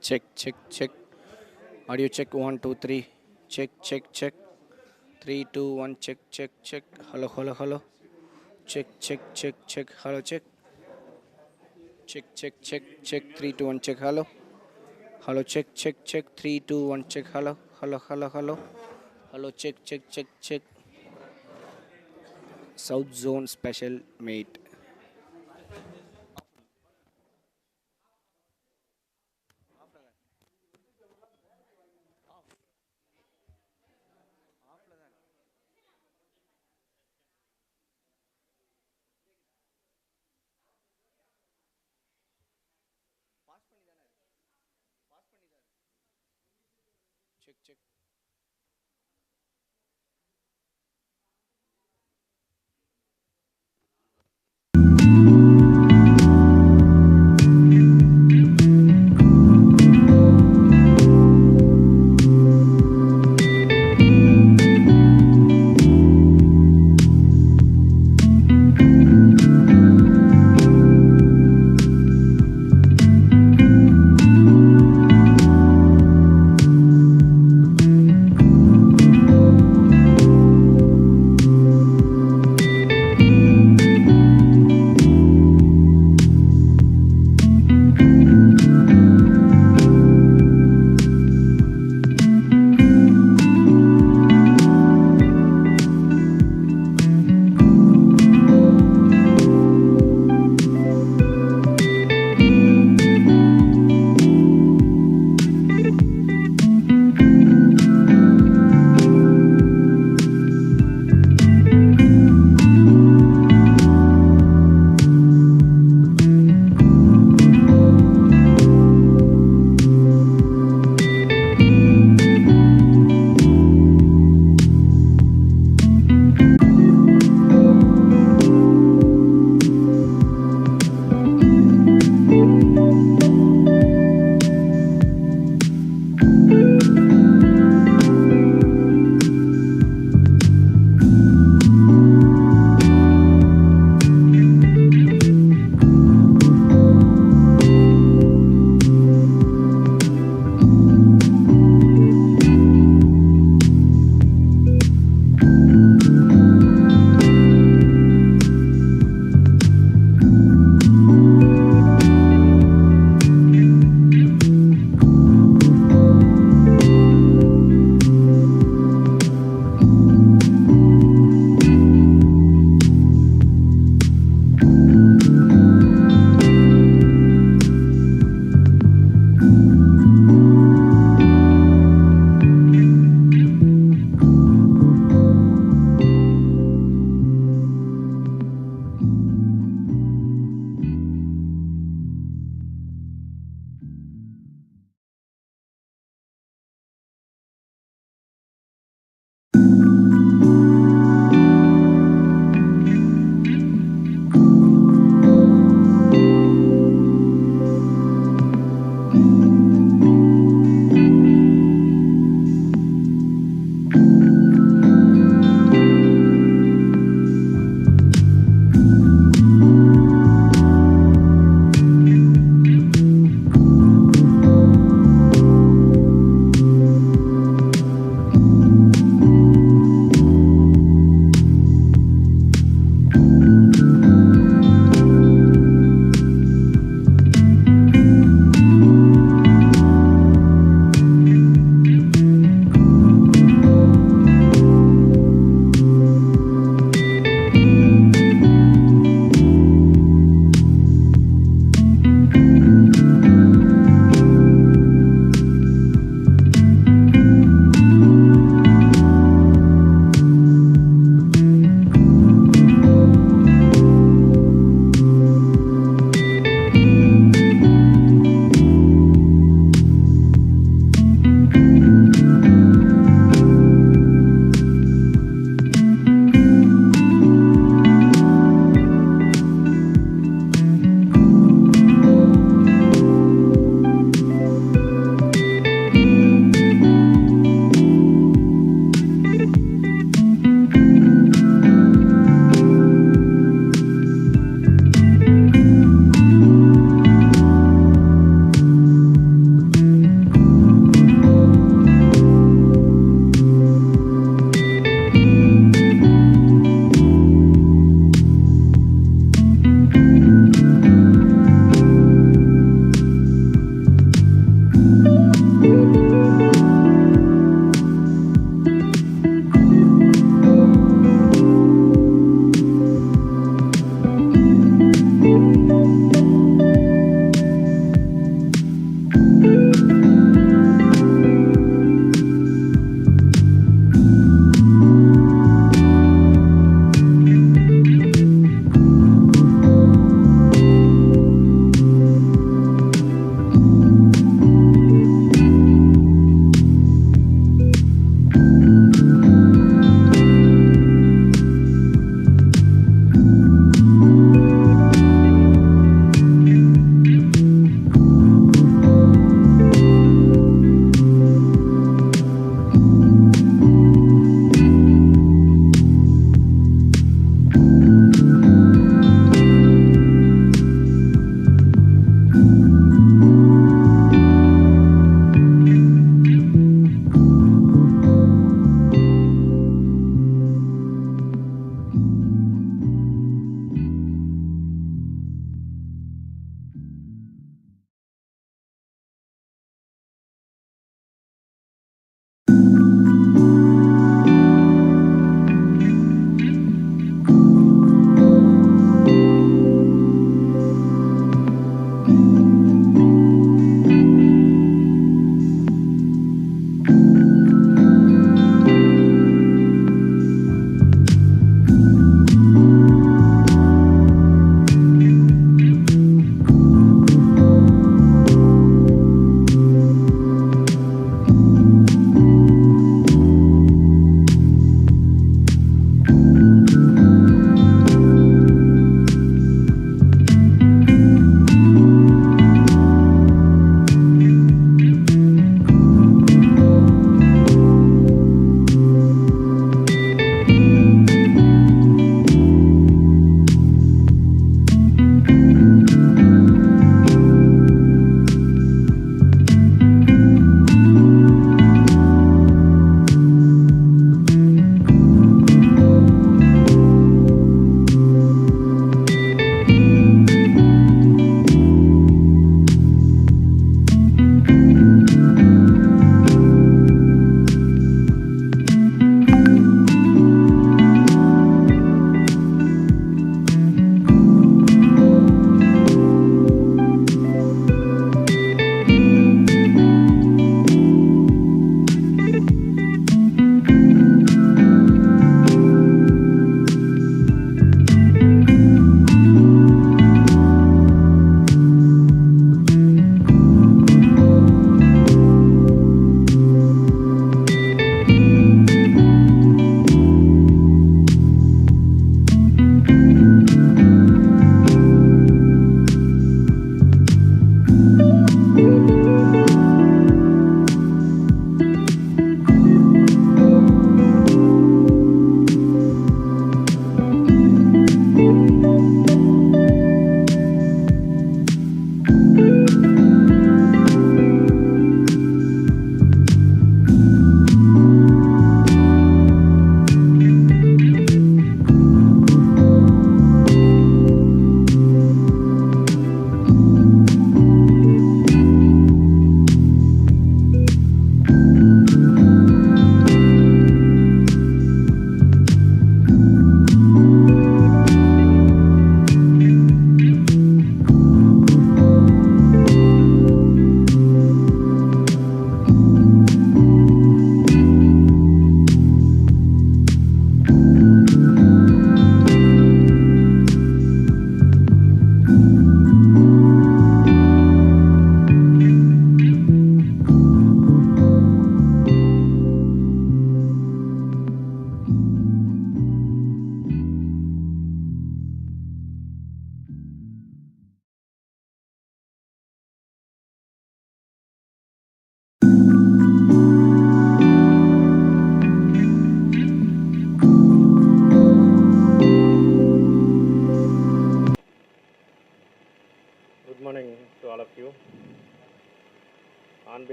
Check, check, check. Audio check 1 2 3. Check, check, check. 3 2 1. Check, check, check. Hello, hello, hello. Check, check, check, check. Hello, check. Check, check, check, check. 3 2 1. Check. Hello. Hello, check, check, check. 3 2 1. Check. Hello, hello, hello, hello. Hello, check, check, check, check. South Zone Special Mate. Check, check.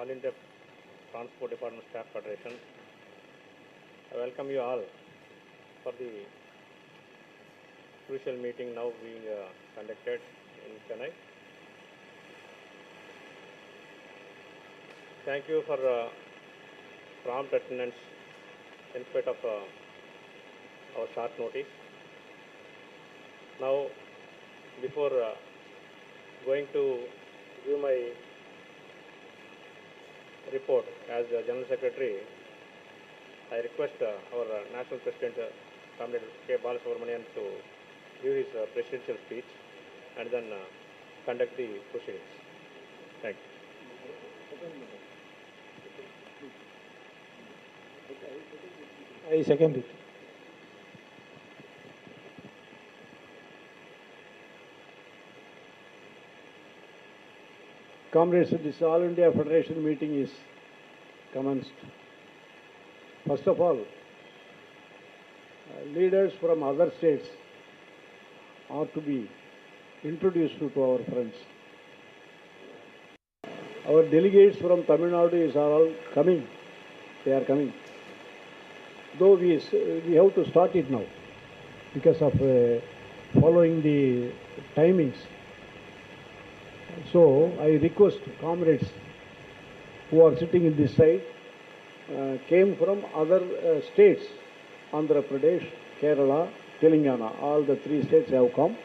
All India Transport Department Staff Federation. I welcome you all for the crucial meeting now being conducted in Chennai. Thank you for prompt attendance in spite of our short notice. Now, before going to give my report as General Secretary, I request our National President, Comrade K. Balasubramanian, to give his presidential speech and then conduct the proceedings. Thank you. I second it. Comrades, this All India Federation meeting is commenced. First of all, leaders from other states are to be introduced to our friends. Our delegates from Tamil Nadu are all coming. They are coming. Though we have to start it now because of following the timings. So I request comrades who are sitting in this side, came from other states, Andhra Pradesh, Kerala, Telangana, all the three states have come.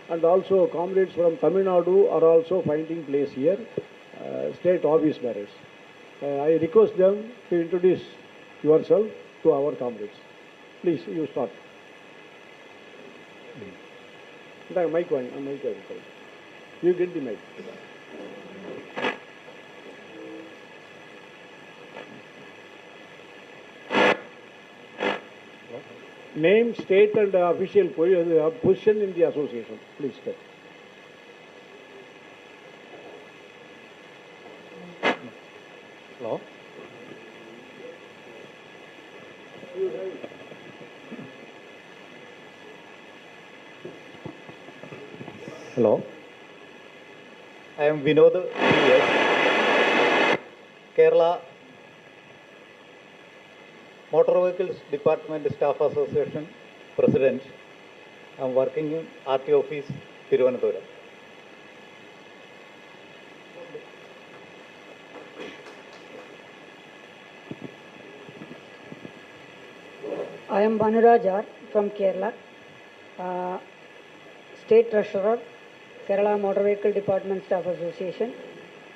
And also comrades from Tamil Nadu are also finding place here, state office bearers. I request them to introduce yourself to our comrades. Please, you start. Mic one, mic one. You get the mic. Name, state and official position in the association. Please start. Hello. Hello. I am Vinod PS, Kerala Motor Vehicles Department Staff Association President. I am working in RT office, Thiruvananthapuram. I am Banuraj from Kerala, State Treasurer, Kerala Motor Vehicle Department Staff Association.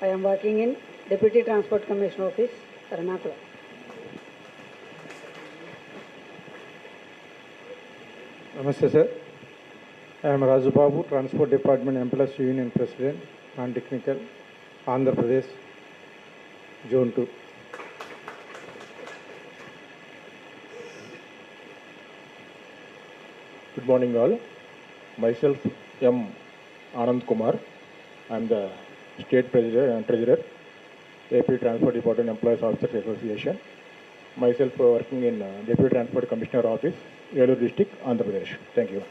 I am working in Deputy Transport Commission Office, Ernakulam. Namaste, sir. I am Raju Babu, Transport Department Employees Union President, Non-Technical, Andhra Pradesh, Zone 2. Good morning all. Myself M. Anand Kumar. I am the State President and Treasurer, AP Transport Department Employees Officers Association. Myself working in Deputy Transport Commissioner Office, Yellow District, Andhra Pradesh. Thank you.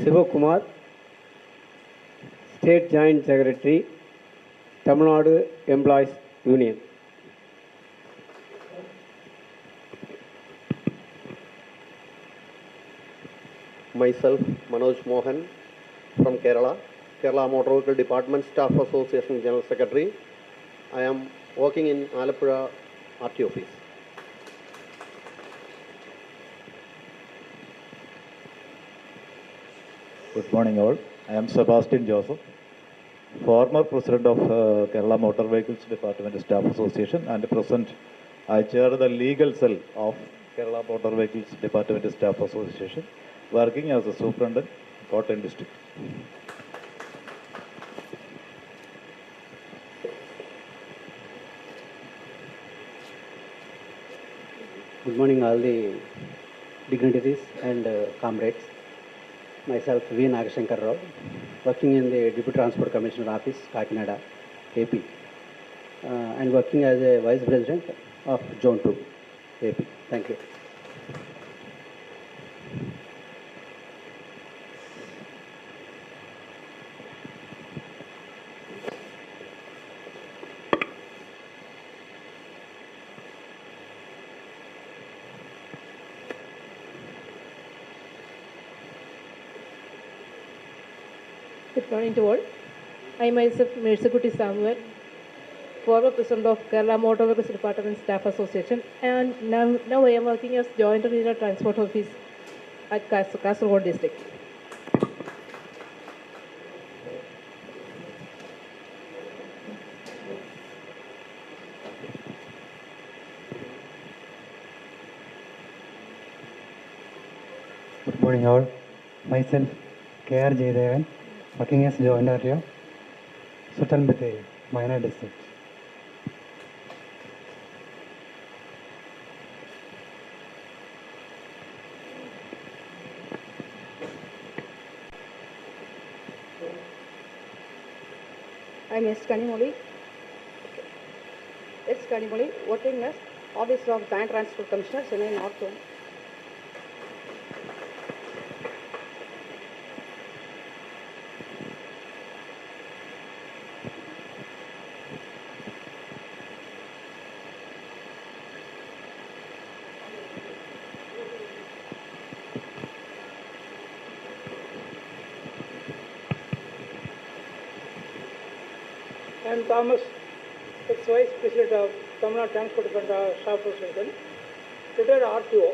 Siva Kumar, State Joint Secretary, Tamil Nadu Employees Union. Myself, Manoj Mohan from Kerala, Kerala Motor Vehicle Department Staff Association General Secretary. I am working in Alappuzha RT office. Good morning all. I am Sebastian Joseph, former President of Kerala Motor Vehicles Department Staff Association, and present I chair the legal cell of Kerala Motor Vehicles Department Staff Association, working as a superintendent, Kottayam District. Good morning, all the dignitaries and comrades. Myself, V. Nagashankar Rao, working in the Deputy Transport Commissioner Office, Kakinada, AP, and working as a Vice President of Zone 2, AP. Thank you. Good morning to all. I myself, Mercikuti Samuel, former president of Kerala Motor Vehicles Department Staff Association, and now I am working as Joint Regional Transport Office at Kasaragod District. Good morning all. Myself, K.R. Jaydevan, working as Joint RTO, Sultanbette, Minor District. I'm S. Kanimoli. S. Kanimoli, working as Office of Joint Transport Commissioner, Chennai North Zone. I am Thomas, ex-Vice President of Tamil Nadu Transport Department Staff Association, retired RTO.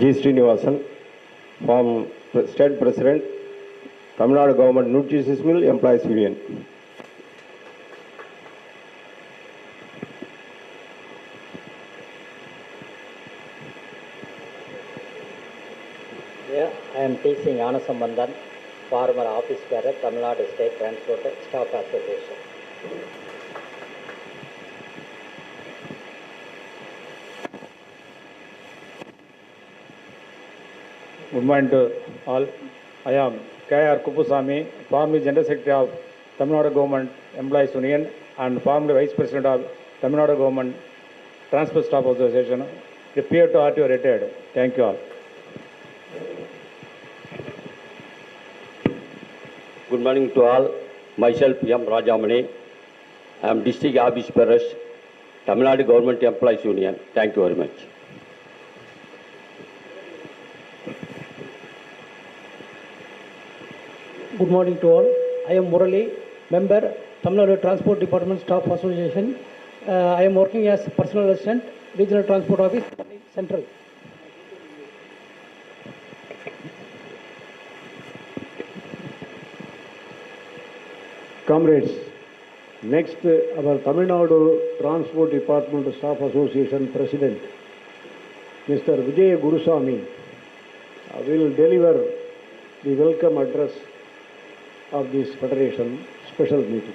G. Srinivasan, from State President, Tamil Nadu Government Nutritious Mill Employees Union. Yeah, I am T. C. Gnanasambandan, former office bearer, Tamil Nadu State Transport Staff Association. Good morning to all. I am K.R. Kupusamy, former General Secretary of Tamil Nadu Government Employees Union and former Vice President of Tamil Nadu Government Transport Staff Association. Prior to RTO retired. Thank you all. Good morning to all. Myself, M. Rajamani. I am District Office Bearer, Tamil Nadu Government Employees Union. Thank you very much. Good morning to all. I am Murali, member, Tamil Nadu Transport Department Staff Association. I am working as personal assistant, Regional Transport Office, Central. Comrades, next our Tamil Nadu Transport Department Staff Association President, Mr. Vijay Gurusamy, will deliver the welcome address of this Federation special meeting.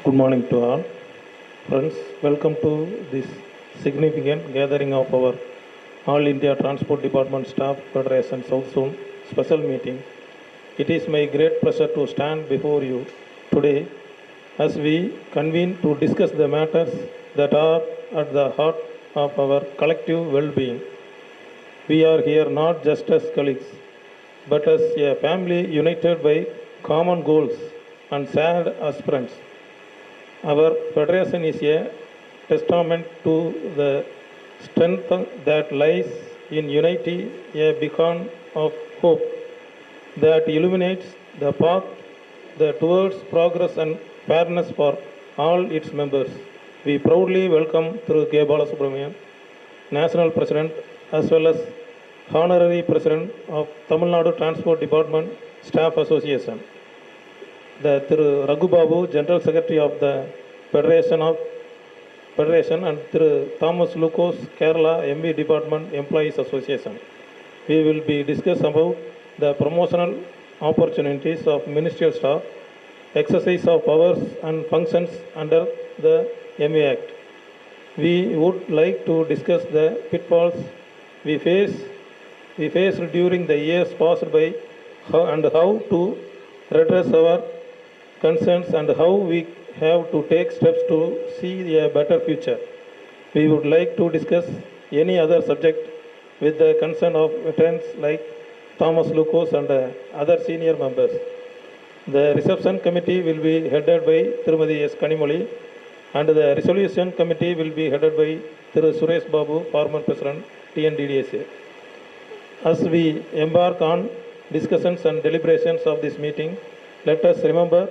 Good morning to all. Friends, welcome to this significant gathering of our All India Transport Department Staff Federation South Zone special meeting. It is my great pleasure to stand before you today as we convene to discuss the matters that are at the heart of our collective well-being. We are here not just as colleagues, but as a family united by common goals and shared aspirants. Our federation is a testament to the strength that lies in unity, a beacon of hope that illuminates the path towards progress and fairness for all its members. We proudly welcome through K. Balasubramanian, National President, as well as Honorary President of Tamil Nadu Transport Department Staff Association, the Thiru Raghu Babu, General Secretary of the Federation, and Thiru Thomas Lucas, Kerala MB Department Employees Association. We will be discussing about the promotional opportunities of ministerial staff, exercise of powers and functions under the MA Act. We would like to discuss the pitfalls we faced during the years passed by and how to redress our concerns and how we have to take steps to see a better future. We would like to discuss any other subject with the consent of veterans like Thomas Lucas and other senior members. The reception committee will be headed by Tirumadi S. Kanimoli, and the resolution committee will be headed by Thiru Suresh Babu, former president, TNDDSA. As we embark on discussions and deliberations of this meeting, let us remember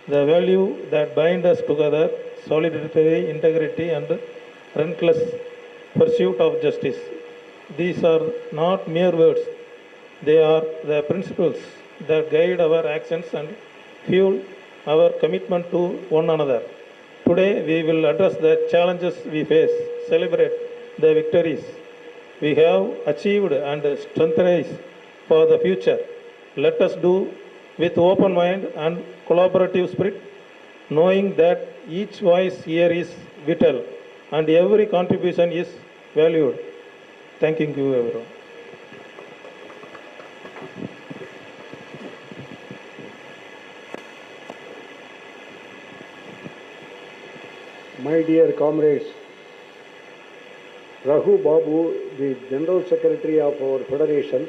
the value that bind us together: solidarity, integrity, and relentless pursuit of justice. These are not mere words, they are the principles that guide our actions and fuel our commitment to one another. Today, we will address the challenges we face, celebrate the victories we have achieved, and strengthenize for the future. Let us do with open mind and collaborative spirit, knowing that each voice here is vital and every contribution is valued. Thanking you, everyone. My dear comrades, Raghu Babu, the General Secretary of our Federation,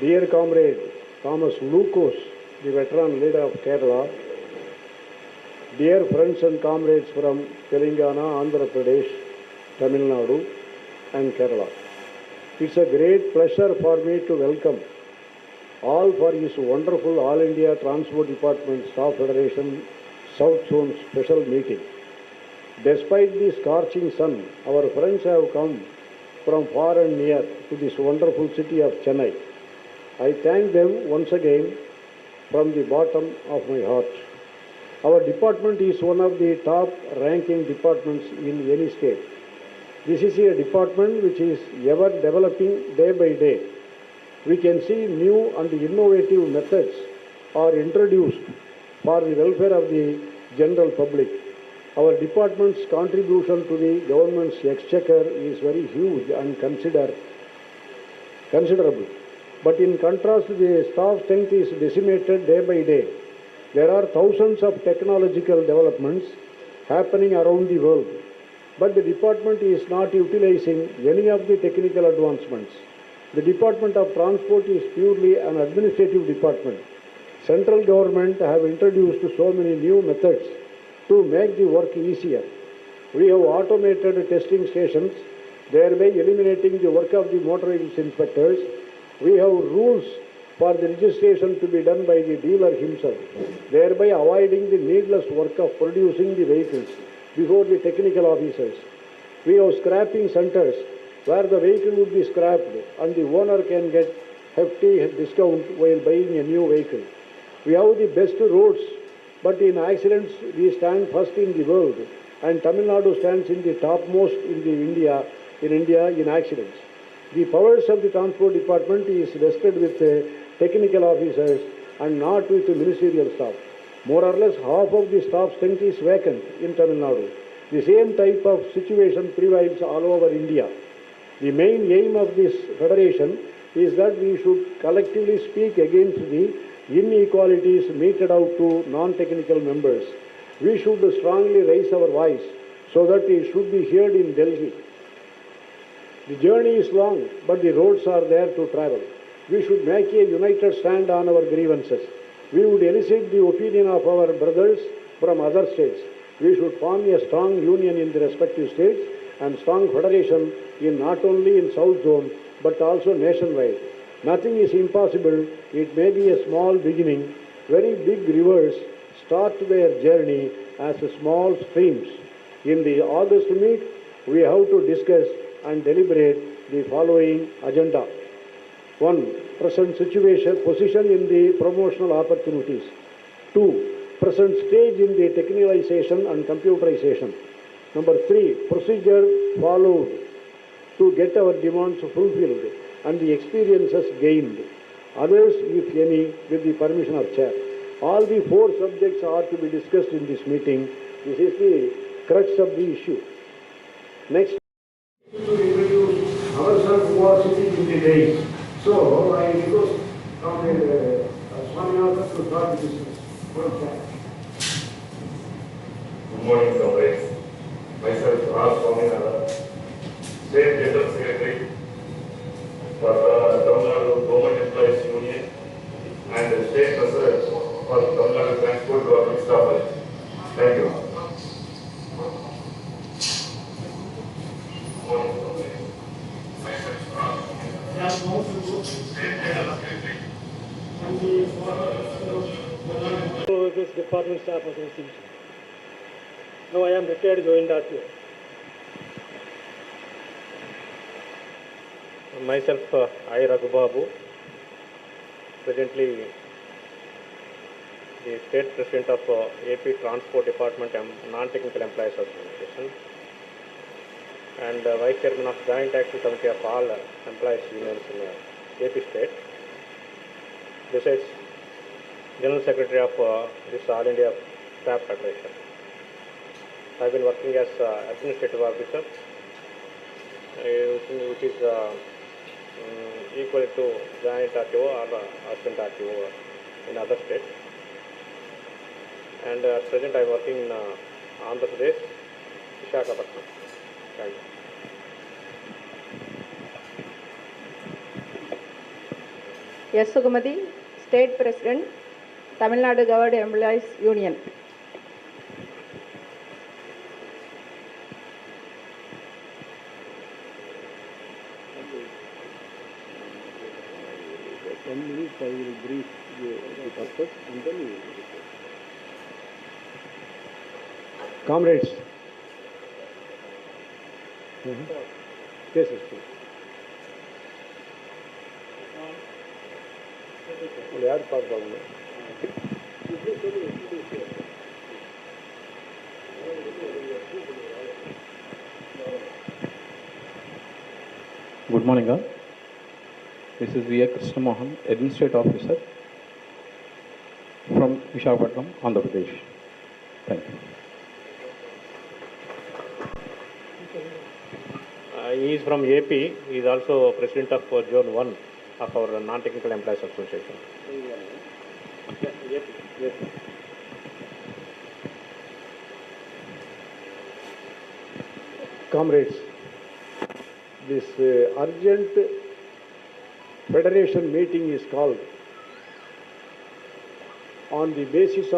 dear comrade Thomas Lucas, the veteran leader of Kerala, dear friends and comrades from Telangana, Andhra Pradesh, Tamil Nadu and Kerala. It's a great pleasure for me to welcome all for his wonderful All India Transport Department Staff Federation South Zone special meeting. Despite the scorching sun, our friends have come from far and near to this wonderful city of Chennai. I thank them once again from the bottom of my heart. Our department is one of the top ranking departments in any state. This is a department which is ever developing day by day. We can see new and innovative methods are introduced for the welfare of the general public. Our department's contribution to the government's exchequer is very huge and considerable. But in contrast, the staff strength is decimated day by day. There are thousands of technological developments happening around the world, but the department is not utilizing any of the technical advancements. The Department of Transport is purely an administrative department. Central government have introduced so many new methods to make the work easier. We have automated testing stations, thereby eliminating the work of the motor vehicles inspectors. We have rules for the registration to be done by the dealer himself, thereby avoiding the needless work of producing the vehicles before the technical officers. We have scrapping centers where the vehicle would be scrapped and the owner can get hefty discount while buying a new vehicle. We have the best roads, but in accidents we stand first in the world, and Tamil Nadu stands in the topmost in India in accidents. The powers of the transport department is vested with technical officers and not with the ministerial staff. More or less half of the staff strength is vacant in Tamil Nadu. The same type of situation prevails all over India. The main aim of this federation is that we should collectively speak against the inequalities meted out to non-technical members. We should strongly raise our voice so that it should be heard in Delhi. The journey is long, but the roads are there to travel. We should make a united stand on our grievances. We would elicit the opinion of our brothers from other states. We should form a strong union in the respective states and strong federation in not only in South Zone but also nationwide. Nothing is impossible. It may be a small beginning. Very big rivers start their journey as small streams. In the August meet, we have to discuss and deliberate the following agenda. 1. Present position in the promotional opportunities. 2. Present stage in the technicalization and computerization. Number 3. Procedure followed to get our demands fulfilled and the experiences gained. Others, if any, with the permission of chair. All the 4 subjects are to be discussed in this meeting. This is the crux of the issue. Next, to introduce ourselves who are sitting in the dais. So, I request Comrade Swaminathan to start this one. Good morning, comrades. Myself, R. Swaminathan, State General Secretary for the Tamil Nadu Government Employees Union and and State President for Tamil Nadu Transport Government Staff. Thank you. Workers Department Staff Association. Now I am retired joint RTO. Myself, I. Raghubabu, presently the State President of AP Transport Department Non-Technical Employees Association and Vice Chairman of Joint Action Committee of all employees unions in AP State. Besides, General Secretary of this All India Staff Federation. I have been working as Administrative Officer, which is equal to Joint RTO or Assistant RTO in other states. And at present I am working in Andhra Pradesh, Visakhapatnam. Thank you. Yes, Sugamati, State President, Tamil Nadu Government Employees Union. I will brief the purpose and then we will. Comrades. Yes, yes, please. Good morning, all. This is V.A. Krishna Mohan, Administrative Officer from Visakhapatnam, Andhra Pradesh. Thank you. He is from AP. He is also President of Zone 1 of our Non-Technical Employees Association. Yes. Comrades, this urgent federation meeting is called on the basis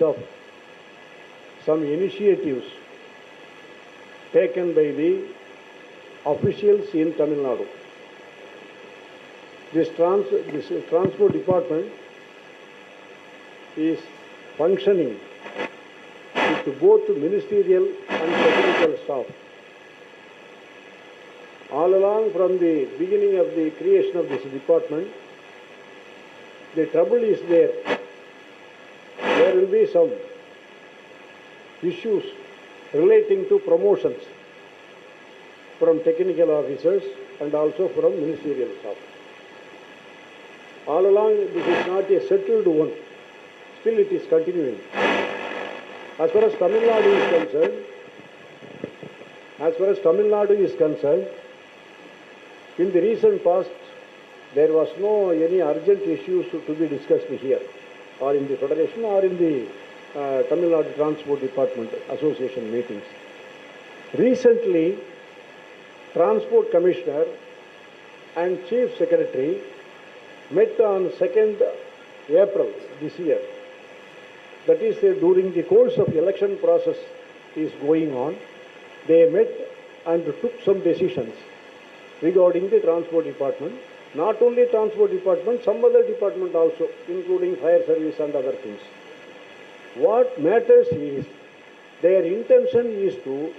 of some initiatives taken by the officials in Tamil Nadu. This transport department is functioning with both ministerial and technical staff. All along from the beginning of the creation of this department, the trouble is there. There will be some issues relating to promotions from technical officers and also from ministerial staff. All along, this is not a settled one. Still it is continuing. As far as Tamil Nadu is concerned, in the recent past, there was no any urgent issues to be discussed here, or in the Federation, or in the Tamil Nadu Transport Department Association meetings. Recently, Transport Commissioner and Chief Secretary met on 2nd April this year. That is, during the course of election process is going on, they met and took some decisions regarding the transport department. Not only transport department, some other department also, including fire service and other things. What matters is, their intention is to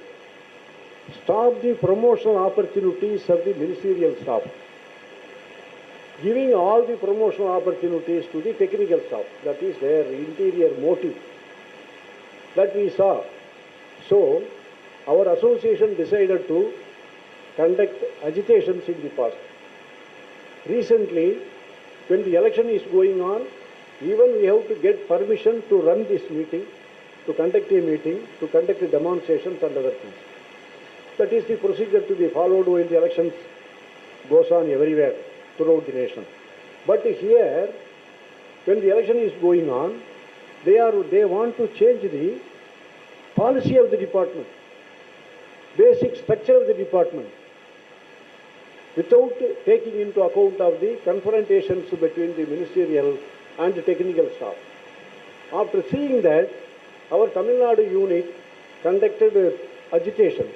stop the promotional opportunities of the ministerial staff, giving all the promotional opportunities to the technical staff. That is their interior motive that we saw. So, our association decided to conduct agitations in the past. Recently, when the election is going on, even we have to get permission to run this meeting, to conduct a meeting, to conduct demonstrations and other things. That is the procedure to be followed when the elections goes on everywhere throughout the nation. But here, when the election is going on, they want to change the policy of the department, basic structure of the department. without taking into account of the confrontations between the ministerial and the technical staff. After seeing that, our Tamil Nadu unit conducted agitations.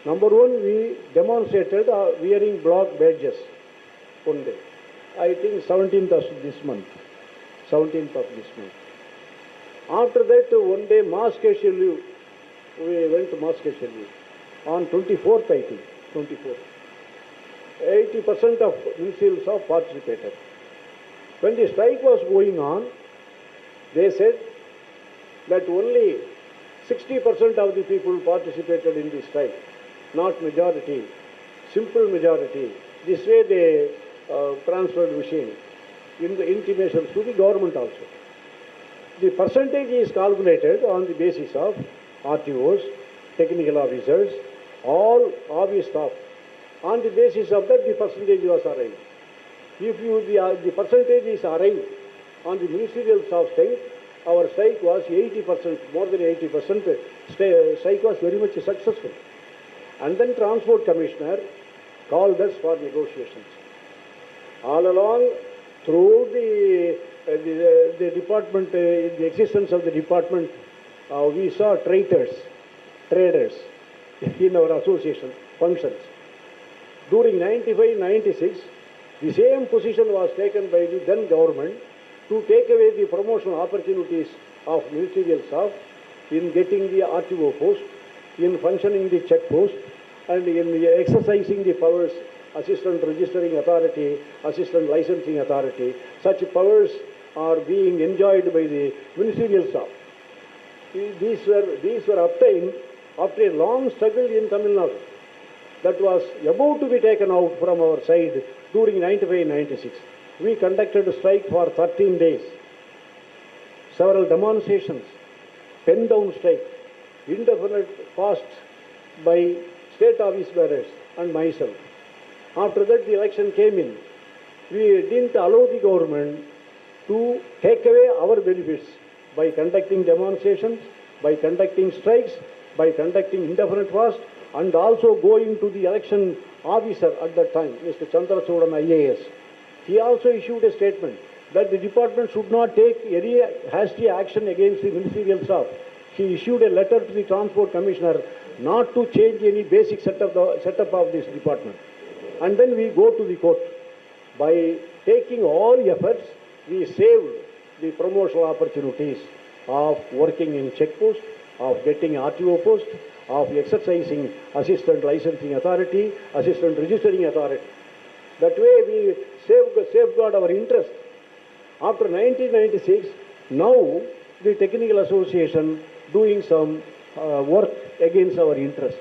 Number one, we demonstrated wearing block badges one day. I think 17th of this month. 17th of this month. After that, one day mass casual leave. We went to mass casual leave. On 24th, I think. 24th. 80% of ministerial staff participated. When the strike was going on, they said that only 60% of the people participated in the strike, not majority, simple majority. This way they transferred machine in the intimations to the government also. The percentage is calculated on the basis of RTOs, technical officers, all office staff. On the basis of that, the percentage was arrived. If the percentage is arrived on the ministerial staff strength, our strike was 80%, more than 80%. Strike was very much successful. And then Transport Commissioner called us for negotiations. All along, through the department, the existence of the department, we saw traders in our association functions. During 95-96, the same position was taken by the then government to take away the promotional opportunities of ministerial staff in getting the RTO post, in functioning the check post, and in exercising the powers, assistant registering authority, assistant licensing authority. Such powers are being enjoyed by the ministerial staff. These were obtained after a long struggle in Tamil Nadu that was about to be taken out from our side during 95-96. We conducted a strike for 13 days. Several demonstrations, pen down strike, indefinite fast by state office bearers and myself. After that, the election came in. We didn't allow the government to take away our benefits by conducting demonstrations, by conducting strikes, by conducting indefinite fast, and also going to the election officer at that time, Mr. Chandrasudan IAS. He also issued a statement that the department should not take any hasty action against the ministerial staff. He issued a letter to the Transport Commissioner not to change any basic setup of this department. And then we go to the court. By taking all efforts, we saved the promotional opportunities of working in check post, of getting RTO post, of exercising assistant licensing authority, assistant registering authority. That way we safeguard our interest. After 1996, now the Technical Association doing some work against our interest.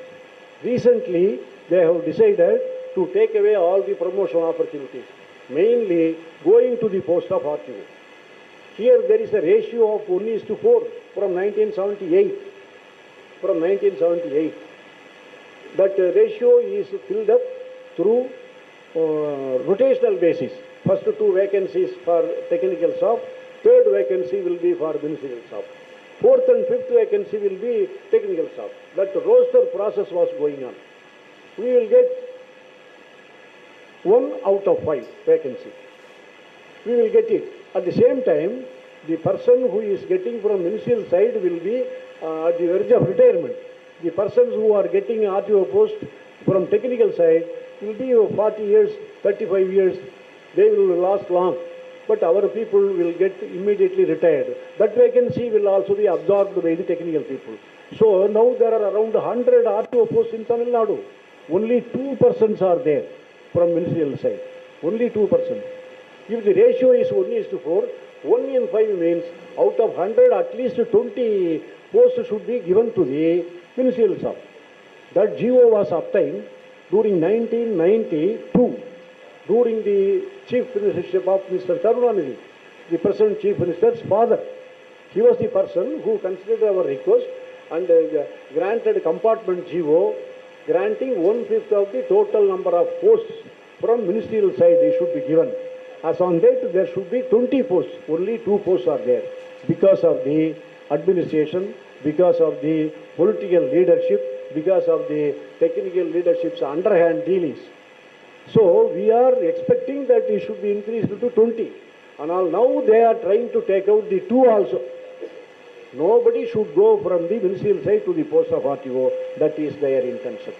Recently, they have decided to take away all the promotional opportunities, mainly going to the post of RTO. Here there is a ratio of 1:4 from 1978. From 1978. That ratio is filled up through rotational basis. First 2 vacancies for technical staff, 3rd vacancy will be for ministerial staff. 4th and 5th vacancy will be technical staff. That roster process was going on. We will get 1 out of 5 vacancy. We will get it. At the same time, the person who is getting from ministerial side will be at the verge of retirement. The persons who are getting RTO post from technical side will be 40 years, 35 years. They will last long. But our people will get immediately retired. That vacancy will also be absorbed by the technical people. So now there are around 100 RTO posts in Tamil Nadu. Only 2 persons are there from ministerial side. Only 2%. If the ratio is 1:4, 1 in 5 means out of 100, at least 20 posts should be given to the ministerial staff. That GO was obtained during 1992, during the chief ministership of Mr. Karunanidhi, the present chief minister's father. He was the person who considered our request and granted compartment GO, granting 1/5 of the total number of posts from ministerial side they should be given. As on that, there should be 20 posts. Only 2 posts are there because of the administration, because of the political leadership, because of the technical leadership's underhand dealings. So we are expecting that it should be increased to 20. And all, now they are trying to take out the 2 also. Nobody should go from the ministerial side to the post of RTO. That is their intention.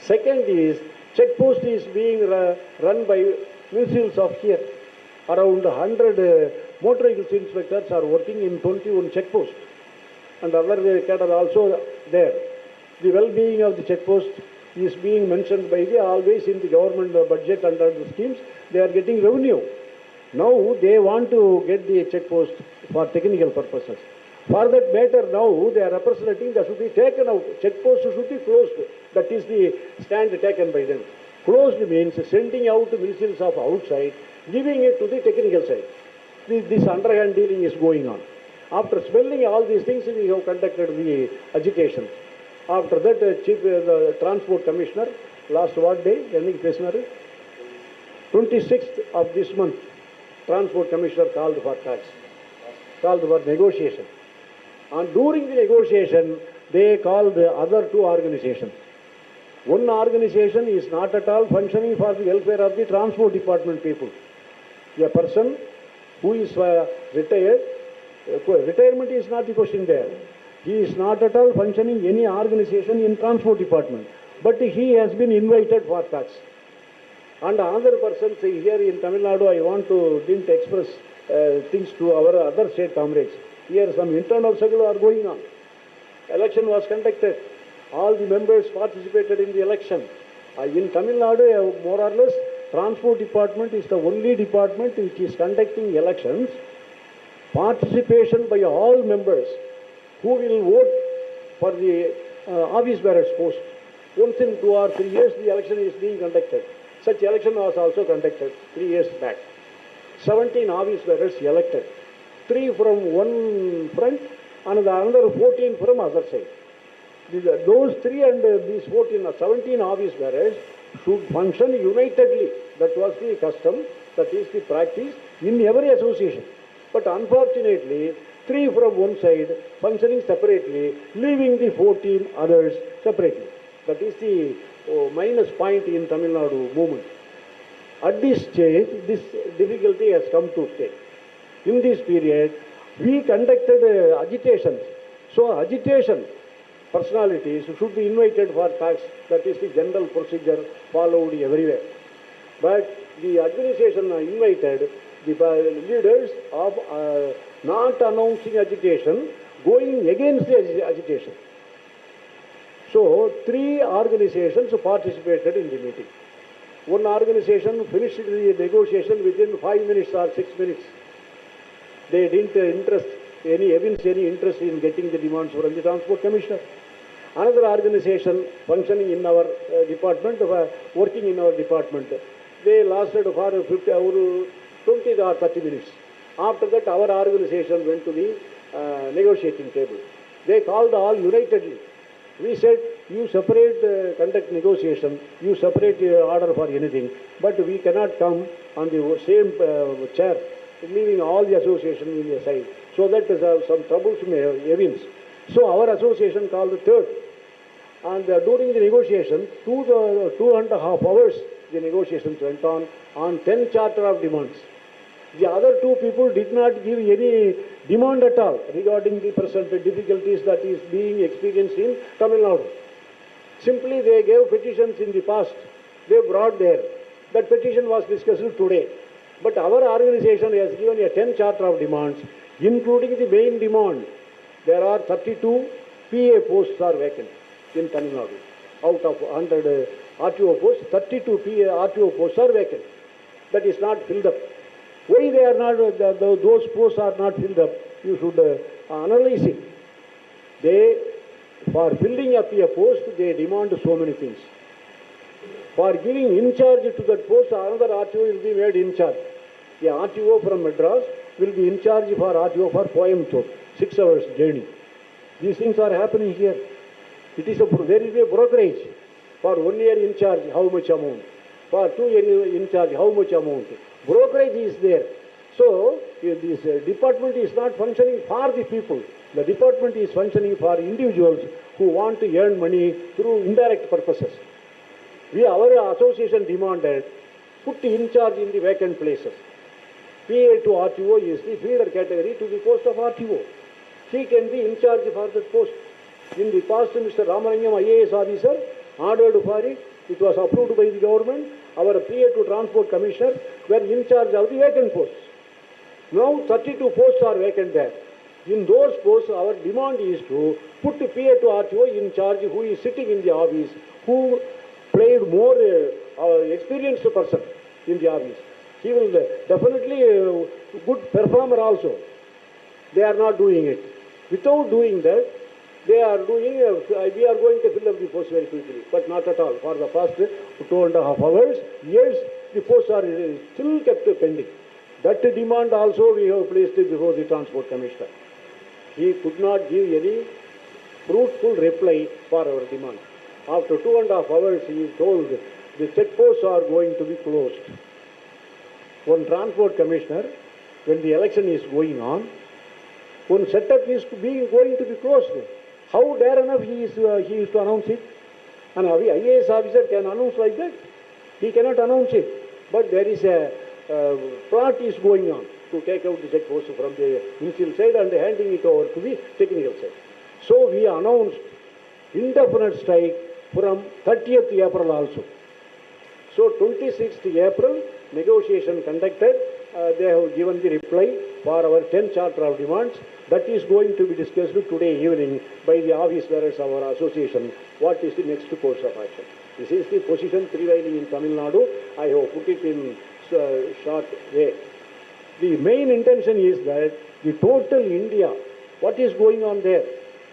Second is, check post is being run by ministerials of here. Around 100 motor vehicles inspectors are working in 21 check posts. And other cadre also there. The well-being of the check post is being mentioned by the always in the government budget under the schemes. They are getting revenue. Now they want to get the check post for technical purposes. For that matter, now they are representing that should be taken out. Check post should be closed. That is the stand taken by them. Closed means sending out ministries of outside, giving it to the technical side. This underhand dealing is going on. After smelling all these things, we have conducted the agitation. After that, the Transport Commissioner, last what day? 26th of this month, Transport Commissioner called for talks, called for negotiation. And during the negotiation, they called the other 2 organizations. One organization is not at all functioning for the welfare of the transport department people. A person who is retired, retirement is not the question there. He is not at all functioning any organization in transport department. But he has been invited for talks. And another person say, here in Tamil Nadu, I want to didn't express things to our other state comrades. Here some internal struggle are going on. Election was conducted. All the members participated in the election. In Tamil Nadu, more or less, transport department is the only department which is conducting elections. Participation by all members who will vote for the office bearers post. Once in 2 or 3 years, the election is being conducted. Such election was also conducted 3 years back. 17 office bearers elected. 3 from one front and another 14 from other side. Those 3 and these 14 or 17 office bearers should function unitedly. That was the custom, that is the practice in every association. But unfortunately, 3 from one side functioning separately, leaving the 14 others separately. That is the minus point in Tamil Nadu movement. At this stage, this difficulty has come to stay. In this period, we conducted agitations. So agitation personalities should be invited for talks. That is the general procedure followed everywhere. But the administration invited the leaders of not announcing agitation, going against the agitation. So 3 organizations participated in the meeting. One organization finished the negotiation within 5 minutes or 6 minutes. They didn't evince any interest in getting the demands from the Transport Commissioner. Another organization functioning in our department, working in our department, they lasted for 20 or 30 minutes. After that, our organization went to the negotiating table. They called all unitedly. We said, you separate conduct negotiation, you separate order for anything, but we cannot come on the same chair, leaving all the association in the side. So that some troubles may evince. So our association called the third. And during the negotiation, 2.5 hours, the negotiations went on 10 charter of demands. The other 2 people did not give any demand at all regarding the present difficulties that is being experienced in Tamil Nadu. Simply they gave petitions in the past. They brought there. That petition was discussed today. But our organization has given a 10 charter of demands, including the main demand. There are 32 PA posts are vacant in Tamil Nadu. Out of 100 RTO posts, 32 PA RTO posts are vacant. That is not filled up. Why they are not, those posts are not filled up, you should analyze it. For filling up a post, they demand so many things. For giving in charge to that post, another RTO will be made in charge. The RTO from Madras will be in charge for RTO for Coimbatore, 6 hours journey. These things are happening here. There is a brokerage. For 1 year in charge, how much amount? For 2 years in charge, how much amount? Brokerage is there. So, this department is not functioning for the people. The department is functioning for individuals who want to earn money through indirect purposes. Our association demanded put in charge in the vacant places. PA to RTO is the feeder category to the post of RTO. He can be in charge for that post. In the past, Mr. Ramarangam, IAS officer, ordered for it. It was approved by the government. Our PA to Transport Commissioner were in charge of the vacant posts. Now 32 posts are vacant there. In those posts, our demand is to put the PA to RTO in charge, who is sitting in the office, who played more experienced person in the office. He will definitely good performer also. They are not doing it. Without doing that, they are doing, we are going to fill up the post very quickly, but not at all. For the past 2.5 hours, years, the posts are still kept pending. That demand also we have placed before the Transport Commissioner. He could not give any fruitful reply for our demand. After 2.5 hours, he is told the checkposts are going to be closed. One Transport Commissioner, when the election is going on, one setup is going to be closed. How dare enough he is to announce it? An IAS officer can announce like that? He cannot announce it. But there is a plot is going on to take out the checkpost from the ministerial side and handing it over to the technical side. So we announced indefinite strike from 30th April also. So 26th April, negotiation conducted. They have given the reply for our 10 charter of demands. That is going to be discussed today evening by the office bearers of our association. What is the next course of action? This is the position prevailing in Tamil Nadu. I have put it in short way. The main intention is that the total India, what is going on there?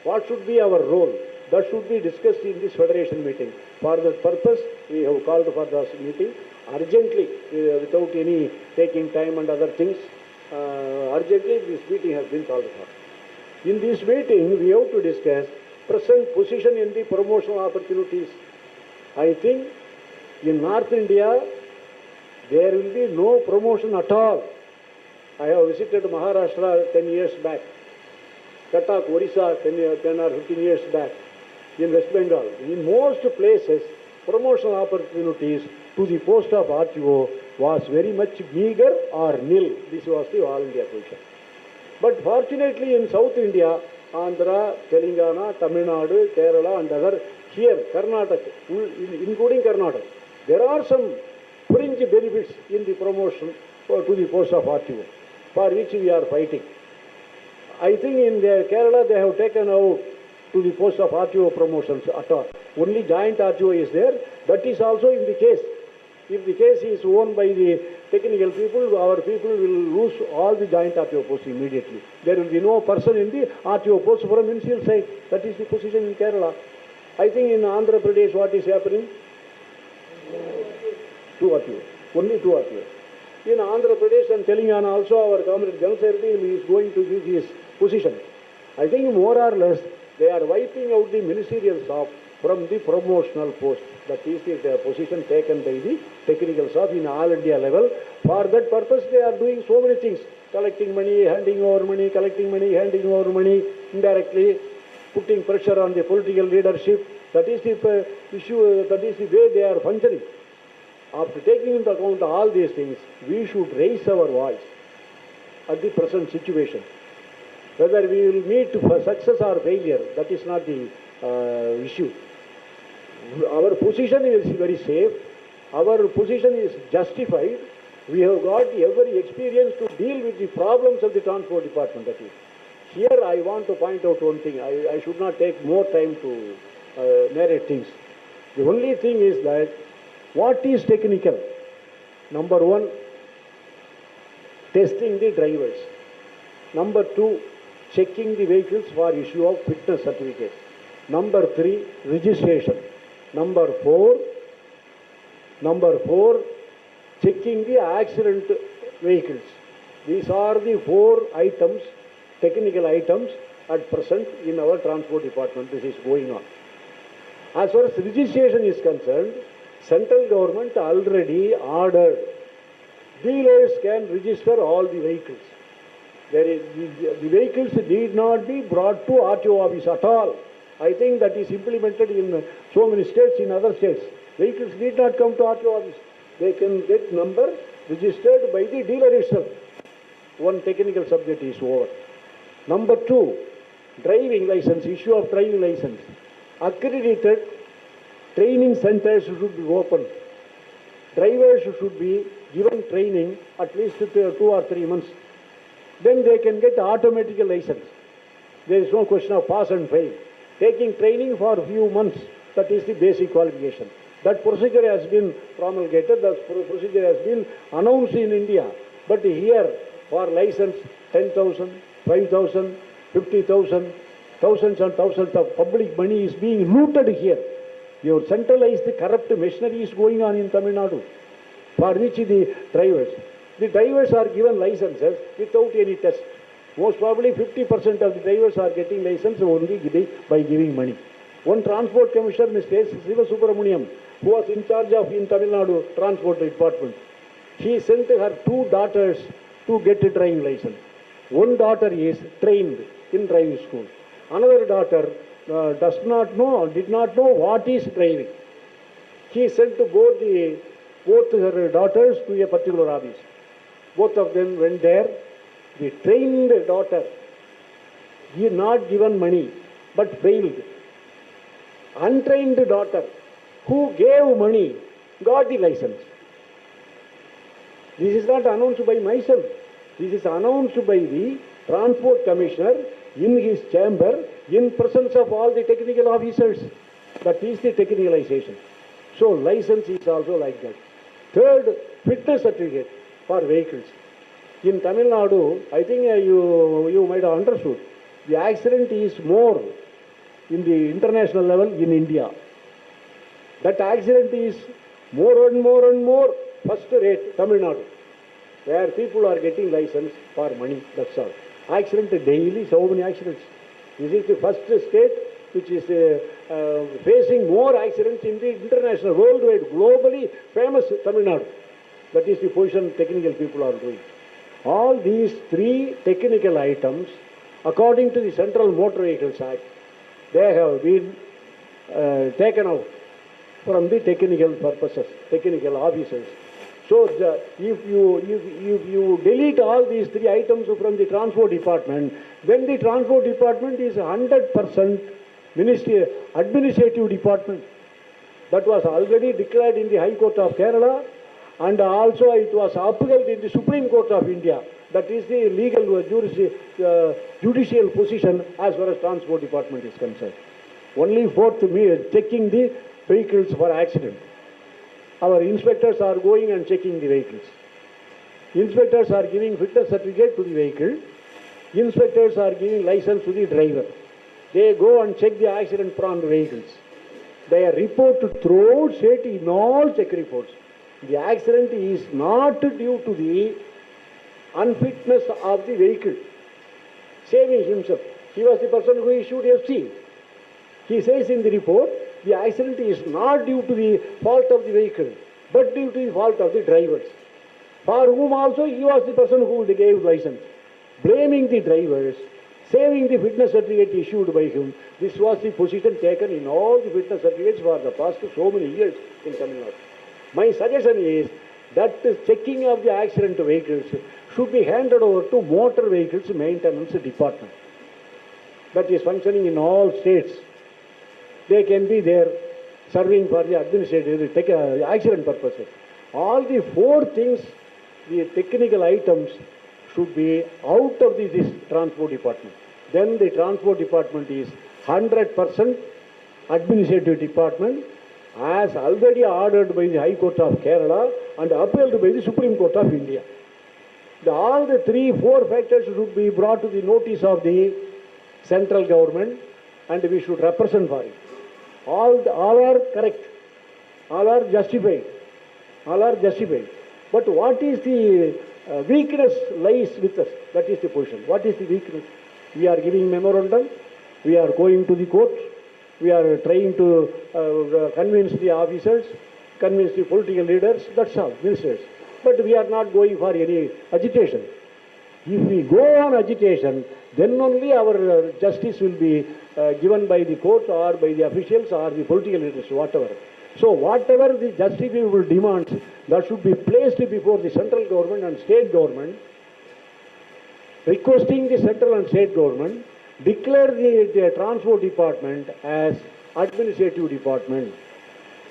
What should be our role? That should be discussed in this federation meeting. For that purpose, we have called for this meeting urgently, without any taking time and other things. Urgently, this meeting has been called for. In this meeting, we have to discuss present position in the promotional opportunities. I think in North India, there will be no promotion at all. I have visited Maharashtra 10 years back, Cuttack, Orissa 10 or 15 years back, in West Bengal. In most places, promotional opportunities to the post of RTO was very much meager or nil. This was the all India position. But fortunately in South India, Andhra, Telangana, Tamil Nadu, Kerala and other, here, Karnataka, including Karnataka, there are some fringe benefits in the promotion to the post of RTO, for which we are fighting. I think in Kerala they have taken out to the post of RTO promotions at all. Only joint RTO is there. That is also in the case. If the case is won by the technical people, our people will lose all the joint RTO posts immediately. There will be no person in the RTO post from ministerial side. That is the position in Kerala. I think in Andhra Pradesh what is happening? 2 RTO. Only 2 RTO. In Andhra Pradesh and Telangana also our comrade General Secretary is going to give his position. I think more or less they are wiping out the ministerial staff from the promotional post. That is the position taken by the technical staff in all India level. For that purpose they are doing so many things. Collecting money, handing over money, collecting money, handing over money, indirectly putting pressure on the political leadership. That is the issue, that is the way they are functioning. After taking into account all these things, we should raise our voice at the present situation. Whether we will meet for success or failure, that is not the issue. Our position is very safe. Our position is justified. We have got every experience to deal with the problems of the transport department. That is. Here I want to point out one thing. I should not take more time to narrate things. The only thing is that what is technical? Number one, testing the drivers. Number two, checking the vehicles for issue of fitness certificate. Number three, registration. Number four, checking the accident vehicles. These are the 4 items, technical items at present in our transport department. This is going on. As far as registration is concerned, central government already ordered dealers can register all the vehicles. The vehicles need not be brought to RTO office at all. I think that is implemented in so many states, in other states. Vehicles need not come to RTO office. They can get number registered by the dealer itself. One technical subject is over. Number 2, driving license, issue of driving license. Accredited training centers should be opened. Drivers should be given training at least 2 or 3 months. Then they can get automatic license. There is no question of pass and fail. Taking training for a few months, that is the basic qualification. That procedure has been promulgated, that procedure has been announced in India. But here, for license, 10,000, 5,000, 50,000, thousands and thousands of public money is being looted here. Your centralized corrupt machinery is going on in Tamil Nadu, for which the drivers are given licenses without any test. Most probably 50% of the drivers are getting license only by giving money. One transport commissioner, Mr. Siva Subramaniam, who was in charge of in Tamil Nadu Transport Department, he sent her 2 daughters to get a driving license. One daughter is trained in driving school. Another daughter did not know what is driving. He sent both her daughters to a particular office. Both of them went there. The trained daughter, he not given money, but failed. Untrained daughter, who gave money, got the license. This is not announced by myself. This is announced by the Transport Commissioner in his chamber, in presence of all the technical officers. That is the technicalization. So license is also like that. Third, fitness certificate for vehicles. In Tamil Nadu, I think you might have understood, the accident is more in the international level in India. That accident is more and more first rate Tamil Nadu, where people are getting license for money, that's all. Accident daily, so many accidents. This is the first state which is facing more accidents in the international, worldwide, globally famous Tamil Nadu. That is the position technical people are doing. All these 3 technical items, according to the Central Motor Vehicles Act, they have been taken out from the technical purposes, technical officers. So if you delete all these 3 items from the Transport Department, then the Transport Department is 100% ministry administrative department. That was already declared in the High Court of Kerala, and also it was upheld in the Supreme Court of India. That is the legal judicial position as far as Transport Department is concerned. Only fourth, checking the vehicles for accident. Our inspectors are going and checking the vehicles. Inspectors are giving fitness certificate to the vehicle. Inspectors are giving license to the driver. They go and check the accident-prone vehicles. They report throughout state in all check reports. The accident is not due to the unfitness of the vehicle. Saving himself. He was the person who issued FC. He says in the report, the accident is not due to the fault of the vehicle, but due to the fault of the drivers, for whom also he was the person who gave license. Blaming the drivers, saving the fitness certificate issued by him. This was the position taken in all the fitness certificates for the past so many years in Tamil Nadu. My suggestion is that checking of the accident vehicles should be handed over to Motor Vehicles Maintenance Department. That is functioning in all states. They can be there serving for the administrative accident purposes. All the 4 things, the technical items, should be out of this Transport Department. Then the Transport Department is 100% administrative department, as already ordered by the High Court of Kerala and upheld by the Supreme Court of India. All the 3-4 factors should be brought to the notice of the central government, and we should represent for it. All are correct, all are justified, But what is the weakness lies with us? That is the position. What is the weakness? We are giving memorandum, we are going to the court, we are trying to convince the officers, convince the political leaders, that's all, ministers. But we are not going for any agitation. If we go on agitation, then only our justice will be given by the court or by the officials or the political leaders, whatever. So whatever the justifiable demands that should be placed before the central government and state government, requesting the central and state government declare the transport department as administrative department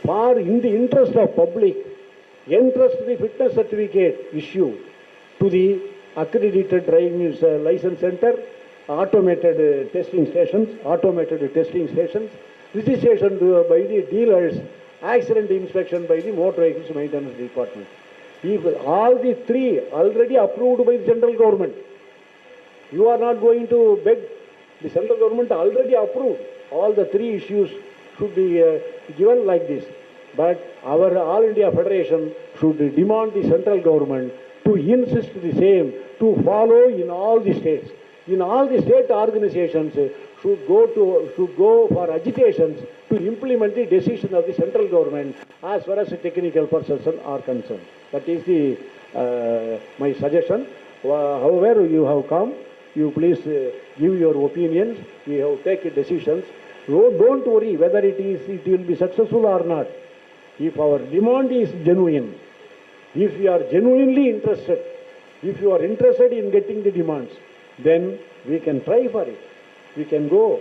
for in the interest of public, entrust the fitness certificate issue to the accredited driving license center, automated testing stations, registration by the dealers, accident inspection by the motor vehicles maintenance department. If all the three already approved by the central government, you are not going to beg. The central government already approved. All the three issues should be given like this. But our All India Federation should demand the central government to insist the same, to follow in all the states. In all the state organizations should go for agitations to implement the decision of the central government as far as the technical persons are concerned. That is the my suggestion. However, you have come, you please give your opinions. We have taken decisions. Don't worry whether it will be successful or not. If our demand is genuine, if you are genuinely interested, if you are interested in getting the demands, then we can try for it. We can go,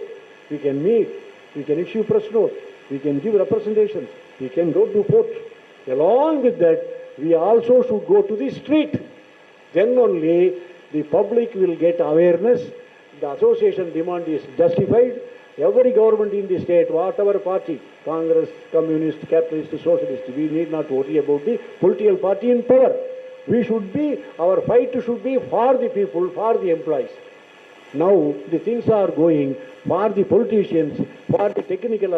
we can meet, we can issue press notes, we can give representations, we can go to court. Along with that, we also should go to the street. Then only the public will get awareness. The association demand is justified. Every government in the state, whatever party, Congress, Communist, Capitalist, Socialist, we need not worry about the political party in power. Our fight should be for the people, for the employees. Now the things are going for the politicians, for the technical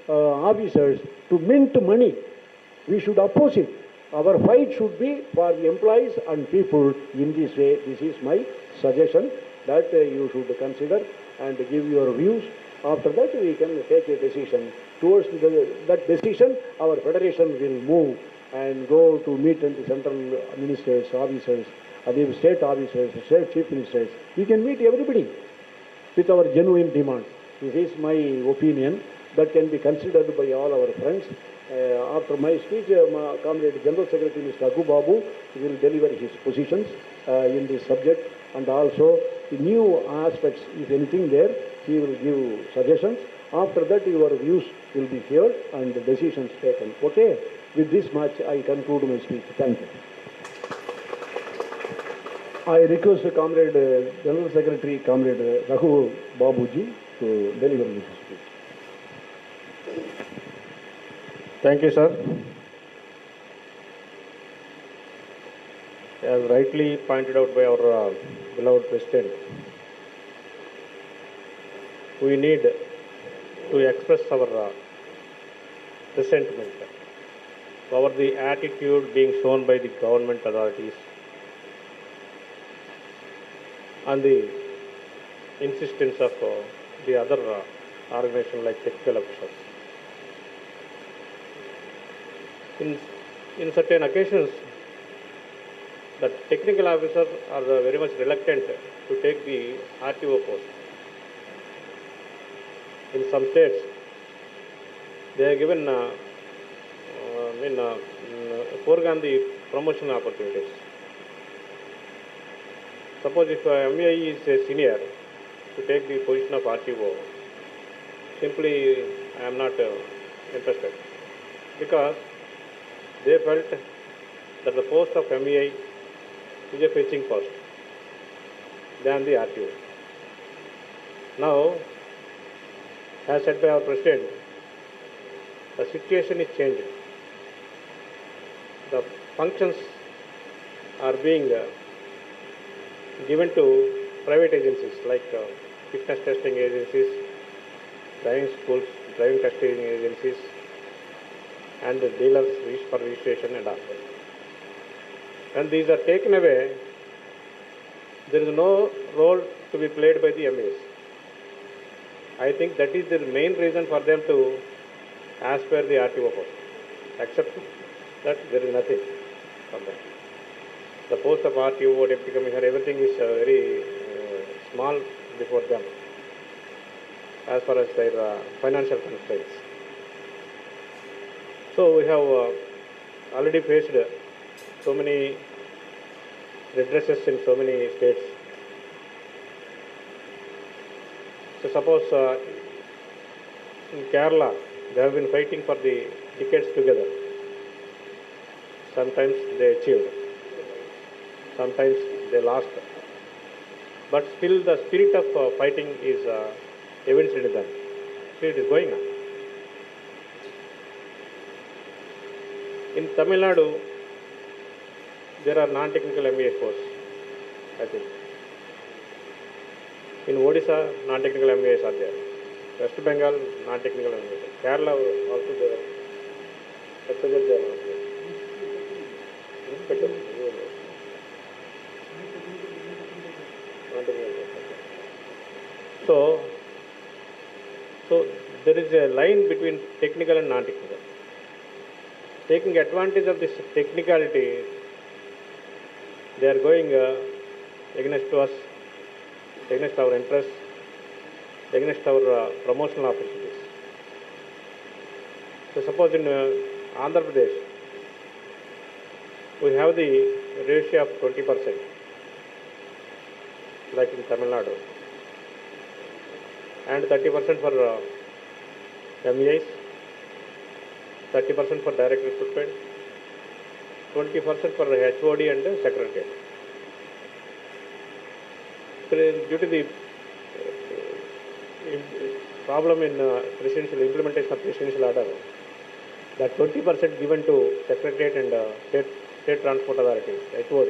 officers to mint money. We should oppose it. Our fight should be for the employees and people in this way. This is my suggestion that you should consider and give your views. After that, we can take a decision. Towards that decision, our federation will move and go to meet the central ministers, officers, the state officers, state chief ministers. We can meet everybody with our genuine demands. This is my opinion that can be considered by all our friends. After my speech, Comrade General Secretary Mr. Aggu Babu will deliver his positions in this subject, and also the new aspects, if anything there, he will give suggestions. After that, your views will be heard and the decisions taken. Okay? With this much, I conclude my speech. Thank you. I request the Comrade General Secretary, Comrade Raghu Babuji, to deliver this speech. Thank you, sir. As rightly pointed out by our beloved President, we need to express our resentment over the attitude being shown by the government authorities and the insistence of the other organizations like technical officials. In certain occasions, the technical officers are very much reluctant to take the RTO post. In some states, they are given foregone the promotion opportunities. Suppose if MAE is a senior to take the position of RTO, simply I am not interested, because they felt that the post of MEI is a fetching post than the RTO. Now, as said by our President, the situation is changing. The functions are being given to private agencies like fitness testing agencies, driving schools, driving testing agencies, and the dealers for registration and all. When these are taken away, there is no role to be played by the MAs. I think that is the main reason for them to aspire the RTO post. Except that there is nothing for them. The post of RTO, deputy commissioner, everything is very small before them as far as their financial constraints. So we have already faced so many redresses in so many states. So suppose in Kerala, they have been fighting for the decades together. Sometimes they achieved, sometimes they lost. But still the spirit of fighting is evinced in them. Still it is going on. In Tamil Nadu, there are non-technical MBA courses, I think. In Odisha, non-technical MBAs are there. West Bengal, non-technical MBAs. Kerala also there are. At present they are not there. Non-technical MBAs. So there is a line between technical and non-technical. Taking advantage of this technicality, they are going against us, against our interests, against our promotional opportunities. So suppose in Andhra Pradesh, we have the ratio of 20%, like in Tamil Nadu, and 30% for MEIs, 30% for direct recruitment, 20% for HOD and secretariat. Due to the problem in presidential implementation of presidential order, that 20% given to secretariat and state transport authority, HOD,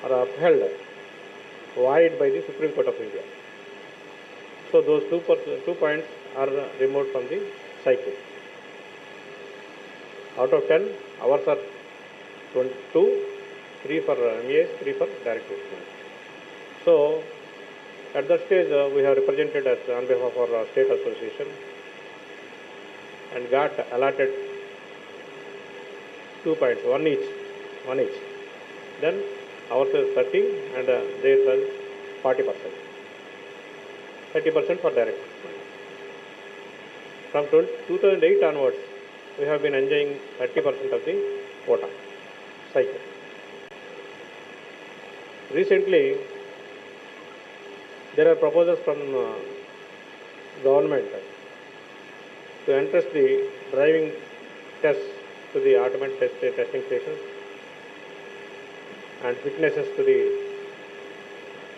are upheld, void by the Supreme Court of India. So those 2 points are removed from the cycle. Out of 10, ours are 2, 3 for MEAs, 3 for direct recruitment. So at that stage, we have represented as on behalf of our state association and got allotted 2 points, one each. Then ours is 30 and theirs is 40%. 30% for direct recruitment. From 2008 onwards, we have been enjoying 30% of the quota cycle. Recently, there are proposals from government to entrust the driving tests to the automated testing stations and fitnesses to the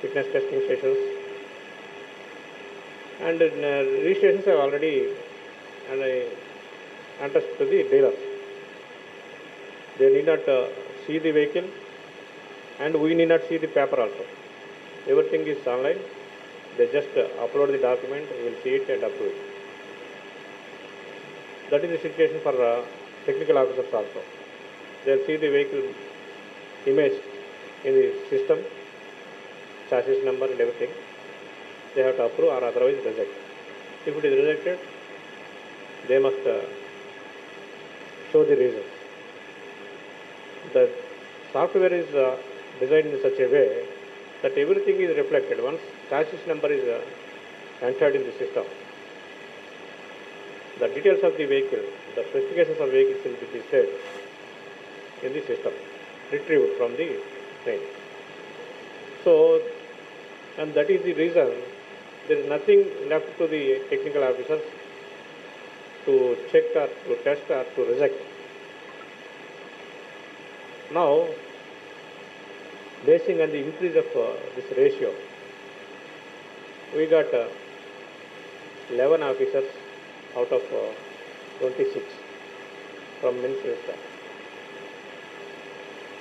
fitness testing stations. And registrations have already entrust to the dealers. They need not see the vehicle, and we need not see the paper also. Everything is online. They just upload the document, we will see it and approve it. That is the situation for technical officers also. They will see the vehicle image in the system, chassis number and everything. They have to approve or otherwise reject. If it is rejected, they must show the reasons. The software is designed in such a way that everything is reflected. Once chassis number is entered in the system, the details of the vehicle, the specifications of vehicles will be displayed in the system, retrieved from the train. So, and that is the reason there is nothing left to the technical officers to check or to test or to reject. Now, basing on the increase of this ratio, we got 11 officers out of 26 from Ministry staff,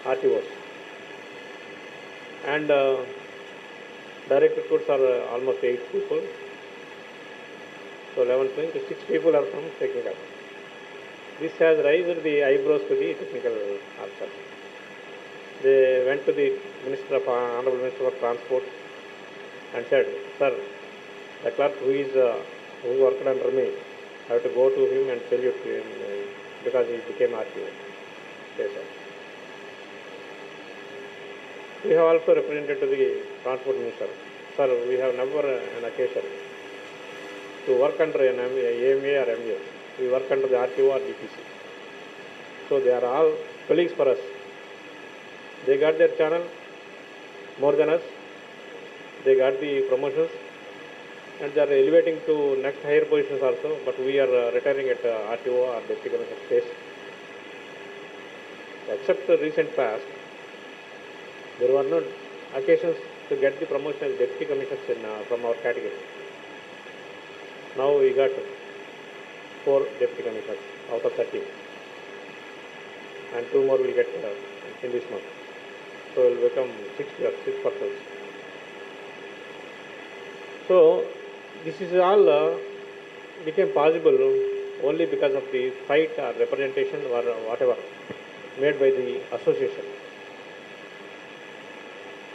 RTOs. And direct recruits are almost 8 people. So 11 means 6 people are from technical. This has raised the eyebrows to the technical officers. They went to the Honorable Minister of Transport and said, "Sir, the clerk who worked under me, I have to go to him and salute him because he became RTO." Yes, sir. We have also represented to the Transport Minister, "Sir, we have never an occasion to work under an AMA or MA. we work under the RTO or DPC. So they are all colleagues for us. They got their channel more than us. They got the promotions and they are elevating to next higher positions also, but we are retiring at RTO or Deputy Commissioner space. Except the recent past, there were no occasions to get the promotion as Deputy Commissioners from our category. Now we got 4 Deputy Commissioners out of 30. And 2 more will get in this month. So it will become 6 persons. So this is all became possible only because of the fight or representation or whatever made by the association.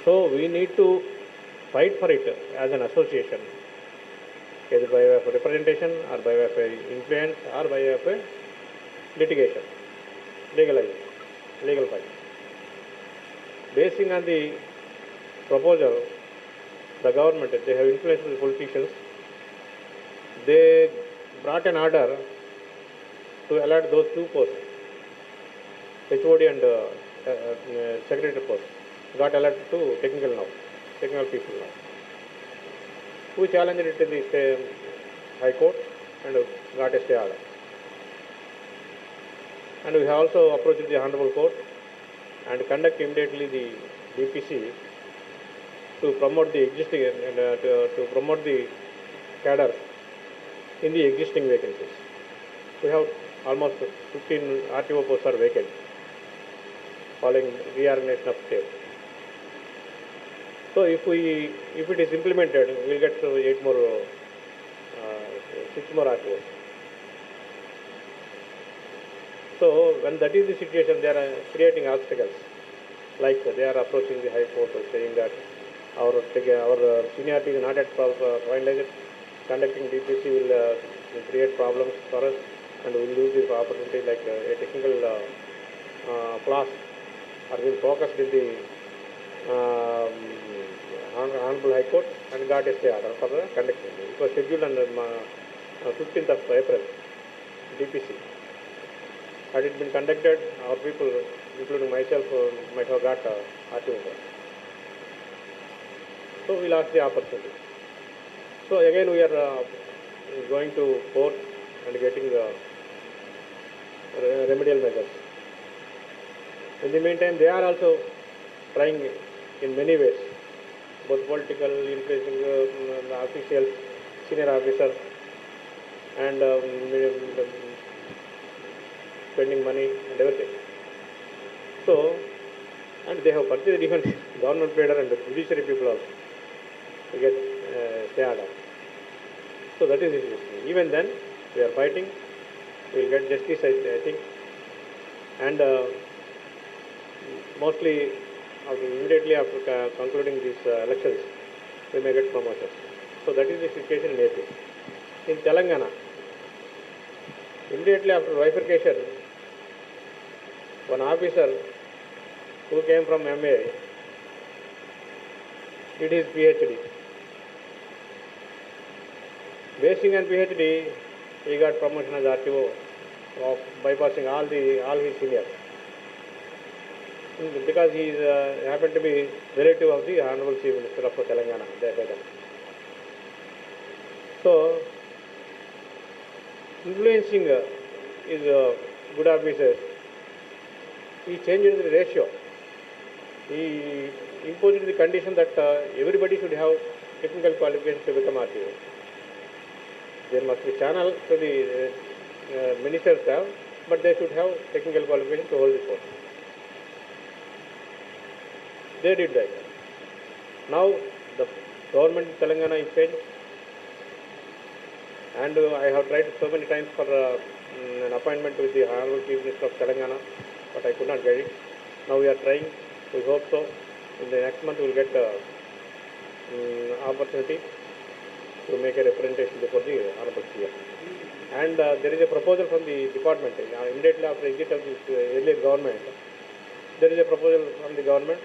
So we need to fight for it as an association, either by way of representation or by way of influence or by way of litigation, legal fight. Basing on the proposal, the government, they have influenced the politicians. They brought an order to allot those 2 posts, HOD and secretary post, got allotted to technical people now. We challenged it in the High Court and got a stay order. And we have also approached the Honorable Court and conduct immediately the DPC to promote the existing and to promote the cadre in the existing vacancies. We have almost 15 RTO posts are vacant following reorganization of state. So if it is implemented, we will get 6 more RTOs. So when that is the situation, they are creating obstacles. Like they are approaching the High Court saying that our seniority is not yet finalized. Conducting DPC will create problems for us and we will lose this opportunity, like a technical class are being focused in the Honorable High Court and got a stay order for the conducting. It was scheduled on 15th of April, DPC. Had it been conducted, our people, including myself, might have got RTO. So we lost the opportunity. So again we are going to court and getting remedial measures. In the meantime, they are also trying in many ways, both political, influencing the officials, senior officers, and spending money and everything. So, and they have purchased even government leader and the judiciary people also to get stay order. So that is the situation. Even then, we are fighting. We will get justice, I think. And mostly, immediately after concluding these elections, we may get promotions. So that is the situation in AP. In Telangana, immediately after bifurcation, one officer who came from MA did his PhD. Basing on PhD, he got promotion as RTO of bypassing all his seniors. Because he happened to be relative of the Honorable Chief Minister of Telangana that time. So, influencing is good officers. He changed the ratio. He imposed the condition that everybody should have technical qualifications to become RTO. There must be channel to the ministers have, but they should have technical qualifications to hold the post. They did that. Now the government in Telangana is changed, and I have tried so many times for an appointment with the Honorable Chief Minister of Telangana, but I could not get it. Now we are trying. We hope so. In the next month we will get opportunity to make a representation before the Honorable CM. And there is a proposal from the department. Immediately after exit of this earlier government, there is a proposal from the government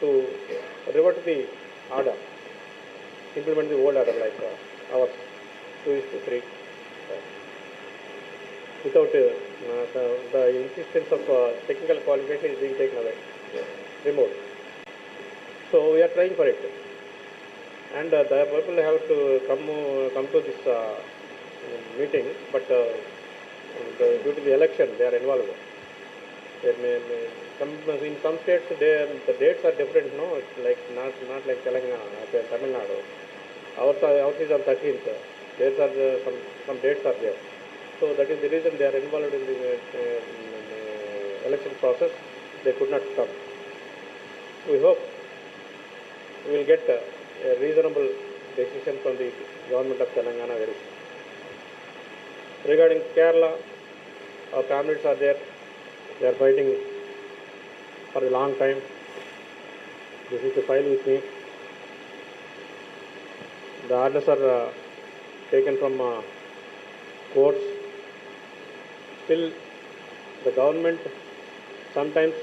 to revert the order, implement the old order like ours, 2:3. without the insistence of technical qualification is being taken away, removed. So we are trying for it, and the people have to come to this meeting, but due to the election they are involved. In some states the dates are different, no? It's like not like Telangana, Tamil Nadu. Ours is on 13th. Dates are some dates are there. So that is the reason they are involved in the election process. They could not come. We hope we will get a reasonable decision from the government of Telangana very soon. Regarding Kerala, our comrades are there. They are fighting for a long time. This is the file with me. The orders are taken from courts. Still, the government sometimes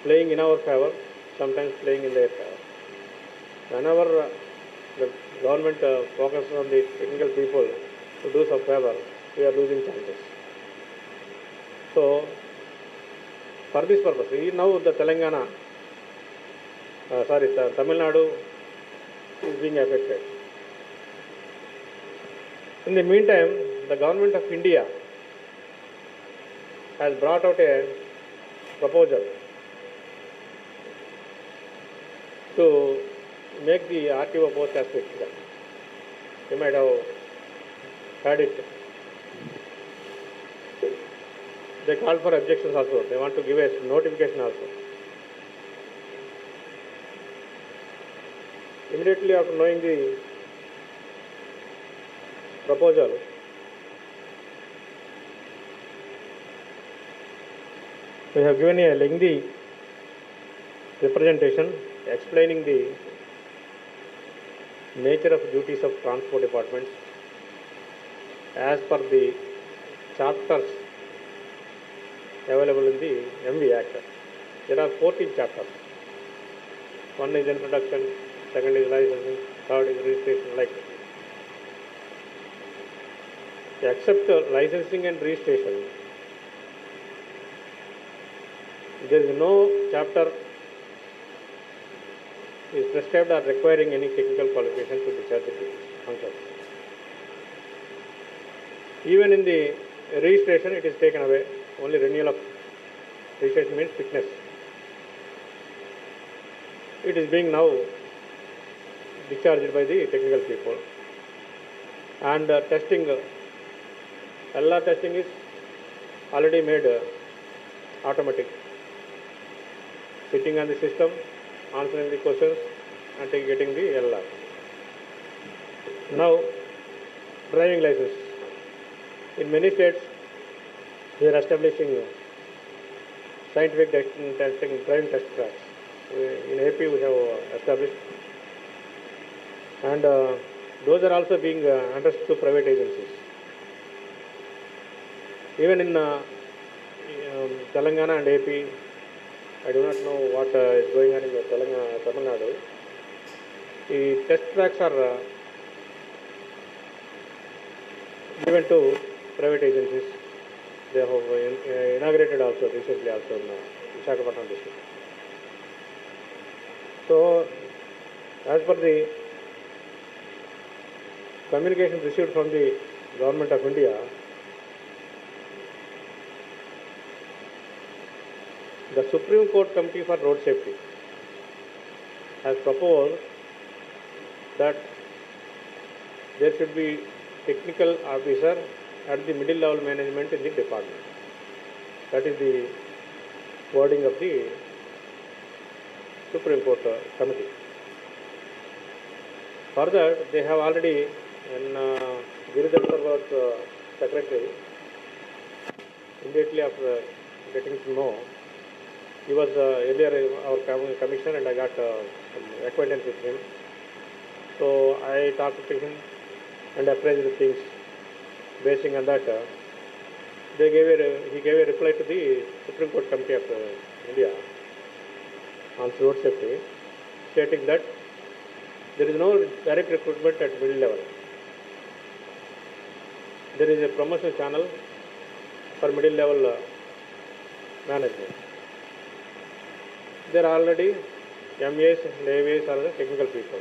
playing in our favor, sometimes playing in their favor. Whenever the government focuses on the technical people to do some favor, we are losing chances. So, for this purpose, now the Telangana, Tamil Nadu is being affected. In the meantime, the government of India has brought out a proposal to make the RTO post as critical. You might have heard it. They called for objections also. They want to give a notification also. Immediately after knowing the proposal, we have given a lengthy representation explaining the nature of duties of transport departments as per the chapters available in the MV Act. There are 14 chapters. One is introduction, second is licensing, third is registration, like that. Except licensing and registration, there is no chapter is prescribed or requiring any technical qualification to discharge the functions. Even in the registration, it is taken away. Only renewal of registration means fitness. It is being now discharged by the technical people. And testing, LR testing is already made automatic. Sitting on the system, answering the questions and getting the LR. Now, driving license. In many states, we are establishing scientific testing, driving test tracks. In AP, we have established, and those are also being entrusted to private agencies. Even in Telangana and AP, I do not know what is going on in Tamil Nadu. The test tracks are given to private agencies. They have inaugurated also recently also in Visakhapatnam district. So, as per the communication received from the Government of India, the Supreme Court Committee for Road Safety has proposed that there should be technical officer at the middle level management in the department. That is the wording of the Supreme Court Committee. Further, they have already, in Giridhar Sarwar's secretary, immediately after getting to know, he was earlier our commissioner and I got some acquaintance with him. So I talked to him and appraised the things. Basing on that, he gave a reply to the Supreme Court Committee of India on road safety, stating that there is no direct recruitment at middle level. There is a promotion channel for middle level management. There are already MAs and AVAs are the technical people.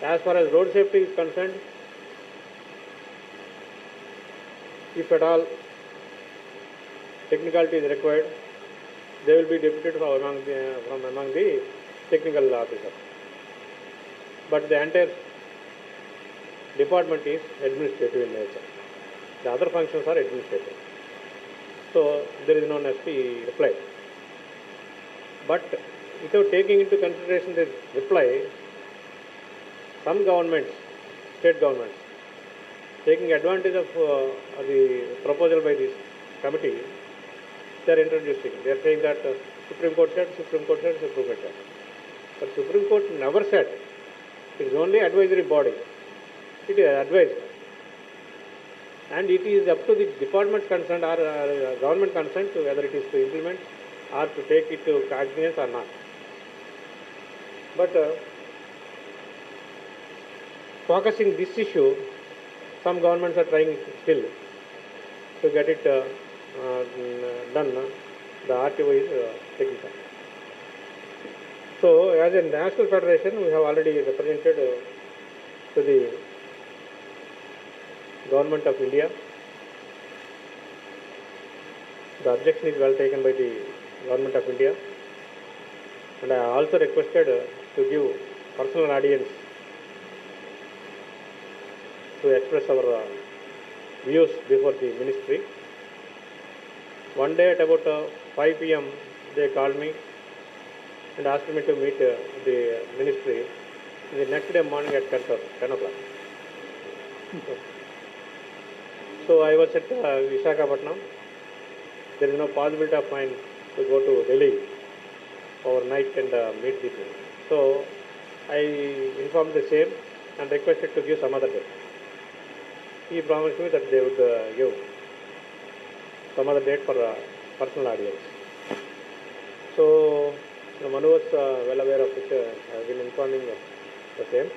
As far as road safety is concerned, if at all technicality is required, they will be deputed from among the technical officers. But the entire department is administrative in nature. The other functions are administrative. So there is no necessity reply. But without taking into consideration this reply, some governments, state governments, taking advantage of the proposal by this committee, they are introducing. They are saying that Supreme Court said, Supreme Court said, Supreme Court said. But Supreme Court never said. It is only advisory body. It is advised. And it is up to the department concerned or government concerned to whether it is to implement or to take it to cognizance or not. But focusing this issue, some governments are trying still to get it done. The RTO is taking time. So, as a national federation, we have already represented to the Government of India. The objection is well taken by the Government of India, and I also requested to give personal audience to express our views before the ministry. One day at about 5 p.m. they called me and asked me to meet the ministry the next day morning at 10 o'clock. So I was at Visakhapatnam. There is no possibility of mine to go to Delhi overnight and meet the people. So I informed the same and requested to give some other date. He promised me that they would give some other date for personal audience. So Manu was well aware of it. I have been informing the same.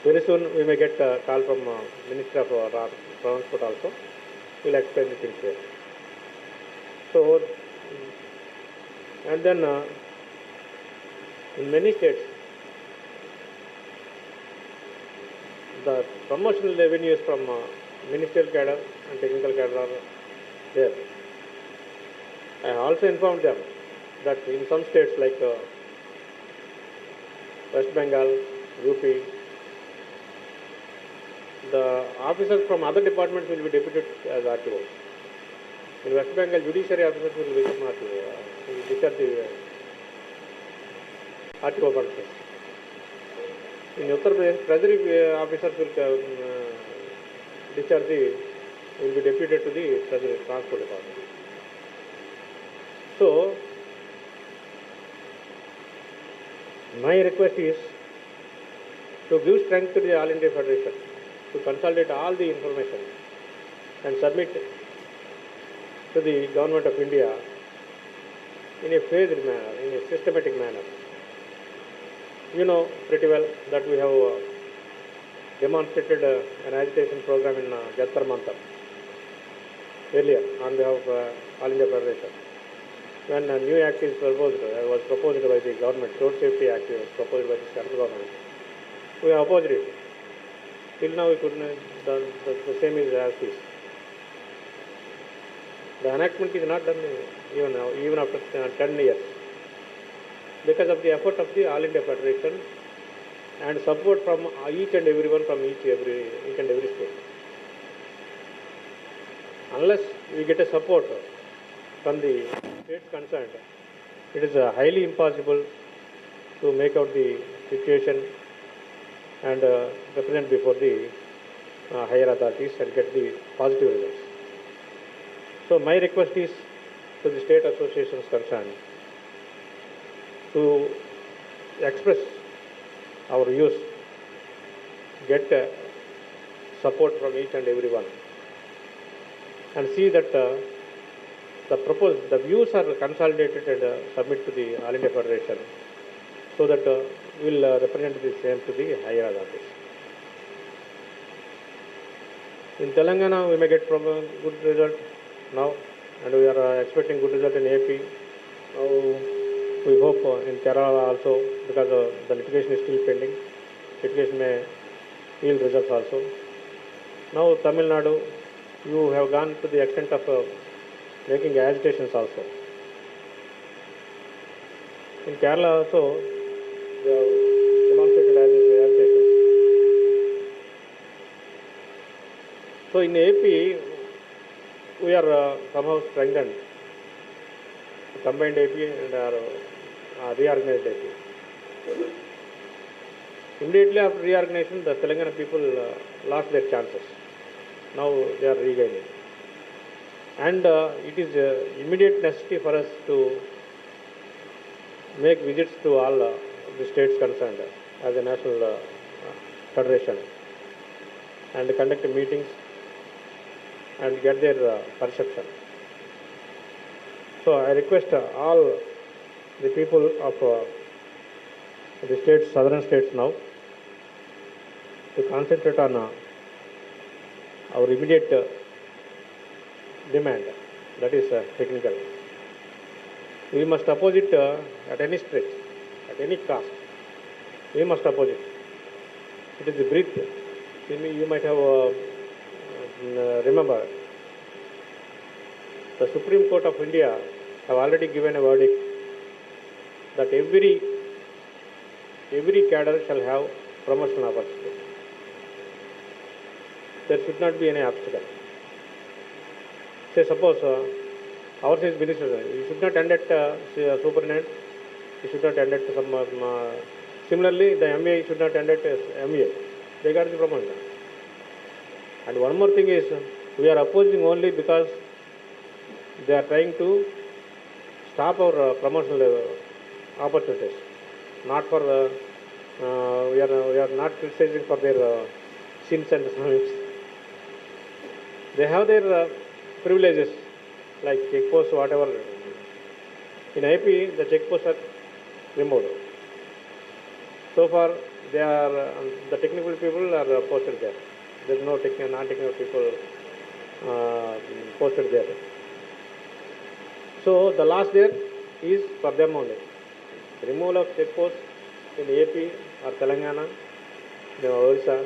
Very soon we may get a call from Minister of Transport also. We will explain the things here. So, and then in many states, the promotional revenues from ministerial cadre and technical cadre are there. I also informed them that in some states like West Bengal, UP, the officers from other departments will be deputed as RTO. In West Bengal, judiciary officers will become RTO, discharge the RTO functions. In Uttar Pradesh, treasury officers will will be deputed to the treasury transport department. So, my request is to give strength to the All India Federation, to consolidate all the information and submit to the Government of India in a phased manner, in a systematic manner. You know pretty well that we have demonstrated an agitation program in Jantar Mantar earlier on behalf of All India Federation. When a new act is proposed, was proposed by the government, Road Safety Act was proposed by the central government, we opposed it. Till now we couldn't, the same is as is. The enactment is not done even now, even after 10 years. Because of the effort of the All India Federation and support from each and everyone from each and every state. Unless we get a support from the states concerned, it is highly impossible to make out the situation and represent before the higher authorities and get the positive results. So my request is to the state associations concerned to express our views, get support from each and everyone, and see that the views are consolidated and submit to the All India Federation, so that we will represent the same to the higher authorities. In Telangana, we may get good result now, and we are expecting good result in AP. Now, we hope in Kerala also, because the litigation is still pending. Litigation may yield results also. Now, Tamil Nadu, you have gone to the extent of making agitations also. In Kerala also, they have demonstrated agitation. So in AP, we are somehow strengthened. Combined AP and reorganized AP. Immediately after reorganization, the Telangana people lost their chances. Now they are regaining. And it is immediate necessity for us to make visits to all the states concerned as a national federation and conduct meetings and get their perception. So I request all the people of the states, southern states now, to concentrate on our immediate demand, that is technical. We must oppose it at any stretch, at any cost. We must oppose it. It is a breath. You might have remember, the Supreme Court of India have already given a verdict that every cadre shall have promotional opportunity. There should not be any obstacle. Say suppose ours is minister, you should not end at superintendent, you should not end at some similarly the MA should not end at MA. They got the promotion. And one more thing is, we are opposing only because they are trying to stop our promotional opportunities. Not for we are not criticizing for their sins and sins. They have their privileges like check posts, whatever. In AP, the check posts are removed. So far, they are the technical people are posted there. There is no non-technical people posted there. So the loss there is for them only. Removal of check posts in AP or Telangana, Orissa,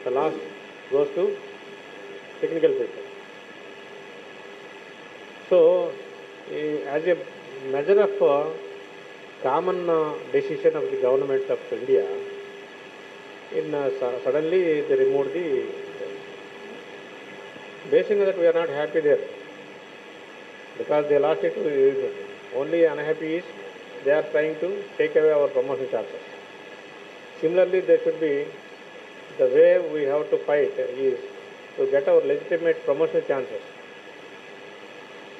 the loss goes to technical people. So, as a measure of common decision of the government of India, suddenly they removed the. Based on that, we are not happy there because they lost it. Only unhappy is they are trying to take away our promotion chances. Similarly, there should be the way we have to fight is to get our legitimate promotional chances.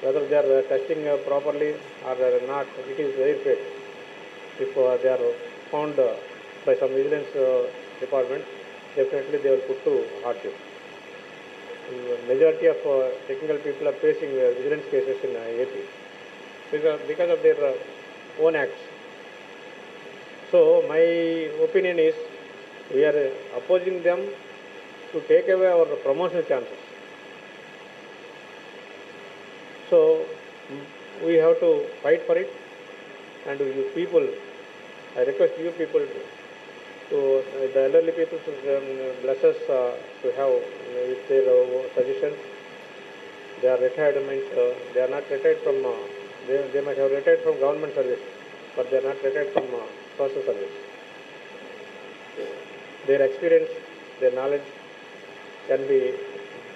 Whether they are testing properly or they are not, it is very fair. If they are found by some vigilance department, definitely they will put to hardship. Majority of technical people are facing vigilance cases in AP because of their own acts. So my opinion is, we are opposing them to take away our promotional chances. So we have to fight for it, and you people, I request you people to the elderly people to bless us to have with their suggestions. They are retired, means they are not retired from, they might have retired from government service, but they are not retired from social service. Their experience, their knowledge can be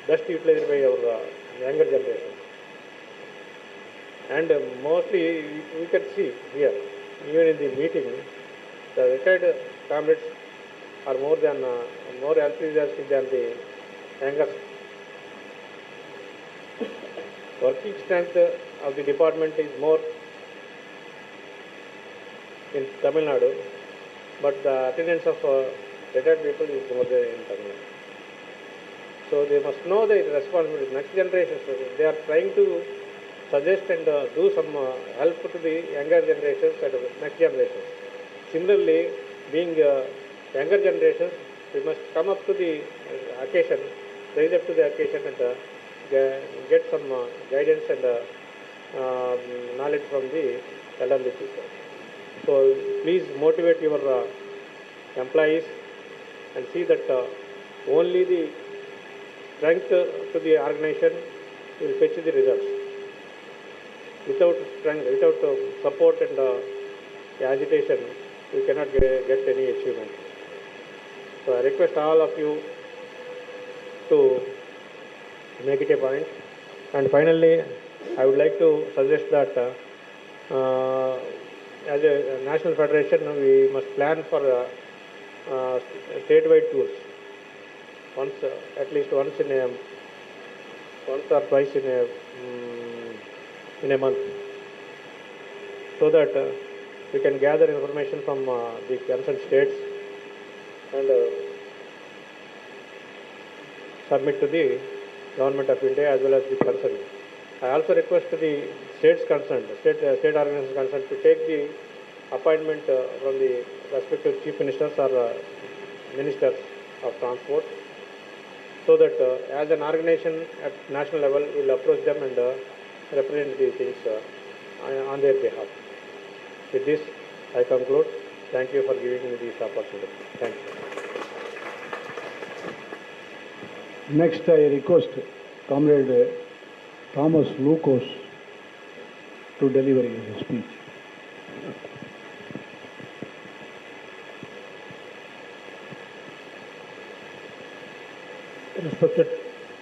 best utilized by our younger generation. And mostly we can see here, even in the meeting, the retired comrades are more enthusiastic than the younger. Working strength of the department is more in Tamil Nadu, but the attendance of retired people is more there in Tamil Nadu. So they must know the responsibility. Next generation, so they are trying to suggest and do some help to the younger generations and next generations. Similarly, being younger generations, we must come up to the occasion rise up to the occasion and get some guidance and knowledge from the elderly people. So please motivate your employees and see that only the strength to the organization will fetch the results. Without strength, without support and agitation, we cannot get any achievement. So I request all of you to make it a point. And finally, I would like to suggest that as a national federation, we must plan for statewide tours. Once, at least once or twice in a month, so that we can gather information from the concerned states and submit to the Government of India as well as the concerned. I also request the states concerned, state organizations concerned, to take the appointment from the respective chief ministers or ministers of transport, so that as an organization at national level, we will approach them and represent the things on their behalf. With this, I conclude. Thank you for giving me this opportunity. Thank you. Next, I request Comrade Thomas Lucas to deliver his speech. Respected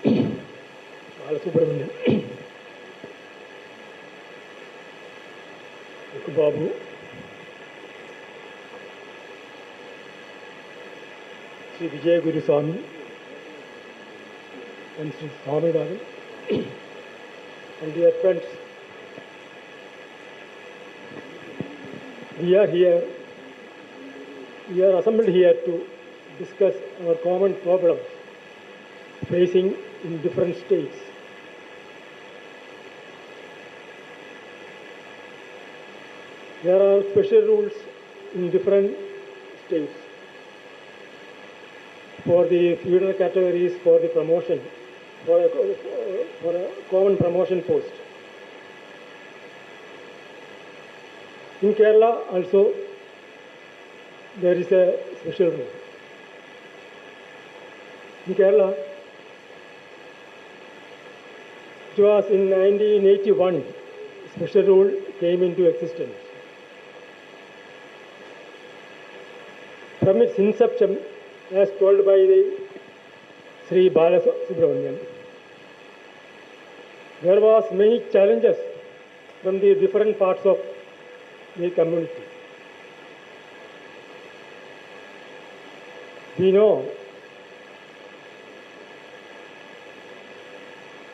Balasubramanian, Babu, Sri Vijay Guru Swami, and Sri Swami Rajan, and dear friends, we are assembled here to discuss our common problems facing in different states. There are special rules in different states for the feeder categories, for the promotion, for a common promotion post. In Kerala also there is a special rule. In Kerala, it was in 1981, special rule came into existence. From its inception, as told by the Sri Balasubramanian, there was many challenges from the different parts of the community. We know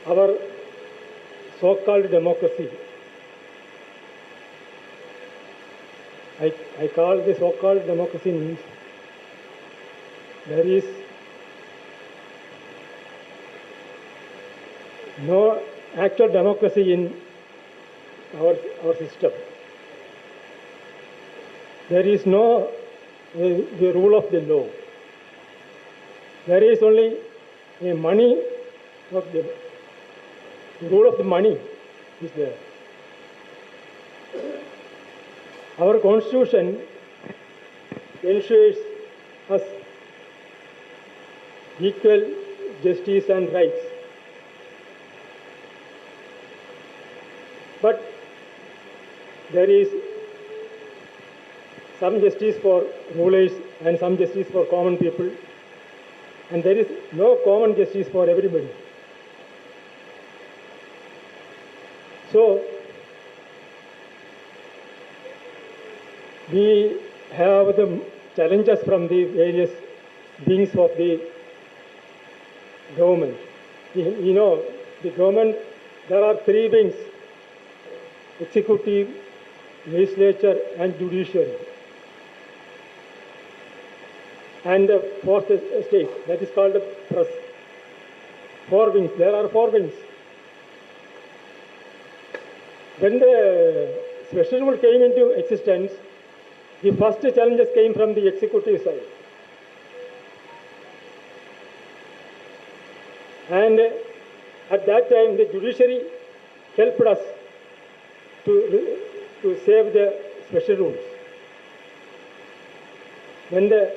our so-called democracy. I call the so-called democracy means there is no actual democracy in our system. There is no the rule of the law. There is only a money of the rule of the money is there. Our constitution ensures us equal justice and rights. But there is some justice for rulers and some justice for common people, and there is no common justice for everybody. So, we have the challenges from the various wings of the government. You know, the government, there are three wings: executive, legislature and judiciary. And the fourth state, that is called the press. Four wings, there are four wings. When the special rule came into existence, the first challenges came from the executive side. And at that time, the judiciary helped us to save the special rules. When the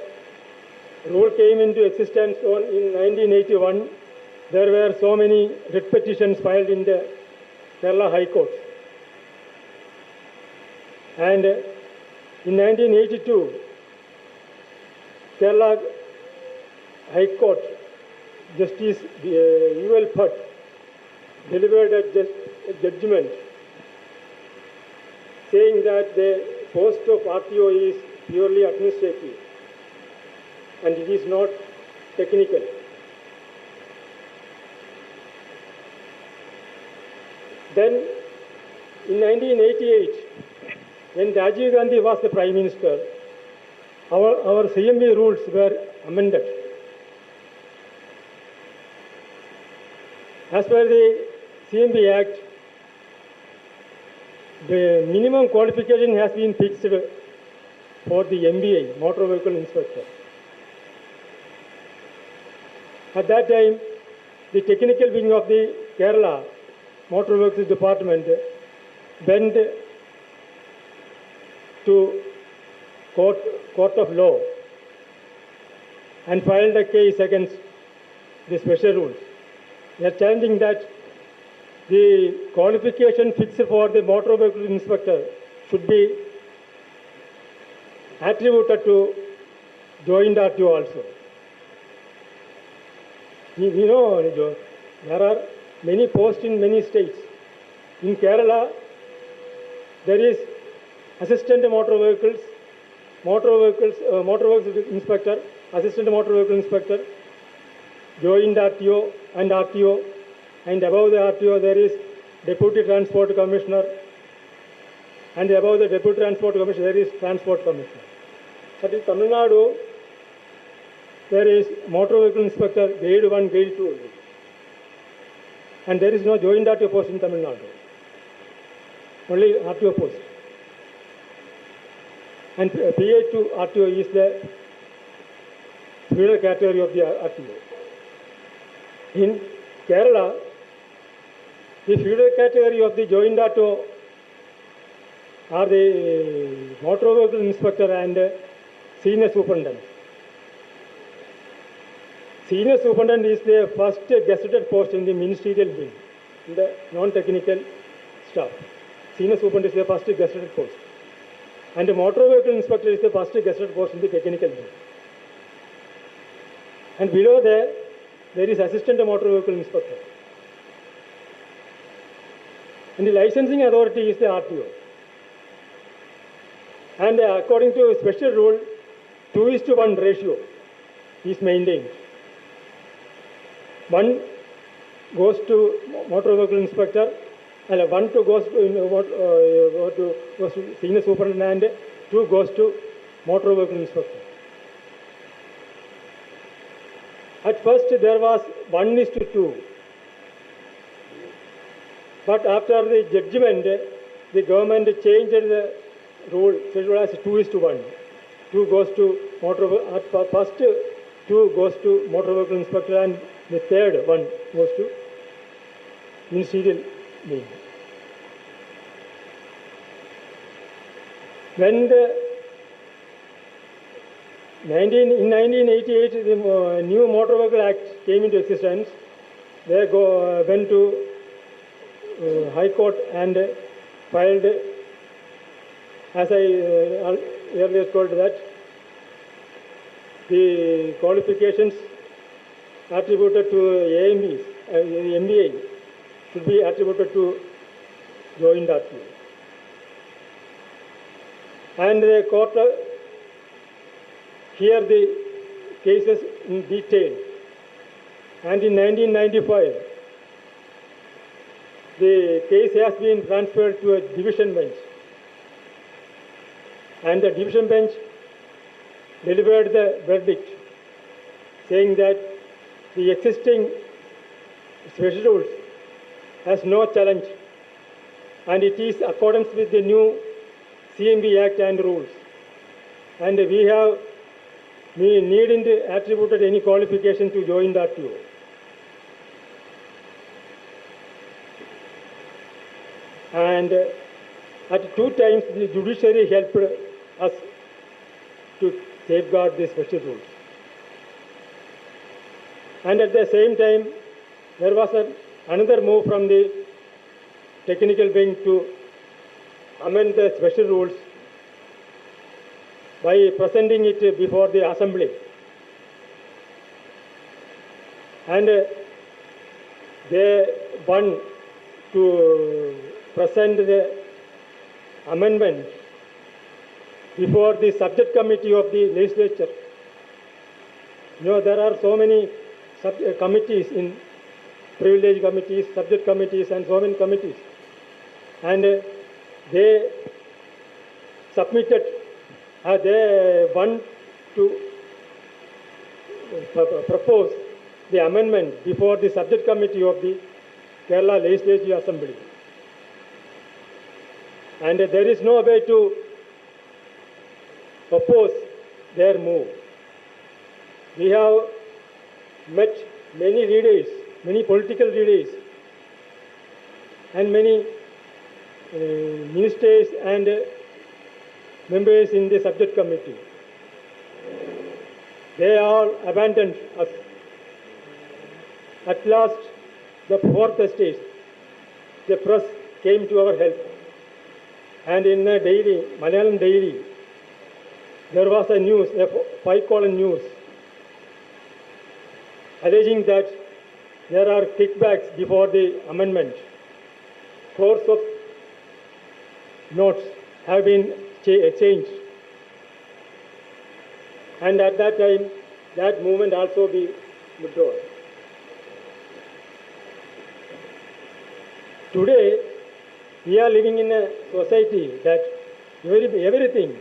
rule came into existence in 1981, there were so many writ petitions filed in the Kerala High Court. And in 1982, Kerala High Court Justice U.L. Bhatt delivered a judgment saying that the post of RTO is purely administrative and it is not technical. Then in 1988, when Rajiv Gandhi was the Prime Minister, our CMB rules were amended. As per the CMB Act, the minimum qualification has been fixed for the MBI, Motor Vehicle Inspector. At that time, the technical wing of the Kerala Motor Vehicles Department went to court of law and filed a case against the special rules. They are challenging that the qualification fixed for the motor vehicle inspector should be attributed to joint RTO also. You know, there are many posts in many states. In Kerala, there is assistant motor vehicles inspector, assistant motor vehicle inspector, joint RTO and RTO, and above the RTO there is deputy transport commissioner, and above the deputy transport commissioner there is transport commissioner. But in Tamil Nadu, there is motor vehicle inspector grade 1, grade 2, and there is no joint RTO post in Tamil Nadu, only RTO post. And PA2 RTO is the feeder category of the RTO. In Kerala, the feeder category of the joint RTO are the motor vehicle inspector and senior superintendent. Senior superintendent is the first gazetted post in the ministerial wing, in the non-technical staff. Senior superintendent is the first gazetted post. And the motor vehicle inspector is the first gazetted post in the technical wing. And below there is assistant motor vehicle inspector. And the licensing authority is the RTO. And according to a special rule, 2:1 ratio is maintained. 1 goes to motor vehicle inspector, and 1 goes to senior superintendent, and 2 goes to motor vehicle inspector. At first there was 1:2. But after the judgment, the government changed the rule, so it was 2:1. 2 goes to first 2 goes to motor vehicle inspector, and the third one goes to ministerial wing. When in 1988 the new Motor Vehicle Act came into existence, they went to High Court and filed, as I earlier told, that the qualifications attributed to AMBs, MBA, should be attributed to joint RTO. And the court hear the cases in detail. And in 1995, the case has been transferred to a division bench. And the division bench delivered the verdict saying that the existing special rules has no challenge, and it is accordance with the new CMB Act and rules. And we needn't attribute any qualification to joint RTO. And at 2 times the judiciary helped us to safeguard these special rules. And at the same time, there was another move from the technical wing to amend the special rules by presenting it before the assembly. And they want to present the amendment before the subject committee of the legislature. There are so many committees in privilege committees, subject committees, and so many committees. And they submitted, they want to propose the amendment before the subject committee of the Kerala Legislative Assembly. And there is no way to oppose their move. We have met many leaders, many political leaders, and many ministers and members in the subject committee. They all abandoned us. At last, the fourth stage, the press came to our help. And in a daily, Malayalam daily, there was a news, a 5-column news, alleging that there are kickbacks before the amendment. Crores of notes have been exchanged. And at that time, that movement also be withdrawn. Today, we are living in a society that everything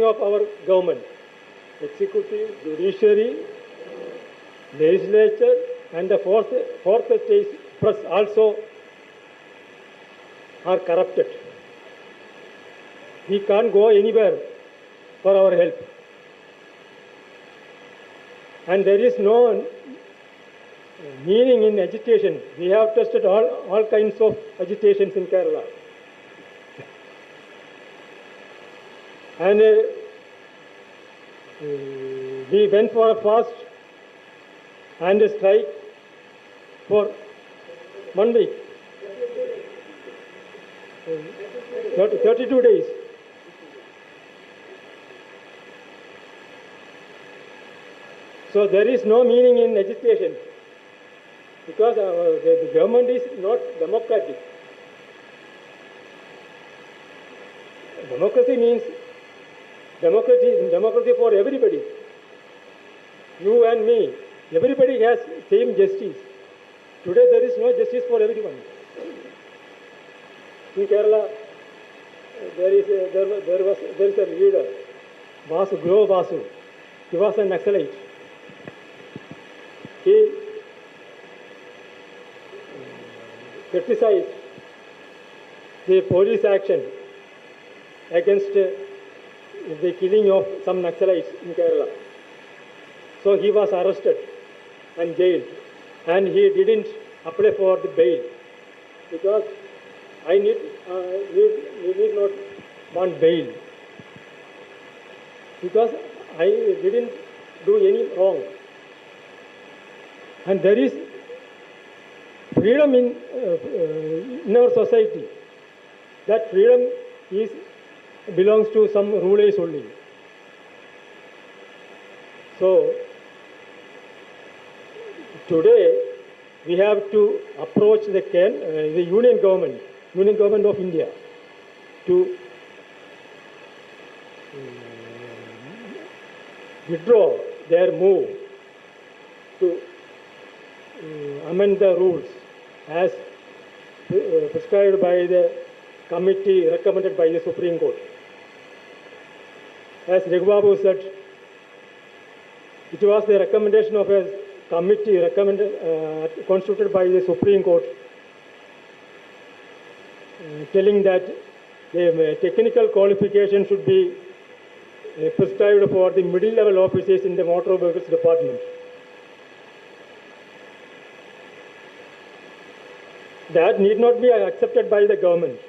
of our government, executive, judiciary, legislature, and the fourth stage press also are corrupted. We can't go anywhere for our help. And there is no meaning in agitation. We have tested all kinds of agitations in Kerala. And we went for a fast and a strike for 1 week, 32 days. So there is no meaning in agitation because the government is not democratic. Democracy means democracy for everybody. You and me, everybody has same justice. Today there is no justice for everyone. In Kerala, there is a leader, Gro Vasu. He was an Naxalite. He criticized the police action against the killing of some Naxalites in Kerala. So he was arrested and jailed, and he didn't apply for the bail because we need not want bail because I didn't do any wrong. And there is freedom in our society. That freedom belongs to some rulers only. So today we have to approach the Union government of India to withdraw their move to amend the rules as prescribed by the committee recommended by the Supreme Court. As Raghubabu said, it was the recommendation of a committee constituted by the Supreme Court telling that the technical qualification should be prescribed for the middle level officers in the motor vehicles department. that need not be accepted by the government.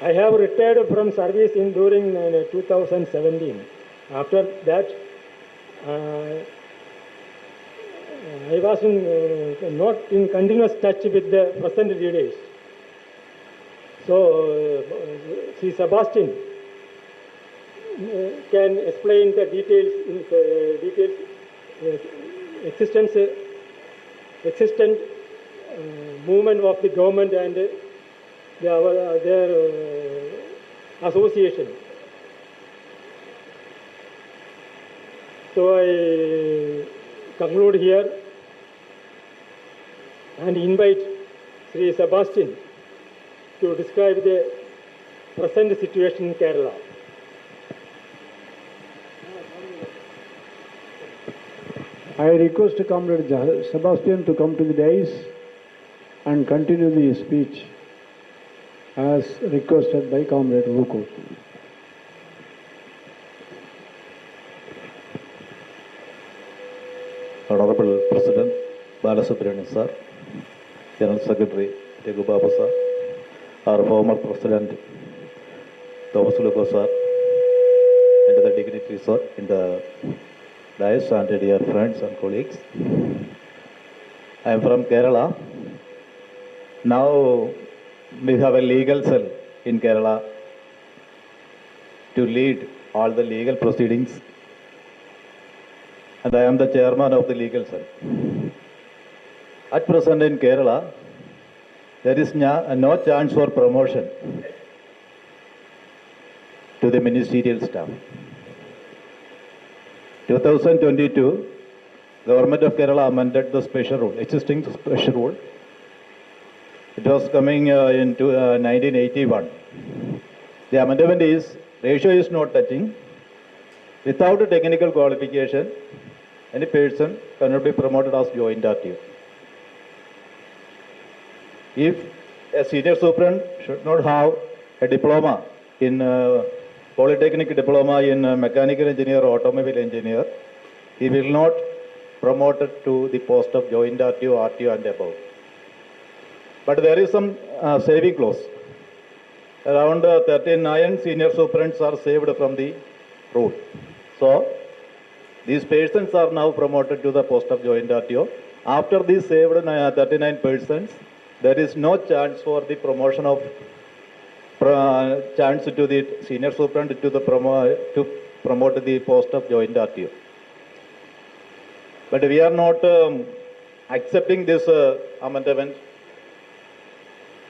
I have retired from service during 2017. After that, I was not in continuous touch with the present leaders. So, Sri Sebastian can explain the details, existent movement of the government and their association. So I conclude here and invite Sri Sebastian to describe the present situation in Kerala. I request Comrade Sebastian to come to the dais and continue the speech as requested by Comrade Vuko. Honorable President Balasubramanian sir, General Secretary Raghu Babu sir, our former President Thomas Luko sir, and the dignitaries sir in the dais and dear friends and colleagues. I am from Kerala. Now we have a legal cell in Kerala to lead all the legal proceedings, and I am the chairman of the legal cell. At present in Kerala, there is no chance for promotion to the ministerial staff. 2022, Government of Kerala amended the special rule, existing special rule. It was coming into 1981. The amendment is, ratio is not touching. Without a technical qualification, any person cannot be promoted as joint RTO. If a senior superintendent should not have a diploma in polytechnic diploma in mechanical engineer or automobile engineer, he will not promoted to the post of joint RTO, RTO and above. But there is some saving clause. Around 39 senior superintendents are saved from the rule. So, these persons are now promoted to the post of joint RTO. After these saved 39 persons, there is no chance for the promotion of chance to the senior superintendent to promote the post of joint RTO. But we are not accepting this amendment.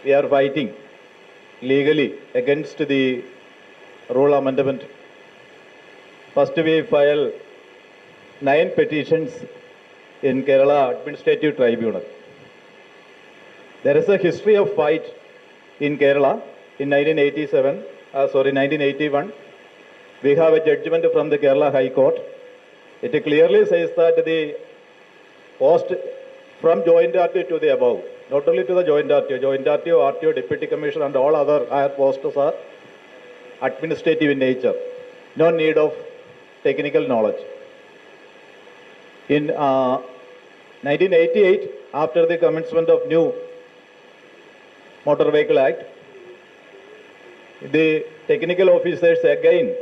We are fighting legally against the rule amendment. First we filed 9 petitions in Kerala Administrative Tribunal. There is a history of fight in Kerala in 1981. We have a judgment from the Kerala High Court. It clearly says that the post from joint RTO to the above, not only to the joint RTO, RTO, Deputy Commissioner and all other higher posts are administrative in nature. No need of technical knowledge. In 1988, after the commencement of new Motor Vehicle Act, the technical officers again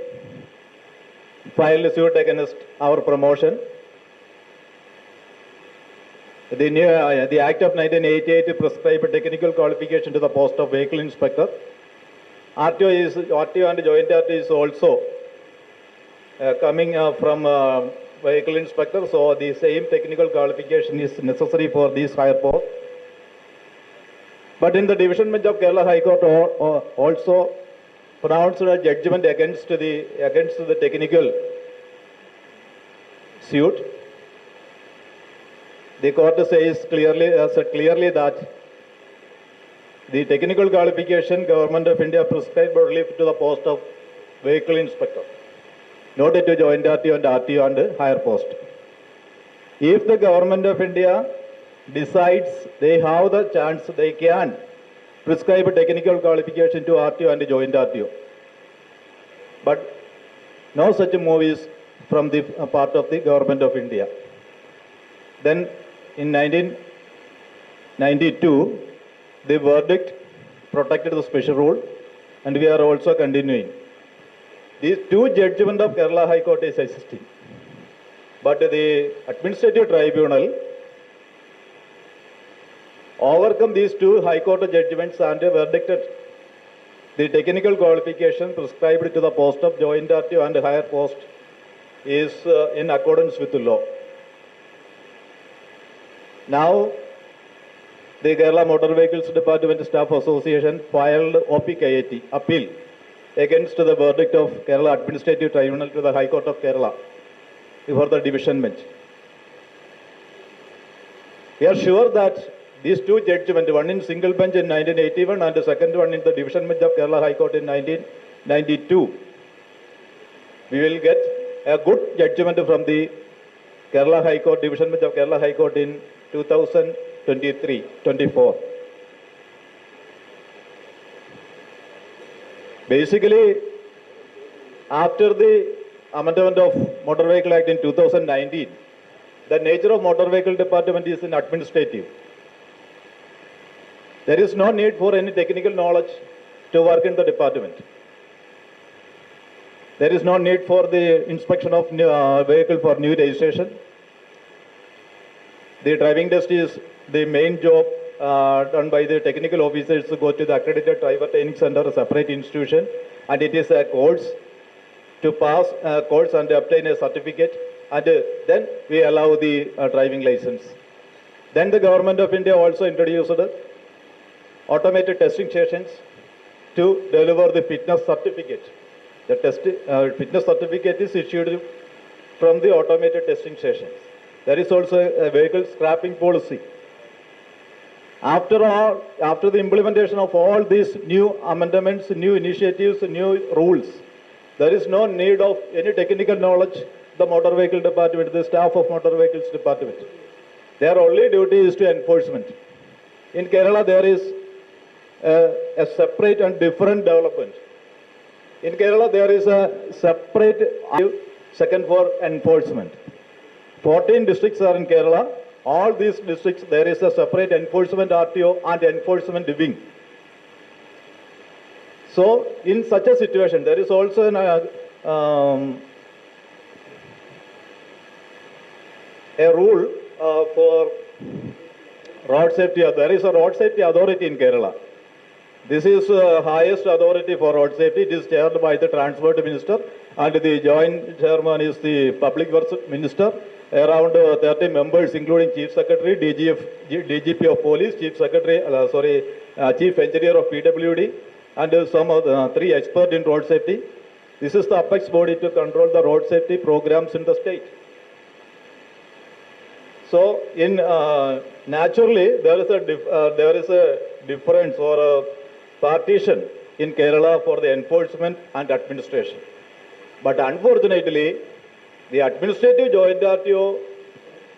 filed suit against our promotion. The Act of 1988 prescribed technical qualification to the post of vehicle inspector. RTO and joint RTO is also coming from vehicle inspector, so the same technical qualification is necessary for these higher posts. But in the division bench of Kerala High Court also pronounced a judgment against the technical suit. The court says clearly that the technical qualification Government of India prescribed only to the post of vehicle inspector, not to joint RTO and higher post. If the Government of India decides they have the chance, they can prescribe a technical qualification to RTO and joint RTO. But no such move is from the part of the Government of India. Then in 1992, the verdict protected the special rule, and we are also continuing. These two judgments of Kerala High Court is existing. But the administrative tribunal overcome these two High Court judgments and verdicted the technical qualification prescribed to the post of joint RTO and higher post is in accordance with the law. Now, the Kerala Motor Vehicles Department Staff Association filed OPKAT, appeal, against the verdict of Kerala Administrative Tribunal to the High Court of Kerala before the division bench. We are sure that these two judgments, one in single bench in 1981 and the second one in the division bench of Kerala High Court in 1992, we will get a good judgment from the Kerala High Court, division bench of Kerala High Court in 2023-24. Basically, after the amendment of Motor Vehicle Act in 2019, the nature of Motor Vehicle Department is in administrative. There is no need for any technical knowledge to work in the department. There is no need for the inspection of vehicle for new registration. The driving test is the main job done by the technical officers to go to the accredited driver training center, a separate institution, and it is a course to pass a course and obtain a certificate, and then we allow the driving license. Then the government of India also introduced automated testing stations to deliver the fitness certificate. The fitness certificate is issued from the automated testing stations. There is also a vehicle scrapping policy. After the implementation of all these new amendments, new initiatives, new rules, there is no need of any technical knowledge, the Motor Vehicle Department, the staff of Motor Vehicles Department. Their only duty is to enforcement. In Kerala, there is a separate and different development. In Kerala, there is a separate second for enforcement. 14 districts are in Kerala. All these districts, there is a separate enforcement RTO and enforcement wing. So, in such a situation, there is also a rule for road safety. There is a road safety authority in Kerala. This is highest authority for road safety. It is chaired by the Transport Minister, and the joint chairman is the Public Works Minister. Around 30 members, including Chief Secretary, DGP of Police, Chief Engineer of PWD, and some of the 3 experts in road safety. This is the apex body to control the road safety programs in the state. So, naturally, there is a difference or a partition in Kerala for the enforcement and administration. But unfortunately, the administrative joint RTO,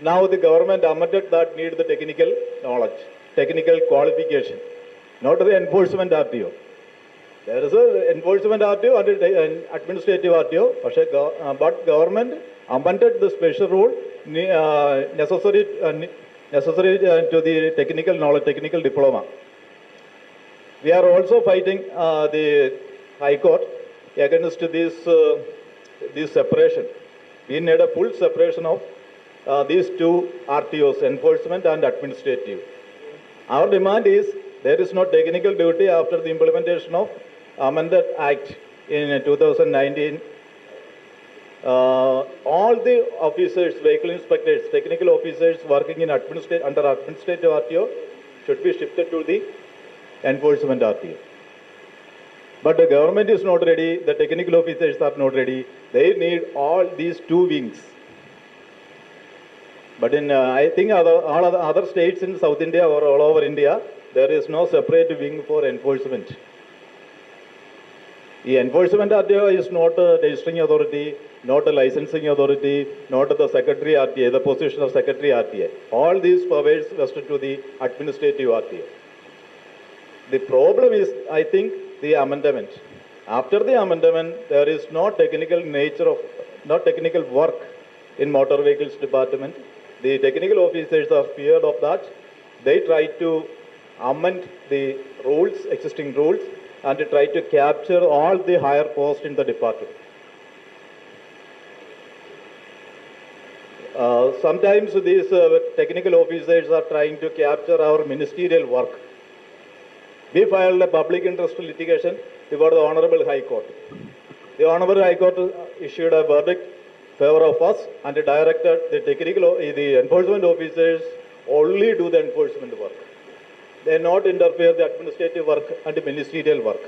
now the government amended that need the technical knowledge, technical qualification, not the enforcement RTO. There is an enforcement RTO and an administrative RTO, but government amended the special rule necessary to the technical knowledge, technical diploma. We are also fighting the High Court against this separation. We need a full separation of these two RTOs, enforcement and administrative. Our demand is there is no technical duty after the implementation of amended Act in 2019. All the officers, vehicle inspectors, technical officers working in under administrative RTO should be shifted to the enforcement RTO. But the government is not ready, the technical officers are not ready. They need all these two wings. But in, I think all other states in South India or all over India, there is no separate wing for enforcement. The enforcement RTO is not a registering authority, not a licensing authority, not the secretary RTA, the position of secretary RTA. All these powers vested to the administrative RTA. The problem is, I think, the amendment. After the amendment, there is no technical nature of, no technical work in motor vehicles department. The technical officers are feared of that. They try to amend the rules, existing rules, and try to capture all the higher posts in the department. Sometimes these technical officers are trying to capture our ministerial work. We filed a public interest litigation before the Honorable High Court. The Honorable High Court issued a verdict in favor of us and directed the enforcement officers only do the enforcement work. They not interfere the administrative work and the ministerial work.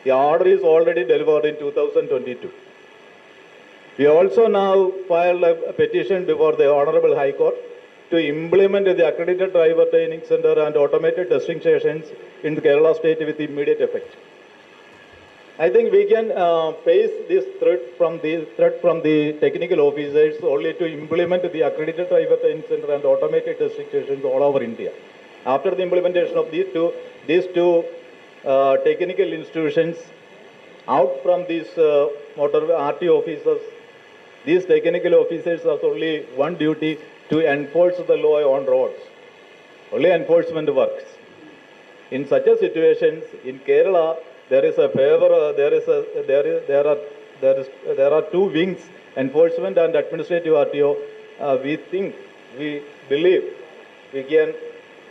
The order is already delivered in 2022. We also now filed a petition before the Honorable High Court to implement the accredited driver training center and automated testing stations in Kerala state with immediate effect. I think we can face this threat from the technical officers only to implement the accredited driver training center and automated testing stations all over India. After the implementation of these two technical institutions, out from these motor RT officers, these technical officers have only one duty to enforce the law on roads. Only enforcement works. In such a situations in Kerala, there is a favor. There are two wings: enforcement and administrative RTO. We believe we can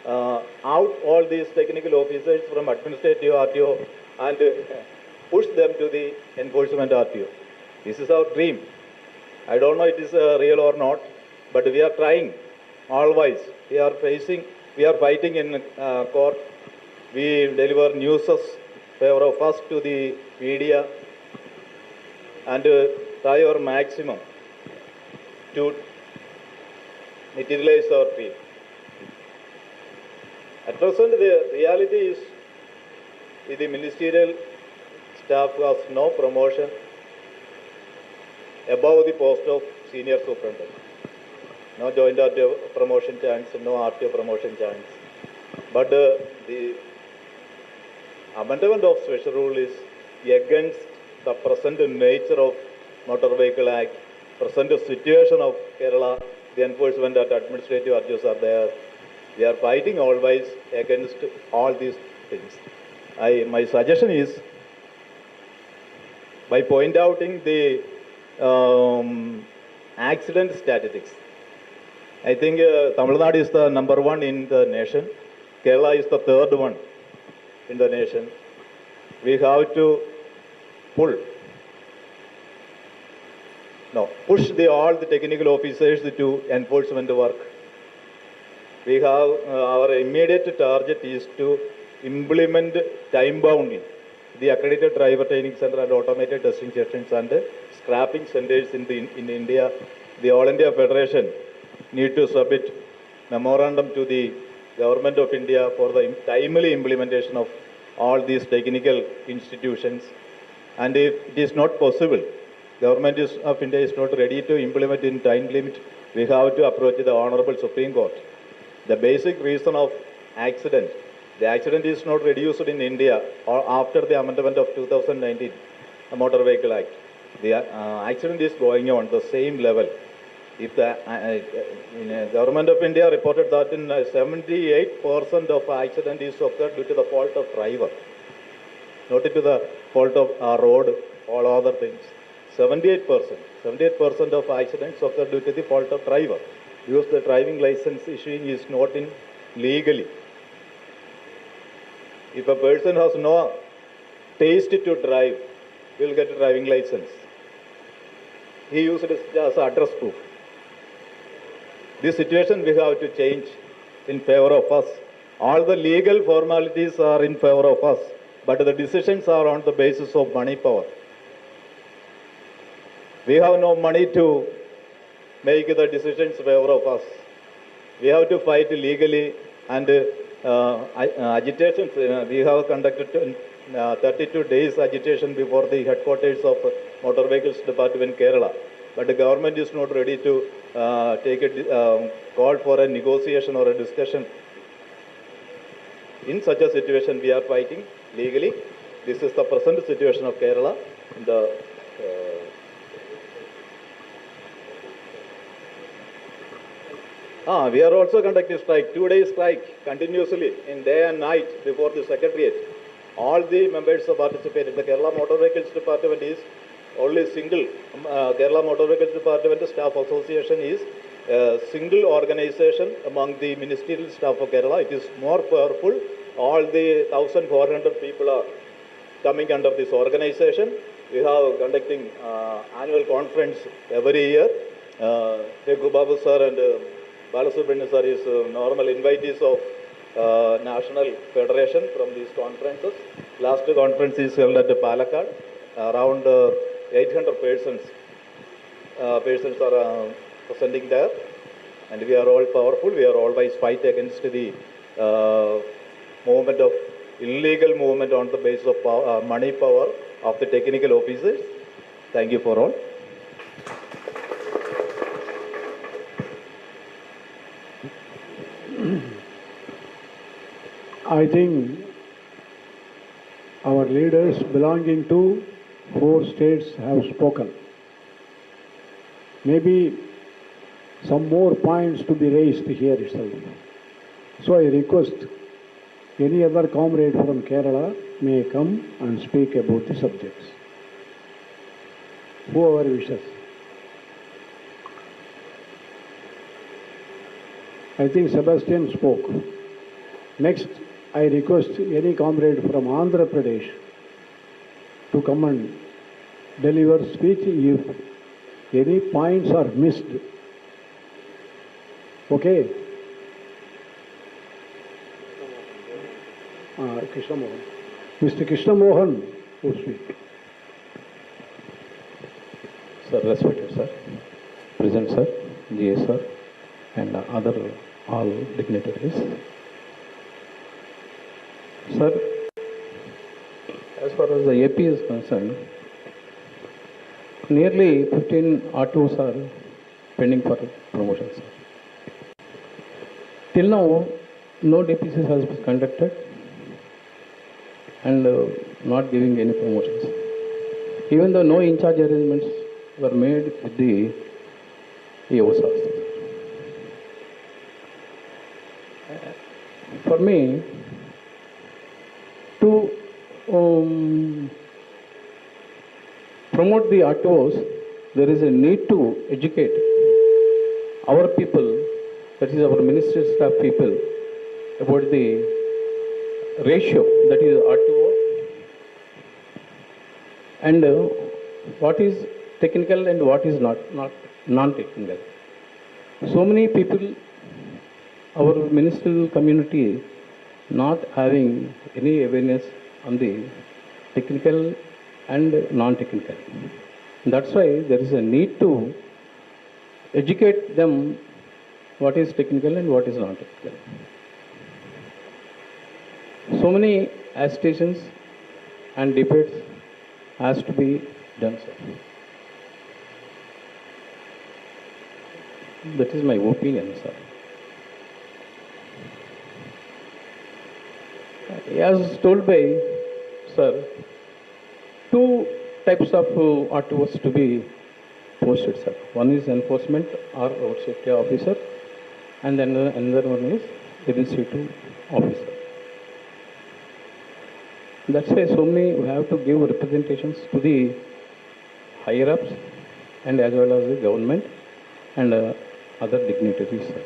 out all these technical officers from administrative RTO and push them to the enforcement RTO. This is our dream. I don't know it is real or not, but we are trying always. We are fighting in court. We deliver news favor of us to the media and try our maximum to materialize our dream. At present, the reality is the ministerial staff has no promotion above the post of senior superintendent. No joint RTO promotion chance, no RTO promotion chance. But the amendment of special rule is against the present nature of Motor Vehicle Act, present situation of Kerala, the enforcement and administrative RTOs are there. We are fighting always against all these things. My suggestion is, by pointing out the accident statistics, I think Tamil Nadu is the number one in the nation. Kerala is the third one in the nation. We have to push all the technical officers to enforcement work. We have our immediate target is to implement time-bounding the accredited driver training center and automated testing stations and scrapping centers in India. The All India Federation need to submit memorandum to the Government of India for the timely implementation of all these technical institutions. And if it is not possible, Government of India is not ready to implement in time limit, we have to approach the Honorable Supreme Court. The basic reason of accident, the accident is not reduced in India or after the amendment of 2019, the Motor Vehicle Act. The accident is going on the same level. If the Government of India reported that in 78% of accident is occurred due to the fault of driver, not due to the fault of road, all other things. 78% of accidents occur due to the fault of driver, because the driving license issuing is not in legally. If a person has no taste to drive, he will get a driving license. He used it as address proof. This situation we have to change in favor of us. All the legal formalities are in favor of us, but the decisions are on the basis of money power. We have no money to make the decisions in favor of us. We have to fight legally and agitations. We have conducted 32 days agitation before the headquarters of Motor Vehicles Department in Kerala. But the government is not ready to take a call for a negotiation or a discussion. In such a situation, we are fighting legally. This is the present situation of Kerala. We are also conducting strike, 2-day strike continuously in day and night before the Secretariat. All the members have participated. The Kerala Motor Vehicles Department is only single. Kerala Motor Vehicles Department Staff Association is a single organization among the ministerial staff of Kerala. It is more powerful. All the 1,400 people are coming under this organization. We have conducting annual conference every year. Raghu Babu sir and Balasubramanian sir is normal invitees of National Federation from these conferences. Last conference is held at Palakkad. Around 800 persons are presenting there. And we are all powerful. We are always fight against the movement of illegal movement on the basis of power, money power of the technical officers. Thank you for all. I think our leaders belonging to 4 states have spoken. Maybe some more points to be raised here itself. So I request any other comrade from Kerala may come and speak about the subjects. Whoever wishes. I think Sebastian spoke. Next, I request any comrade from Andhra Pradesh to come and deliver speech if any points are missed. Okay? Krishna Mohan. Mr. Krishna Mohan will speak. Sir, respected sir, present sir, GA sir, and other all dignitaries. Sir, as far as the AP is concerned, nearly 15 R2s are pending for promotion, sir. Till now, no DPCs has been conducted and not giving any promotions. Even though no in-charge arrangements were made with the EOs also. For me, to promote the R2Os, there is a need to educate our people, that is our ministry staff people, about the ratio, that is R2O, and what is technical and what is not non-technical. So many people, our ministerial community, not having any awareness on the technical and non-technical. That's why there is a need to educate them what is technical and what is non-technical. So many agitations and debates has to be done, sir. That is my opinion, sir. As told by sir, 2 types of R2Os to be posted, sir. One is enforcement or road safety officer, and then another one is administrative officer. That's why so many we have to give representations to the higher ups and as well as the government and other dignitaries, sir.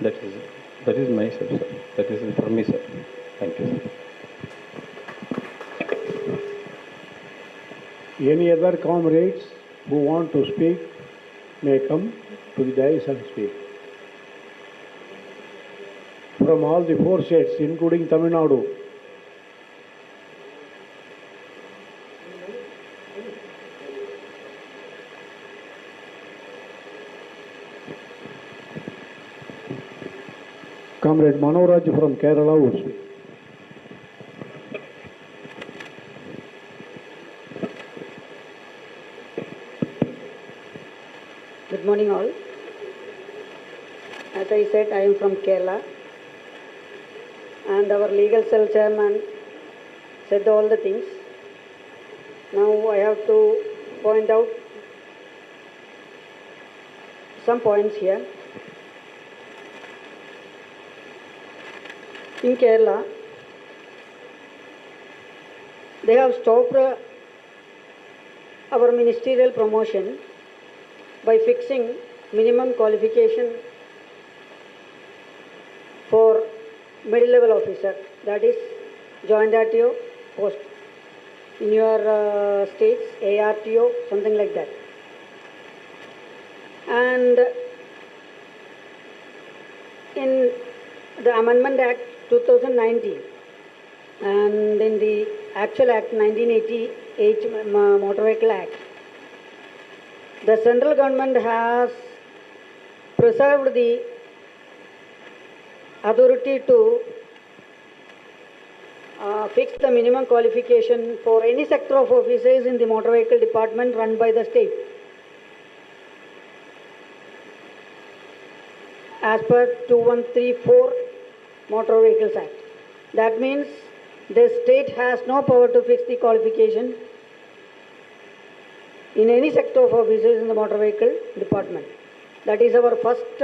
That is myself, sir. That is for me, sir. Thank you, sir. Any other comrades who want to speak may come to the dais and speak. From all the 4 states, including Tamil Nadu. Comrade Manoraj from Kerala would speak. Good morning all. As I said, I am from Kerala and our legal cell chairman said all the things. Now I have to point out some points here. In Kerala, they have stopped our ministerial promotion by fixing minimum qualification for middle level officer, that is joint RTO post. In your states, ARTO, something like that. And in the Amendment Act 2019 and in the actual Act 1988 Motor Vehicle Act, the central government has preserved the authority to fix the minimum qualification for any sector of offices in the motor vehicle department run by the state. As per 2134 Motor Vehicles Act. That means the state has no power to fix the qualification in any sector of offices in the motor vehicle department. That is our first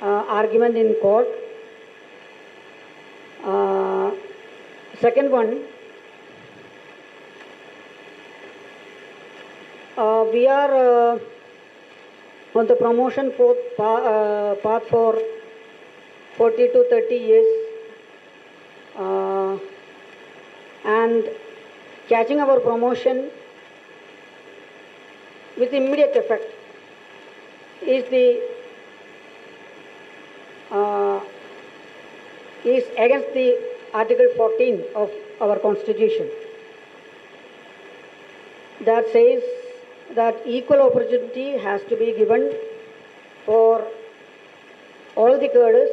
argument in court. Second one, we are on the promotion for path for 40 to 30 years and catching our promotion with immediate effect is against the Article 14 of our Constitution that says that equal opportunity has to be given for all the cadres,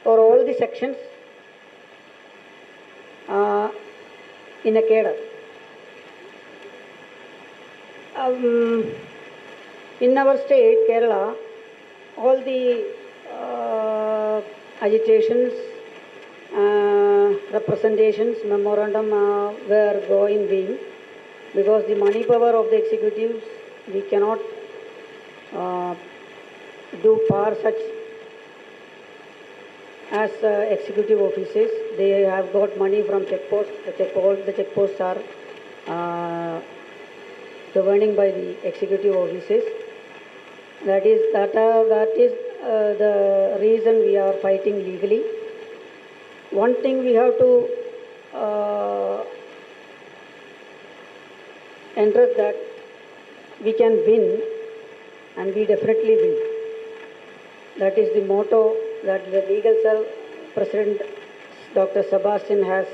for all the sections in a cadre. In our state, Kerala, all the agitations, representations, memorandum were going vain because the money power of the executives, we cannot do far such as executive offices. They have got money from checkposts. All the checkposts are governing by the executive offices. That is the reason we are fighting legally. One thing we have to interest that we can win, and we definitely win. That is the motto that the legal cell President Dr. Sebastian has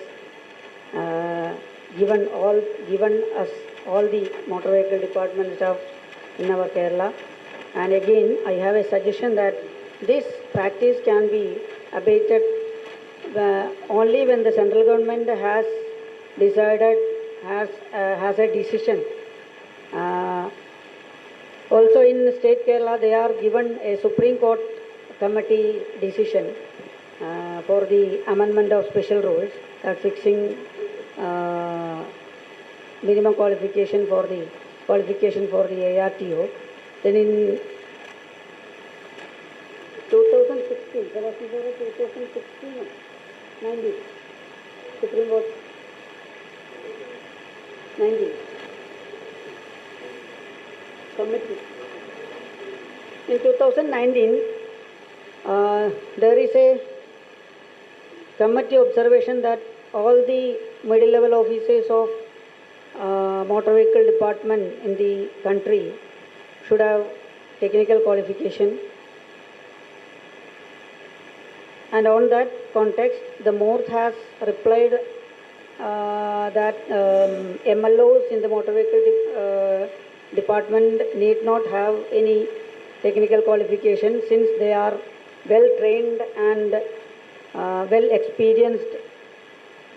given us all the motor vehicle department staff in our Kerala. And again, I have a suggestion that this practice can be abated only when the central government has decided, has a decision. Also in state Kerala, they are given a Supreme Court committee decision for the amendment of special rules that fixing minimum qualification for the ARTO. Then in 2016, there was 2016, 19, Supreme Court 19 committee. In 2019, there is a committee observation that all the middle level offices of motor vehicle department in the country should have technical qualification. And on that context, the MORTH has replied that MLOs in the motor vehicle department need not have any technical qualification since they are well trained and well experienced,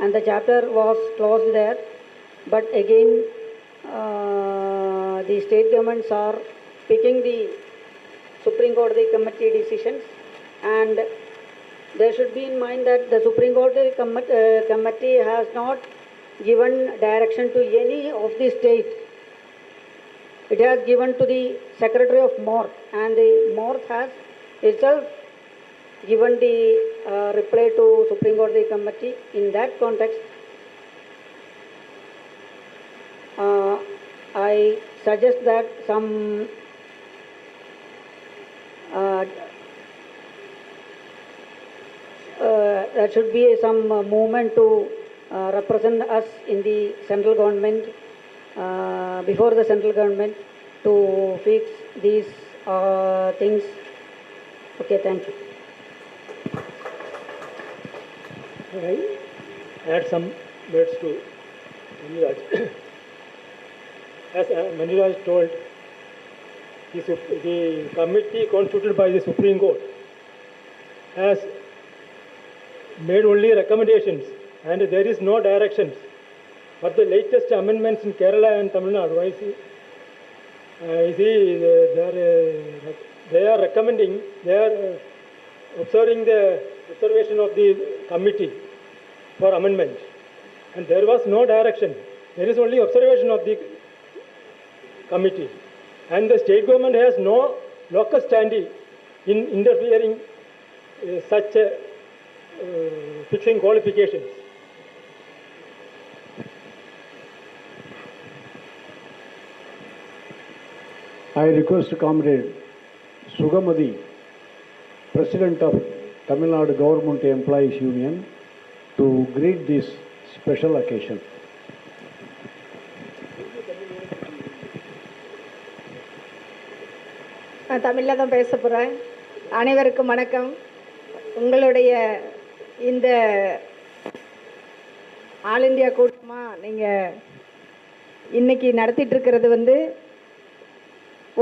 and the chapter was closed there. But again, the state governments are picking the Supreme Court committee decisions, and there should be in mind that the Supreme Court committee has not given direction to any of the states. It has given to the Secretary of MORTH, and the MORTH has itself given the reply to Supreme Court committee. In that context, I suggest that there should be some movement to represent us in the central government, before the central government, to fix these things. Okay, thank you. I add some words to Maniraj. As Maniraj told, the committee constituted by the Supreme Court has made only recommendations and there is no directions. But the latest amendments in Kerala and Tamil Nadu, they are recommending, they are observing the observation of the committee for amendment. And there was no direction. There is only observation of the committee. And the state government has no locus standi in interfering such fixing qualifications. I request Comrade Sugamadi, President of Tamil Nadu Government Employees Union, to greet this special occasion. நான் தமிழில் தான் பேச போகிறேன். அனைவருக்கும் வணக்கம். உங்களுடைய இந்த all India கூட்டமாக நீங்கள் இன்றைக்கி நடத்திட்டு இருக்கிறது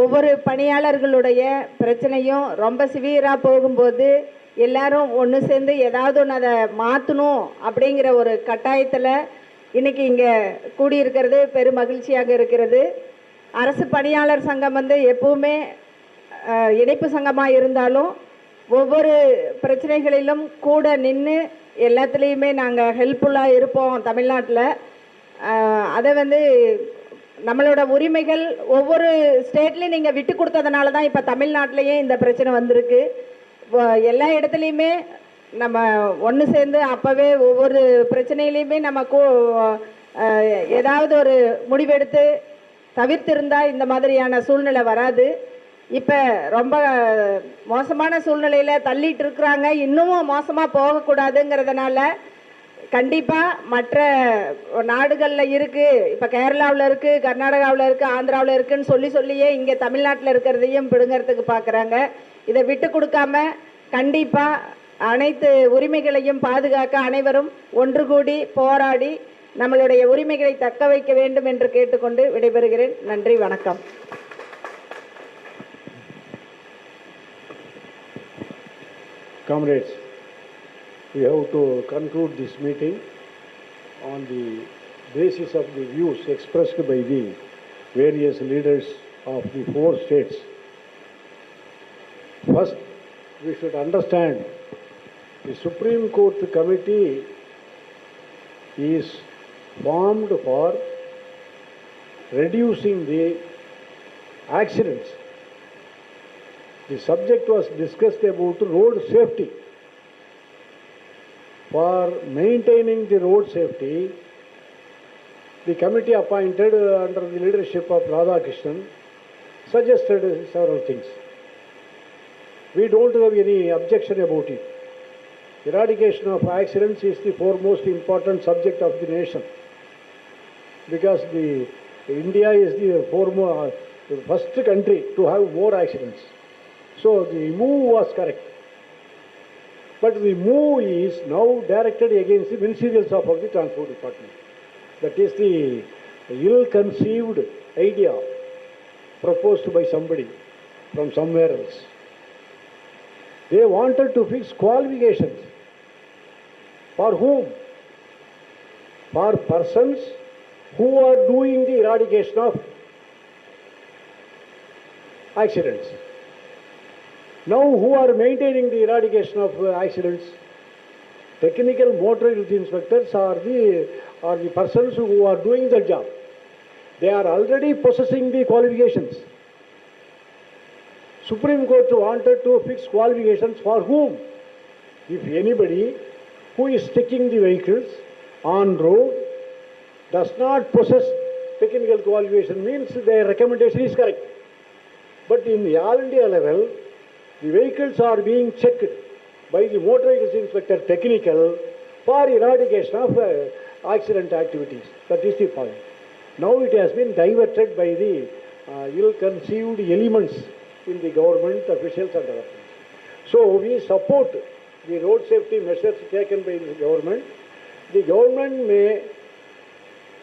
ஒவ்வொரு பணியாளர்களுடைய பிரச்சனையும் ரொம்ப சிவியராக போகும்போது எல்லாரும் ஒன்று சேர்ந்து ஏதாவது ஒன்று அதை மாற்றணும் அப்படிங்கிற ஒரு கட்டாயத்தில் இன்றைக்கி இங்கே கூடியிருக்கிறது பெரும் மகிழ்ச்சியாக இருக்கிறது. அரசு பணியாளர் சங்கம் எப்பவுமே இணைப்பு சங்கமாக இருந்தாலும் ஒவ்வொரு பிரச்சனைகளிலும் கூட நின்று எல்லாத்துலேயுமே நாங்கள் ஹெல்ப்ஃபுல்லாக இருப்போம் தமிழ்நாட்டில். அதை நம்மளோட உரிமைகள் ஒவ்வொரு ஸ்டேட்லேயும் நீங்கள் விட்டு கொடுத்ததுனால தான் இப்போ தமிழ்நாட்டிலையே இந்த பிரச்சனை வந்திருக்கு. எல்லா இடத்துலையுமே நம்ம ஒன்று சேர்ந்து அப்போவே ஒவ்வொரு பிரச்சனையிலையுமே நம்ம ஏதாவது ஒரு முடிவெடுத்து தவிர்த்திருந்தால் இந்த மாதிரியான சூழ்நிலை வராது. இப்போ ரொம்ப மோசமான சூழ்நிலையில் தள்ளிட்டு இருக்கிறாங்க. இன்னமும் மோசமாக போகக்கூடாதுங்கிறதுனால கண்டிப்பாக மற்ற நாடுகளில் இருக்குது, இப்போ கேரளாவில் இருக்குது, கர்நாடகாவில் இருக்குது, ஆந்திராவில் இருக்குதுன்னு சொல்லியே இங்கே தமிழ்நாட்டில் இருக்கிறதையும் பிடுங்கிறதுக்கு பார்க்குறாங்க. இதை விட்டு கொடுக்காம கண்டிப்பாக அனைத்து உரிமைகளையும் பாதுகாக்க அனைவரும் ஒன்று கூடி போராடி நம்மளுடைய உரிமைகளை தக்க வைக்க வேண்டும் என்று கேட்டுக்கொண்டு விடைபெறுகிறேன். நன்றி, வணக்கம். Comrades, we have to conclude this meeting on the basis of the views expressed by the various leaders of the 4 states. First, we should understand the Supreme Court committee is formed for reducing the accidents. The subject was discussed about road safety. For maintaining the road safety, the committee appointed under the leadership of Radhakrishnan suggested several things. We don't have any objection about it. Eradication of accidents is the foremost important subject of the nation, because India is the first country to have more accidents. So the move was correct. But the move is now directed against the ministerial staff of the Transport Department. That is the ill-conceived idea proposed by somebody from somewhere else. They wanted to fix qualifications. For whom? For persons who are doing the eradication of accidents. Now, who are maintaining the eradication of accidents? Technical motor inspectors are the persons who are doing the job. They are already possessing the qualifications. Supreme Court wanted to fix qualifications for whom? If anybody who is taking the vehicles on road does not possess technical qualification, means their recommendation is correct. But in the all India level, the vehicles are being checked by the motor vehicles inspector technical for eradication of accident activities. That is the point. Now it has been diverted by the ill-conceived elements in the government officials and other things. So we support the road safety measures taken by the government. The government may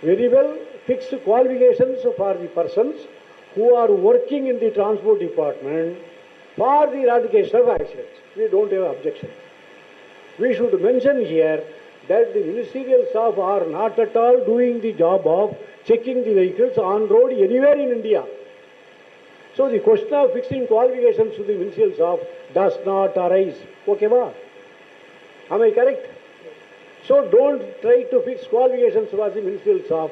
very well fix qualifications for the persons who are working in the transport department for the eradication of accidents. We don't have objection. We should mention here that the ministerial staff are not at all doing the job of checking the vehicles on road anywhere in India. So the question of fixing qualifications to the ministerial staff does not arise. Okay, ba? Am I correct? So don't try to fix qualifications for the ministerial staff.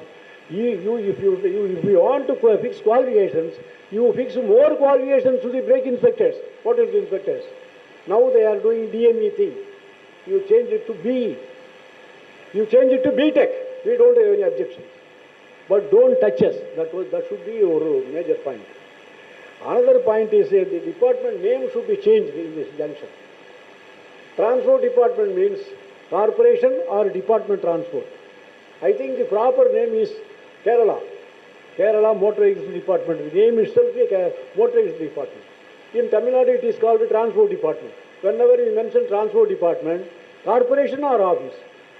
If you want to fix qualifications, you fix more qualifications to the brake inspectors. What is the inspectors? Now they are doing DME thing. You change it to B. You change it to B.Tech. We don't have any objections. But don't touch us. That should be your major point. Another point is the department name should be changed in this junction. Transport department means corporation or department transport. I think the proper name is Kerala. Kerala Motor Vehicles Department. The name itself is Motor Vehicles Department. In Tamil Nadu it is called the Transport Department. Whenever we mention Transport Department, corporation or office,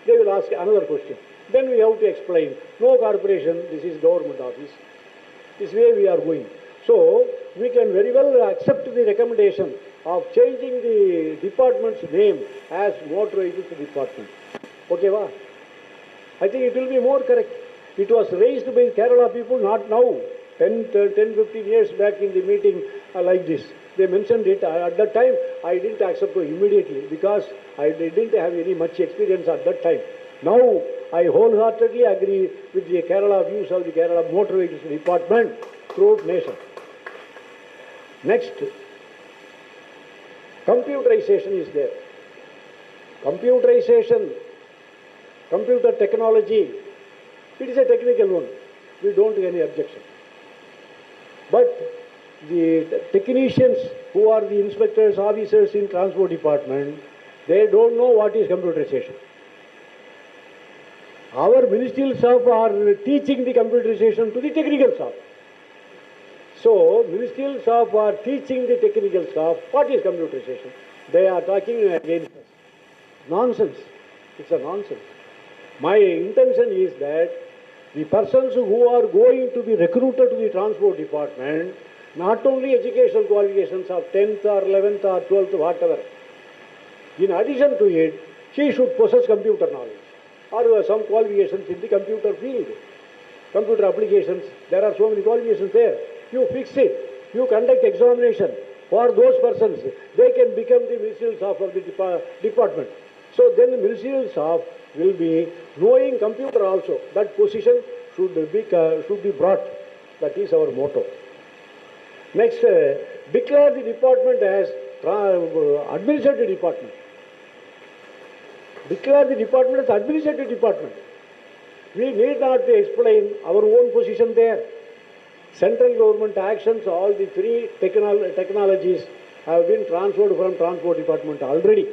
they will ask another question. Then we have to explain, no corporation, this is government office. This way we are going. So, we can very well accept the recommendation of changing the department's name as Motor Vehicles Department. Okay, va? I think it will be more correct. It was raised by Kerala people, not now. 10, 15 years back in the meeting like this. They mentioned it. At that time, I didn't accept it immediately because I didn't have any much experience at that time. Now, I wholeheartedly agree with the Kerala views of the Kerala Motor Vehicles Department throughout nation. Next, computerization is there. Computerization, computer technology, it is a technical one. We don't have any objection. But the technicians who are the inspectors, officers in transport department, they don't know what is computerization. Our ministerial staff are teaching the computerization to the technical staff. So, ministerial staff are teaching the technical staff what is computerization. They are talking against us. Nonsense. It's a nonsense. My intention is that the persons who are going to be recruited to the transport department, not only educational qualifications of 10th or 11th or 12th, whatever. In addition to it, he should possess computer knowledge or some qualifications in the computer field. Computer applications, there are so many qualifications there. You fix it. You conduct examination for those persons. They can become the ministerial staff of the department. So then the ministerial staff will be knowing computer also. That position should be brought. That is our motto. Next, declare the department as administrative department. Declare the department as administrative department. We need not to explain our own position there. Central government actions, all the three technologies have been transferred from transport department already.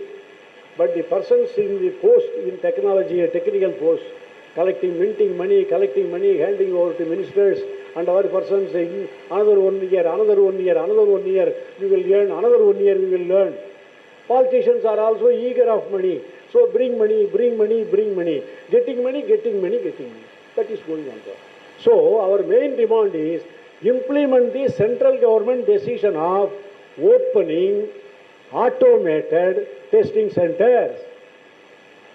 But the persons in the post in technology, a technical post, minting money, collecting money, handing over to ministers, and our persons saying, another 1 year, another 1 year, another 1 year, we will learn, another 1 year we will learn. Politicians are also eager of money. So bring money, bring money, bring money. Getting money, getting money, getting money. That is going on there. So our main demand is implement the central government decision of opening automated testing centers,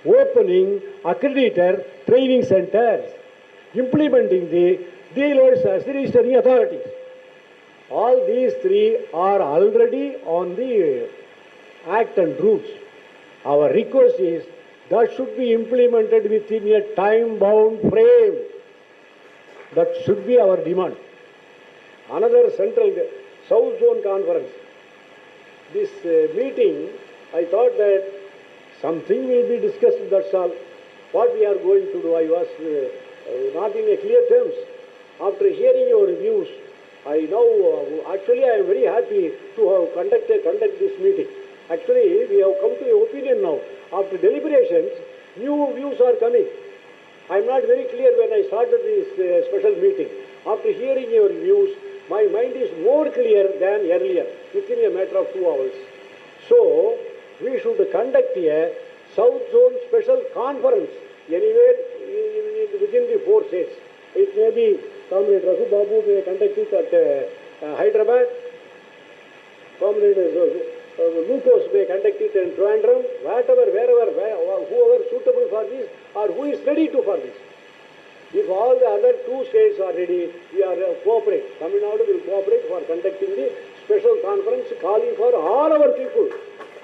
opening accredited training centers, implementing the dealers as the registering authorities. All these three are already on the act and rules. Our request is that should be implemented within a time-bound frame. That should be our demand. Another central South Zone Conference. This meeting, I thought that Something will be discussed, that's all. What we are going to do, I was not in a clear terms. After hearing your views, I now, actually I am very happy to have conduct this meeting. Actually, we have come to an opinion now. After deliberations, new views are coming. I am not very clear when I started this special meeting. After hearing your views, my mind is more clear than earlier, within a matter of 2 hours. So, we should conduct a South Zone special conference anywhere within the 4 states. It may be Comrade Raghu Babu may conduct it at Hyderabad. Comrade Lucas may conduct it in Trivandrum, wherever, whoever suitable for this or who is ready to for this. If all the other 2 states are ready, we are cooperate. Tamil Nadu will cooperate for conducting the special conference, calling for all our people,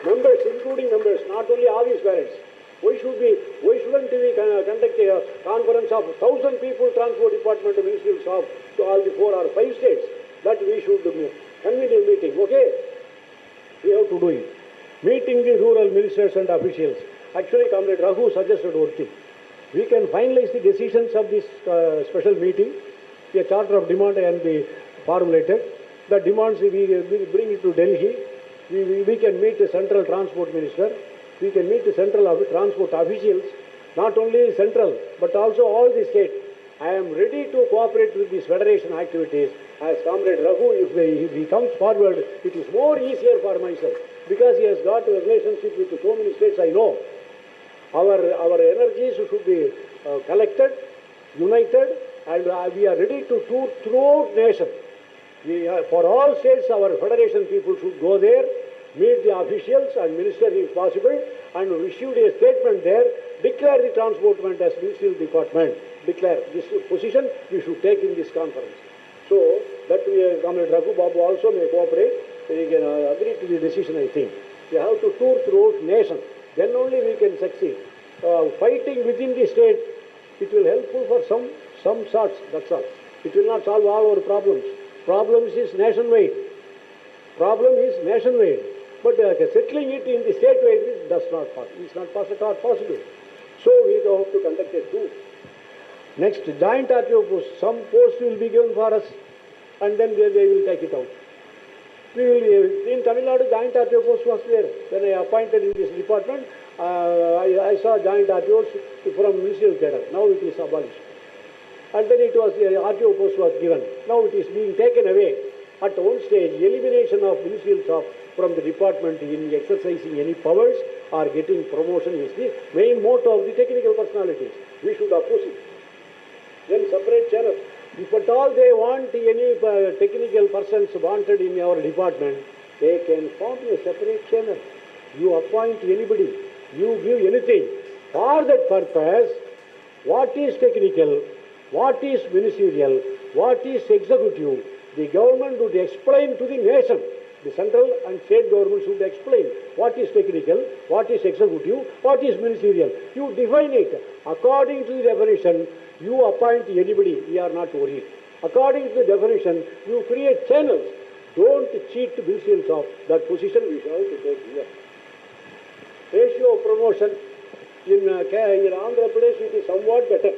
members, including members, not only office parents. Why shouldn't we conduct a conference of 1,000 people, Transport Department, Ministerial Staff, to all the 4 or 5 states? That we should convene a meeting, okay? We have to do it. Meeting the rural ministers and officials. Actually, Comrade Raghu suggested one thing. We can finalize the decisions of this special meeting. A charter of demand can be formulated. The demands we bring it to Delhi. We can meet the central transport minister. We can meet the central transport officials. Not only central, but also all the states. I am ready to cooperate with these federation activities. As Comrade Raghu, if he comes forward, it is more easier for myself. Because he has got a relationship with so many states I know. Our energies should be collected, united, and we are ready to tour throughout nation. For all states, our federation people should go there, meet the officials and minister if possible, and issue a statement there, declare the transportment as ministerial department, declare this position we should take in this conference. So, that Comrade Raghu Babu also may cooperate, we can agree to the decision, I think. We have to tour throughout nation. Then only we can succeed. Fighting within the state, it will helpful for some sorts, that's all. It will not solve all our problems. Problems is nationwide. Problem is nationwide. But settling it in the statewide is not possible. So we have to conduct a tour. Next, joint RTO post. Some post will be given for us, and then they will take it out. In Tamil Nadu, joint RTO post was there. When I appointed in this department, I saw joint RTOs from ministerial cadre. Now it is abolished. And then it was RTO post was given. Now it is being taken away. At one stage, elimination of ministerial staff from the department in exercising any powers or getting promotion is the main motto of the technical personalities. We should oppose it. Then separate channel. If at all they want any technical persons wanted in our department, they can form a separate channel. You appoint anybody, you give anything. For that purpose, what is technical, what is ministerial, what is executive, the government would explain to the nation. The central and state government should explain what is technical, what is executive, what is ministerial. You define it. According to the definition, you appoint anybody, we are not worried. According to the definition, you create channels. Don't cheat ministerials of that position we shall have to take here. Ratio of promotion in Andhra Pradesh it is somewhat better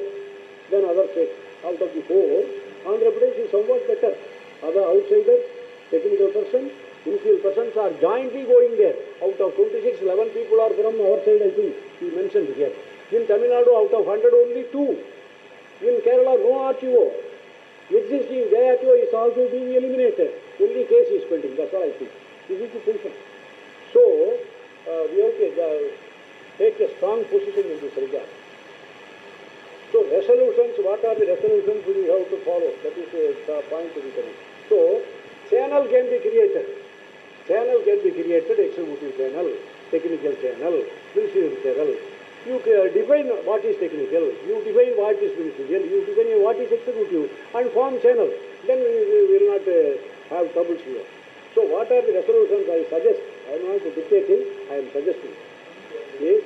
than other states. Out of the 4, Andhra Pradesh is somewhat better. Other outsiders, technical persons, ministerial persons are jointly going there. Out of 26, 11 people are from our side, I think, he mentioned here. In Tamil Nadu, out of 100, only 2. In Kerala, no RTO. Existing RTO is also being eliminated. Only case is pending, that's all I think. This is the position. So, we have to take a strong position in this regard. So, resolutions, what are the resolutions we have to follow? That is the point to be taken. So, channel can be created. Channel can be created, executive channel, technical channel, ministerial channel. You define what is technical, you define what is ministerial, you define what is executive, and form channel. Then we will not have troubles here. So what are the resolutions I suggest? I am not dictating, I am suggesting. Yes?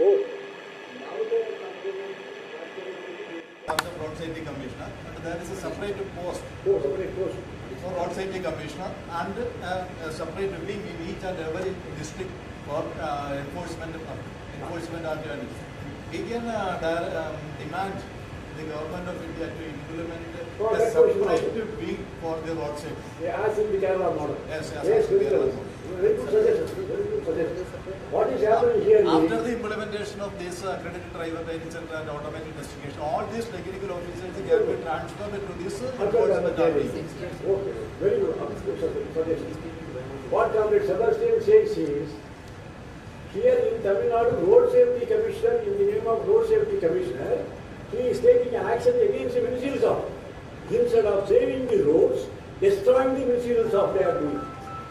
Oh. Road Safety Commissioner, and there is a separate post Separate post. for Road Safety Commissioner and a separate wing in each and every district for enforcement activities. We can demand the government of India to implement a separate wing for the road safety. Yeah, as in the Kerala model. Yes, Yes, as in the Kerala model. very good suggestion. Very good suggestion. What is happening here After is, the implementation of this accredited driver training center and automatic investigation, all these technical officers can be transferred to this enforcement activity. okay, very good suggestion. What Comrade Sebastian says is, here in Tamil Nadu, Road Safety Commissioner, in the name of Road Safety Commissioner, he is taking action against the municipal shop. Instead of saving the roads, destroying the municipal shop they are doing.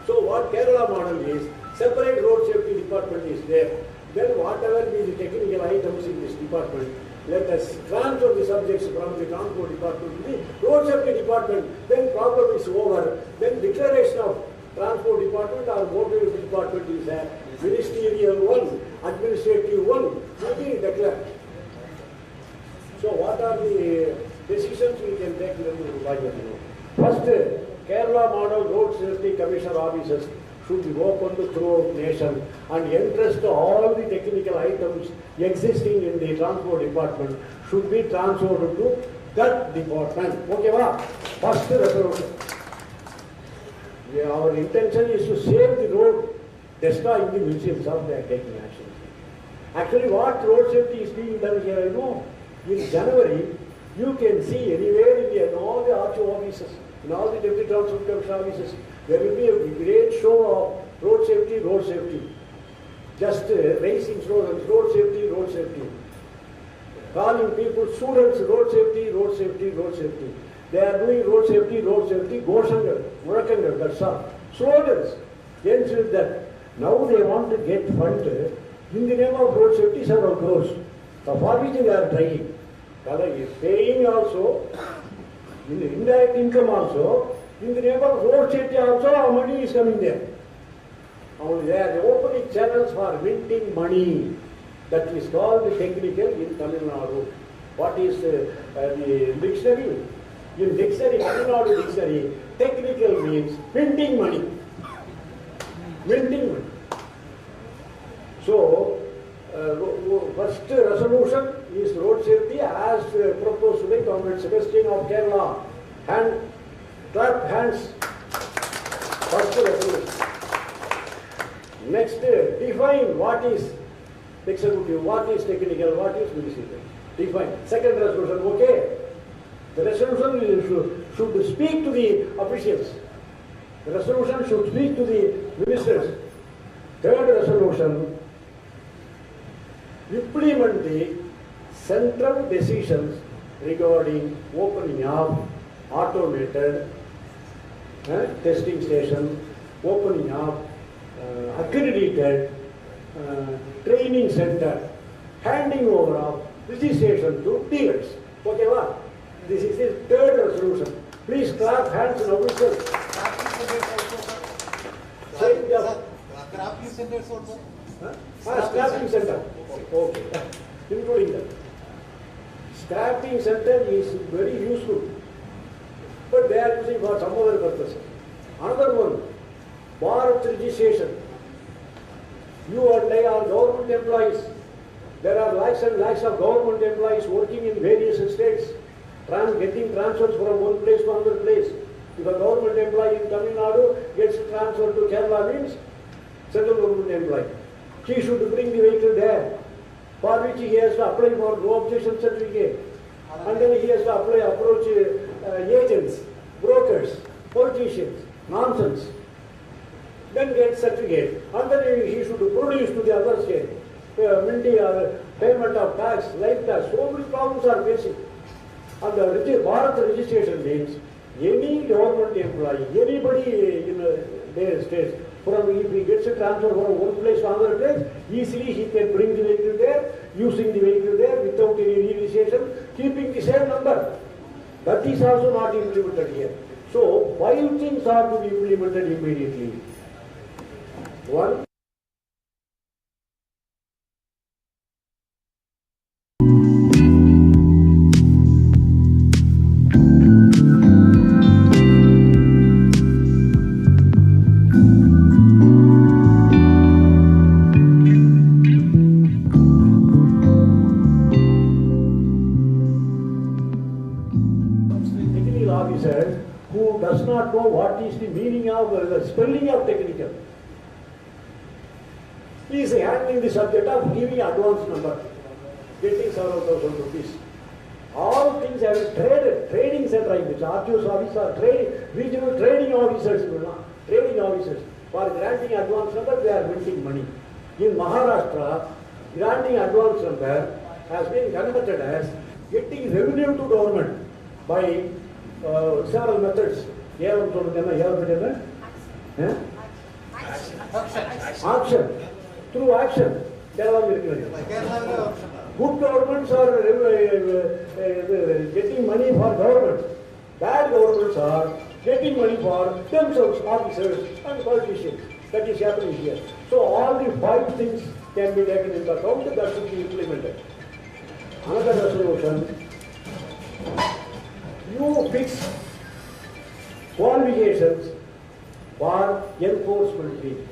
So what Kerala model is, separate road safety department is there. Then whatever be the technical items in this department, let us transfer the subjects from the transport department to the road safety department. Then problem is over. Then declaration of transport department or motor vehicle department is a ministerial one, administrative one, will be declared. So what are the decisions we can take? First, Kerala model road safety commissioner offices should be opened throughout nation and entrust all the technical items existing in the transport department should be transferred to that department. Okay, va? First resolution. Our intention is to save the road, destroying the municipal shop, they are taking action. Actually, what road safety is being done here, I know. In January, you can see anywhere in all the RTO offices, in all the deputy transport commission offices, there will be a great show of road safety, road safety. Just raising slogans, road safety, road safety. Calling people, students, road safety, road safety, road safety. They are doing road safety, Goshangar, Murakangar, that's all. Slogans ends with that. Now they want to get funded in the name of road safety, several crores. So for which they are trying. Kala is paying also, in the indirect income also, in the name of road safety also, our money is coming there. Now they are opening channels for minting money. That is called technical in Tamil Nadu. What is the dictionary? In dictionary, Tamil Nadu dictionary, technical means minting money. Minting money. So, first resolution is road safety as proposed by Comrade Sebastian of Kerala. Hand, clap hands. First resolution. Next, define what is executive, what is technical, what is municipal. Define. Second resolution, okay. The resolution should speak to the officials. The resolution should speak to the ministers. Third resolution, implement the central decisions regarding opening of automated testing station, opening of accredited training center, handing over of registration to dealers. Okay, what? This is the third resolution. Please clap hands and officials. Scrapping centers also? Scrapping center. Okay. Including that. Scrapping center is very useful. But they are using for some other purpose. Another one, Bharat registration. You and I are government employees. There are lakhs and lakhs of government employees working in various states, getting transfers from one place to another place. If a government employee in Tamil Nadu gets transferred to Kerala means central government employee. He should bring the vehicle there, for which he has to apply for no objection certificate. And then he has to approach agents, brokers, politicians, nonsense. Then get certificate. And then he should produce to the other state. Payment of tax, life tax, so many problems are facing. And the Bharat registration means any government employee, anybody in their states, if he gets a transfer from one place to another place, easily he can bring the vehicle there, using the vehicle there without any registration, keeping the same number. That is also not implemented here. So, 5 things are to be implemented immediately. One, officer who does not know what is the meaning of the spelling of technical. He is handling the subject of giving advance number, getting several thousand rupees. All things have been trading center in which RTO's office are regional trading officers, trading officers. For granting advance number, they are minting money. In Maharashtra, granting advance number has been converted as getting revenue to government by several methods. Action. Through action. Good governments are getting money for government. Bad governments are getting money for themselves, officers and politicians. That is happening here. So all the 5 things can be taken into account that should be implemented. Another resolution, you fix qualifications for enforcement team.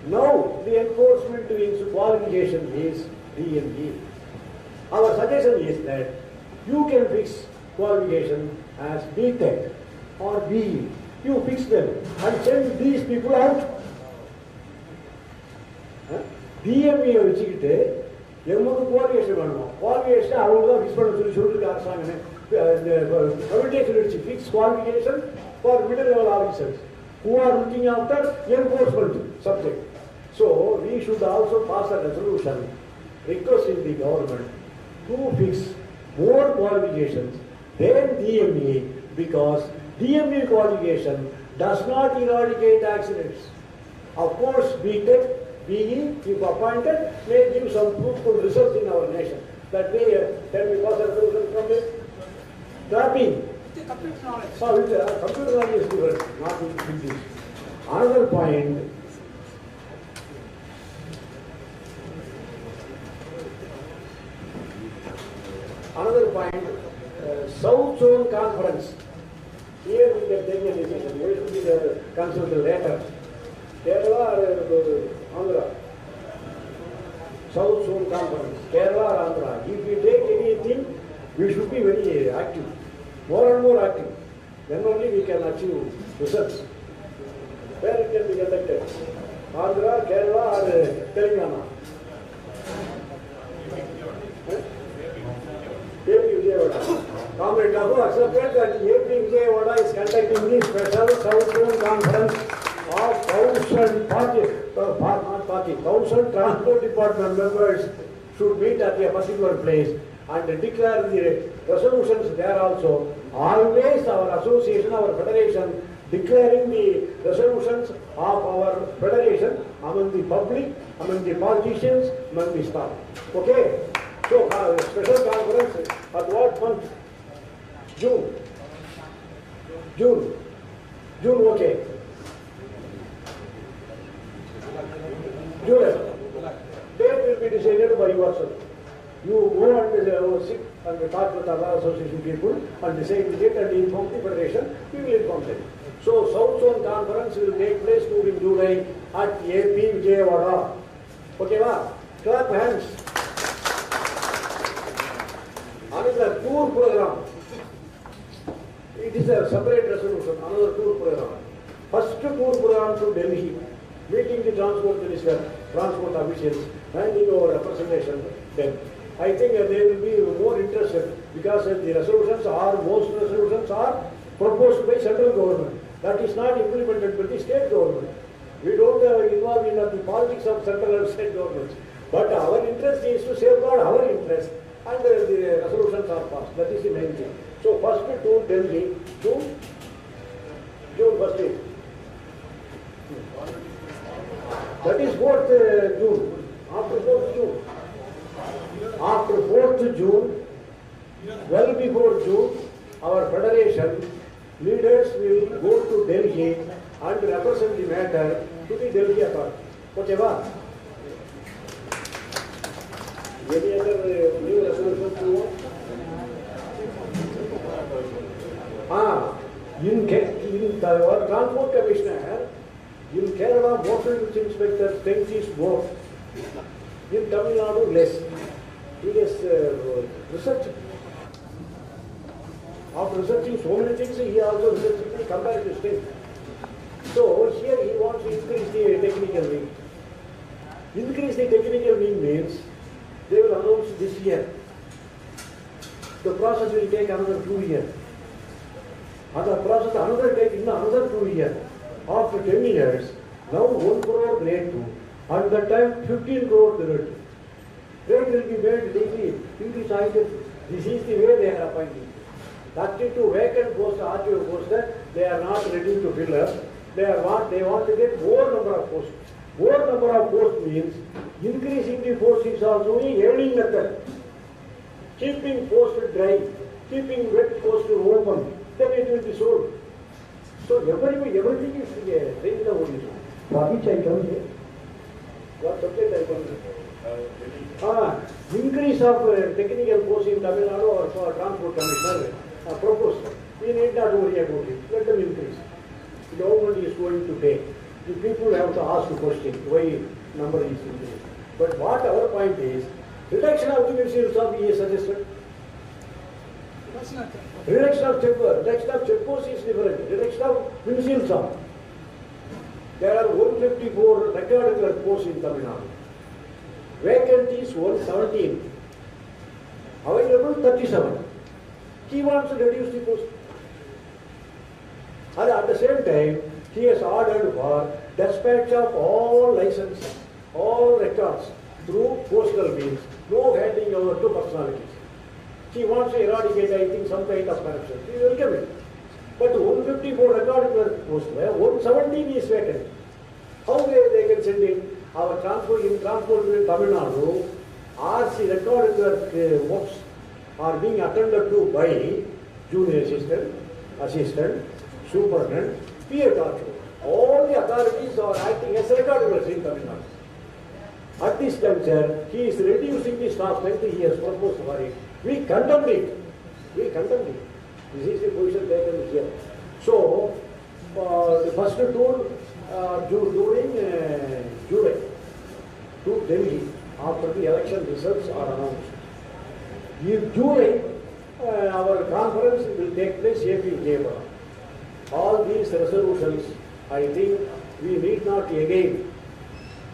Now the enforcement team's qualification is DME. Our suggestion is that you can fix qualification as BTech or BE. You fix them and send these people out. DME வச்சுக்கிட்டு எங்களுக்கு qualification வேணும். Qualification அவங்க தான் fix பண்ண சொல்லிட்டு அரசாங்கமே கமிட்டியே சொல்லிடுச்சு. Fix qualification for middle level officers who are looking after enforcement subject. So we should also pass a resolution requesting the government to fix more qualifications than DME, because DME qualification does not eradicate accidents. Of course, BTech, BE, if appointed, may give some fruitful results in our nation. That way, can we pass a resolution from it? Trapping. Computer knowledge. Computer knowledge is different, not with this. Another point. South Zone Conference. Here we can take a decision. Where should be the consulted later? Kerala or Andhra? South Zone Conference. Kerala or Andhra. If we take anything, we should be very active. More and more active. Then only we can achieve results. Where it can be conducted? Andhra, Kerala or Telangana? AP Vijayawada. Comrade Lahu accepted that AP Vijayawada is conducting the special South Zone Conference of 1,000 transport department members should meet at a particular place and declare the resolutions there also. Always our association, our federation, declaring the resolutions of our federation among the public, among the politicians, among the staff. Okay? So, special conference at what month? June. June, okay. July. Date will be decided by yourself. You go and sit and talk with other association people and decide the date and inform the federation. We will inform them. So, South Zone Conference will take place during July at AP Vijayawada. Okay, ma? Clap hands. Another tour program. It is a separate resolution, another tour program. First tour program to Delhi, meeting the transport minister, transport officials, handing over representation then. I think they will be more interested because the resolutions are, most resolutions are proposed by central government. That is not implemented by the state government. We don't involve in the politics of central and state governments. But our interest is to safeguard our interest. And the resolutions are passed. That is the main thing. So first to Delhi, June 1st. That is 4th June. After 4th June. After 4th June, well before June, our federation leaders will go to Delhi and represent the matter to the Delhi authority. Okay, va? Any other new resolution you want? In our transport commissioner, in Kerala, motor use inspector strength is more. In Tamil Nadu, less. He is research. After researching so many things, he also researched the comparative strength. So here he wants to increase the technical wing. Increase the technical wing means they will announce this year. The process will take another 2 years. And the process take another 2 years. After 10 years, now 1 crore grade 2. And that time 15 crore grade 2. Grade will be made daily. English items. This is the way they are appointing. 32 vacant posts, RTO posts, they are not ready to fill up. They want to get more number of posts. More number of posts means increasing the posts is also a earning method. Keeping posts dry, keeping wet posts open, then it will be sold. So everything is there in the original. For which I come here. What subject I come here? Increase of technical posts in Tamil Nadu or for Transport Commissioner proposed. We need not worry about it. Let them increase. The government is going to pay. The people have to ask the question why number is increased. But what our point is, reduction of the ministerial staff is suggested. Reduction of check posts is different. Reduction of ministerial staff. There are 154 recorded clerk posts in Tamil Nadu. Vacancies 117. Available 37. He wants to reduce the post. And at the same time, he has ordered for dispatch of all licenses, all records through postal means, no handing over to personalities. He wants to eradicate, I think, some kind of corruption. We welcome it. But 154 recorded clerk posts, 117 is vacant. How they can send in our transport in Tamil Nadu, RC recorded clerk works are being attended to by junior assistant, superintendent, PA. All the authorities are acting as recorded clerks in Tamil Nadu. At this juncture, he is reducing the staff strength he has proposed for it. We condemn it. This is the position taken here. So, the first tour during July to Delhi after the election results are announced. In July, our conference will take place here. All these resolutions, I think we need not again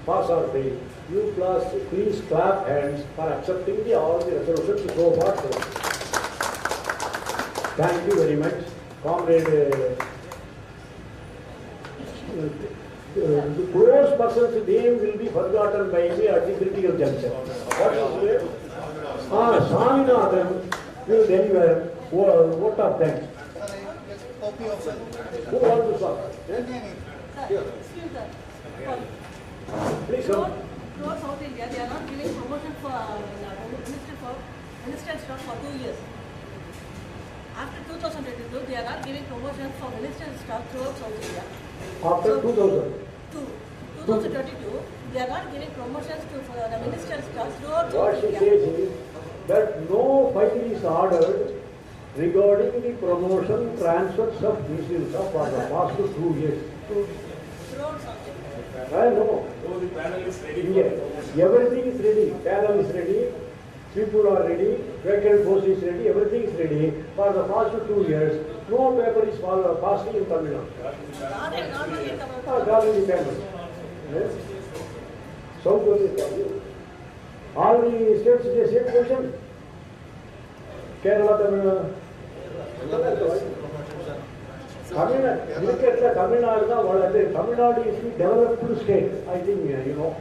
pass or fail. You please clap hands for accepting all the resolutions so far. Thank you very much. Comrade, the close person's name will be forgotten by me at the critical juncture. What is it? Swaminathan will deliver vote of thanks. Who wants to talk? Please come. Throughout South India, they are not giving promotion for minister staff for 2 years. After 2022, they are not giving promotion for minister staff throughout South India. After 2022, they are not giving promotions to the minister staff throughout South What she India. says is that no file is ordered regarding the promotion transfers of ministerial staff for the past 2 years. Throughout South India. No. So the panel is ready. Yeah. Everything is ready. Panel is ready. People are ready. Vacant post is ready. Everything is ready. For the past 2 years, no paper is passing in Tamil Nadu. Not in the panel. Yes. South India. All the states the same question. Kerala, Tamil Nadu. Look at the Tamil Nadu. Tamil Nadu is the developed state. I think you know.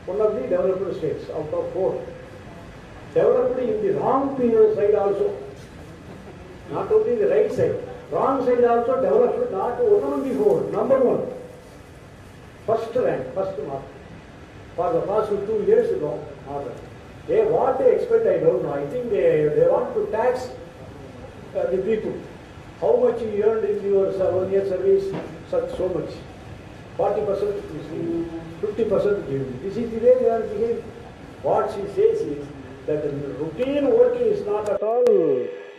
One of the developed states out of 4. Developed in the wrong side also. Not only the right side. Wrong side also developed not only 4. Number 1. First rank, first mark. For the past 2 years ago, what they expect, I don't know. I think they want to tax the people. How much you earned in your 1 year service, so much. 40%, 50% given. This is the way they are behaving. What she says is that the routine work is not at all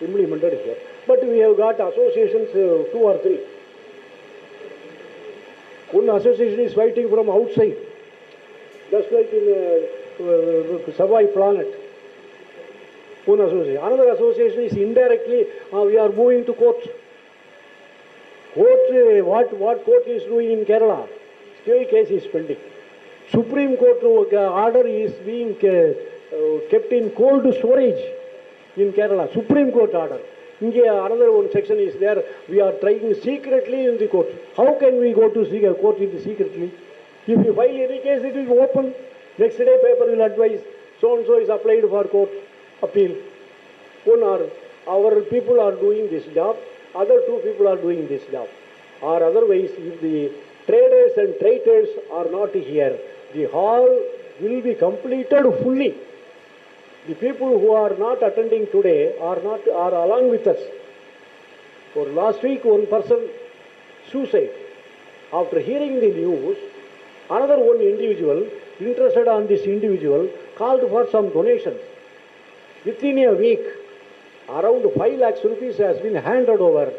implemented here. But we have got associations, 2 or 3. One association is fighting from outside, just like in Savai Planet. One association. Another association is indirectly, we are moving to court. What court is doing in Kerala? Still case is pending. Supreme Court order is being kept in cold storage in Kerala. Supreme Court order. Another one section is there. We are trying secretly in the court. How can we go to court secretly? If you file any case, it will open. Next day, paper will advise so and so is applied for court appeal. Our people are doing this job. Other two people are doing this job. Or otherwise, if the traders and traitors are not here, the hall will be completed fully. The people who are not attending today are along with us. For last week, one person suicide. After hearing the news, another one individual interested on this individual called for some donations. Within a week, around 5 lakhs rupees has been handed over.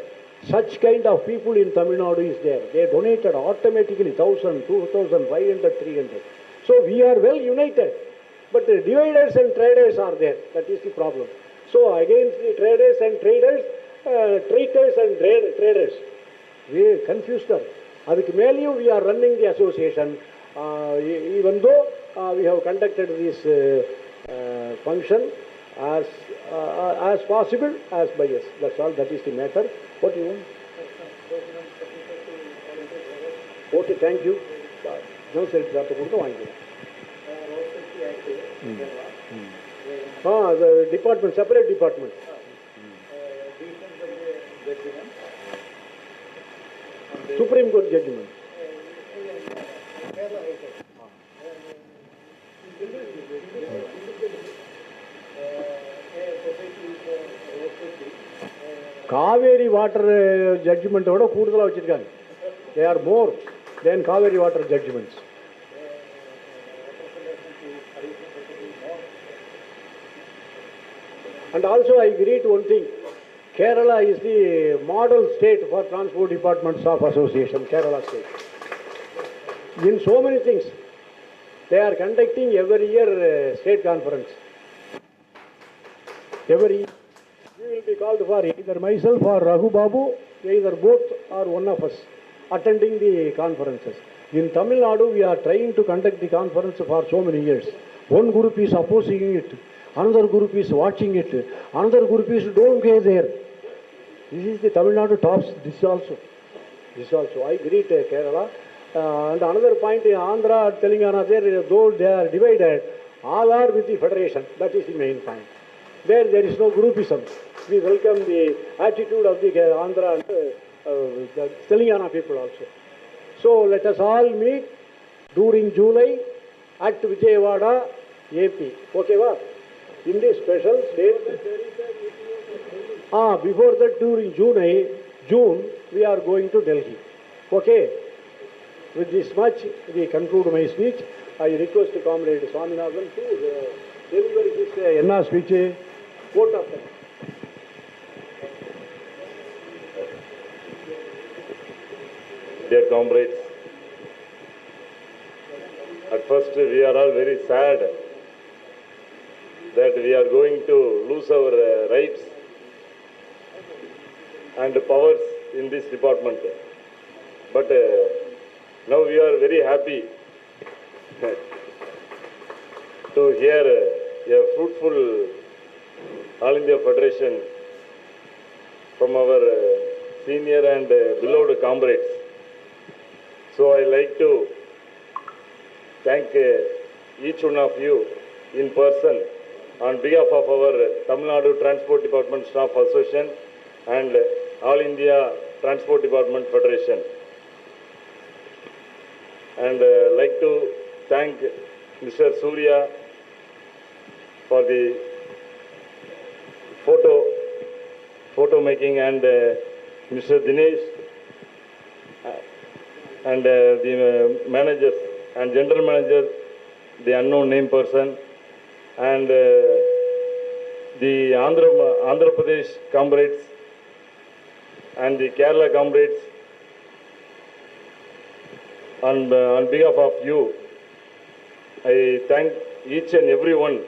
Such kind of people in Tamil Nadu is there. They donated automatically 1,000, 2,000, 500, 300. So we are well united. But the dividers and traders are there. That is the problem. So against the traders and traders, traitors and traders, we confused them. We are running the association. Even though we have conducted this function as possible as by us. That's all. That is the matter. What do you want? Okay, thank you. The department, separate department. Supreme Court judgment. Kaveri water judgment oda koodala vechirukanga. They are more than Kaveri water judgments. And also I agree to one thing. Kerala is the model state for Transport Department Staff Association, Kerala State. In so many things, they are conducting every year state conference. Every year. We will be called for either myself or Raghu Babu, either both or one of us, attending the conferences. In Tamil Nadu, we are trying to conduct the conference for so many years. One group is opposing it, another group is watching it, another group is don't go there. This is the Tamil Nadu tops, this also. I greet Kerala. And another point in Andhra, Telangana, though they are divided, all are with the federation. That is the main point. There is no groupism. We welcome the attitude of the Andhra and the Telangana people also. So let us all meet during July at Vijayawada, AP. Okay, va? In this special state. Before that, during June, we are going to Delhi. Okay? With this much, we conclude my speech. I request Comrade Swaminathan to deliver his Enna speech. Vote of them. Dear comrades, at first we are all very sad that we are going to lose our rights and powers in this department. But now we are very happy to hear a fruitful All India Federation from our senior and beloved comrades. So I like to thank each one of you in person on behalf of our Tamil Nadu Transport Department Staff Association and All India Transport Department Federation. And like to thank Mr. Surya for the photo making and Mr. Dinesh and the managers and general manager, the unknown name person, and the Andhra Pradesh comrades and the Kerala comrades. On behalf of you, I thank each and every one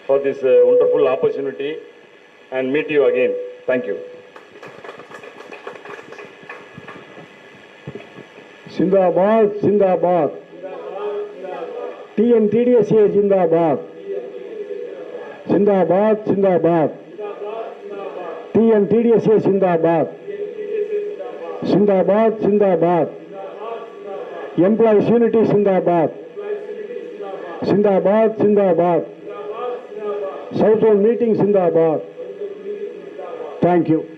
for this wonderful opportunity and meet you again. Thank you. Zindabad, Zindabad. TNTDSA Zindabad. Zindabad, Zindabad. TNTDSA Zindabad. Zindabad, Zindabad. Employees Unity Zindabad. Zindabad, Zindabad. South Zone Meeting Zindabad. Thank you.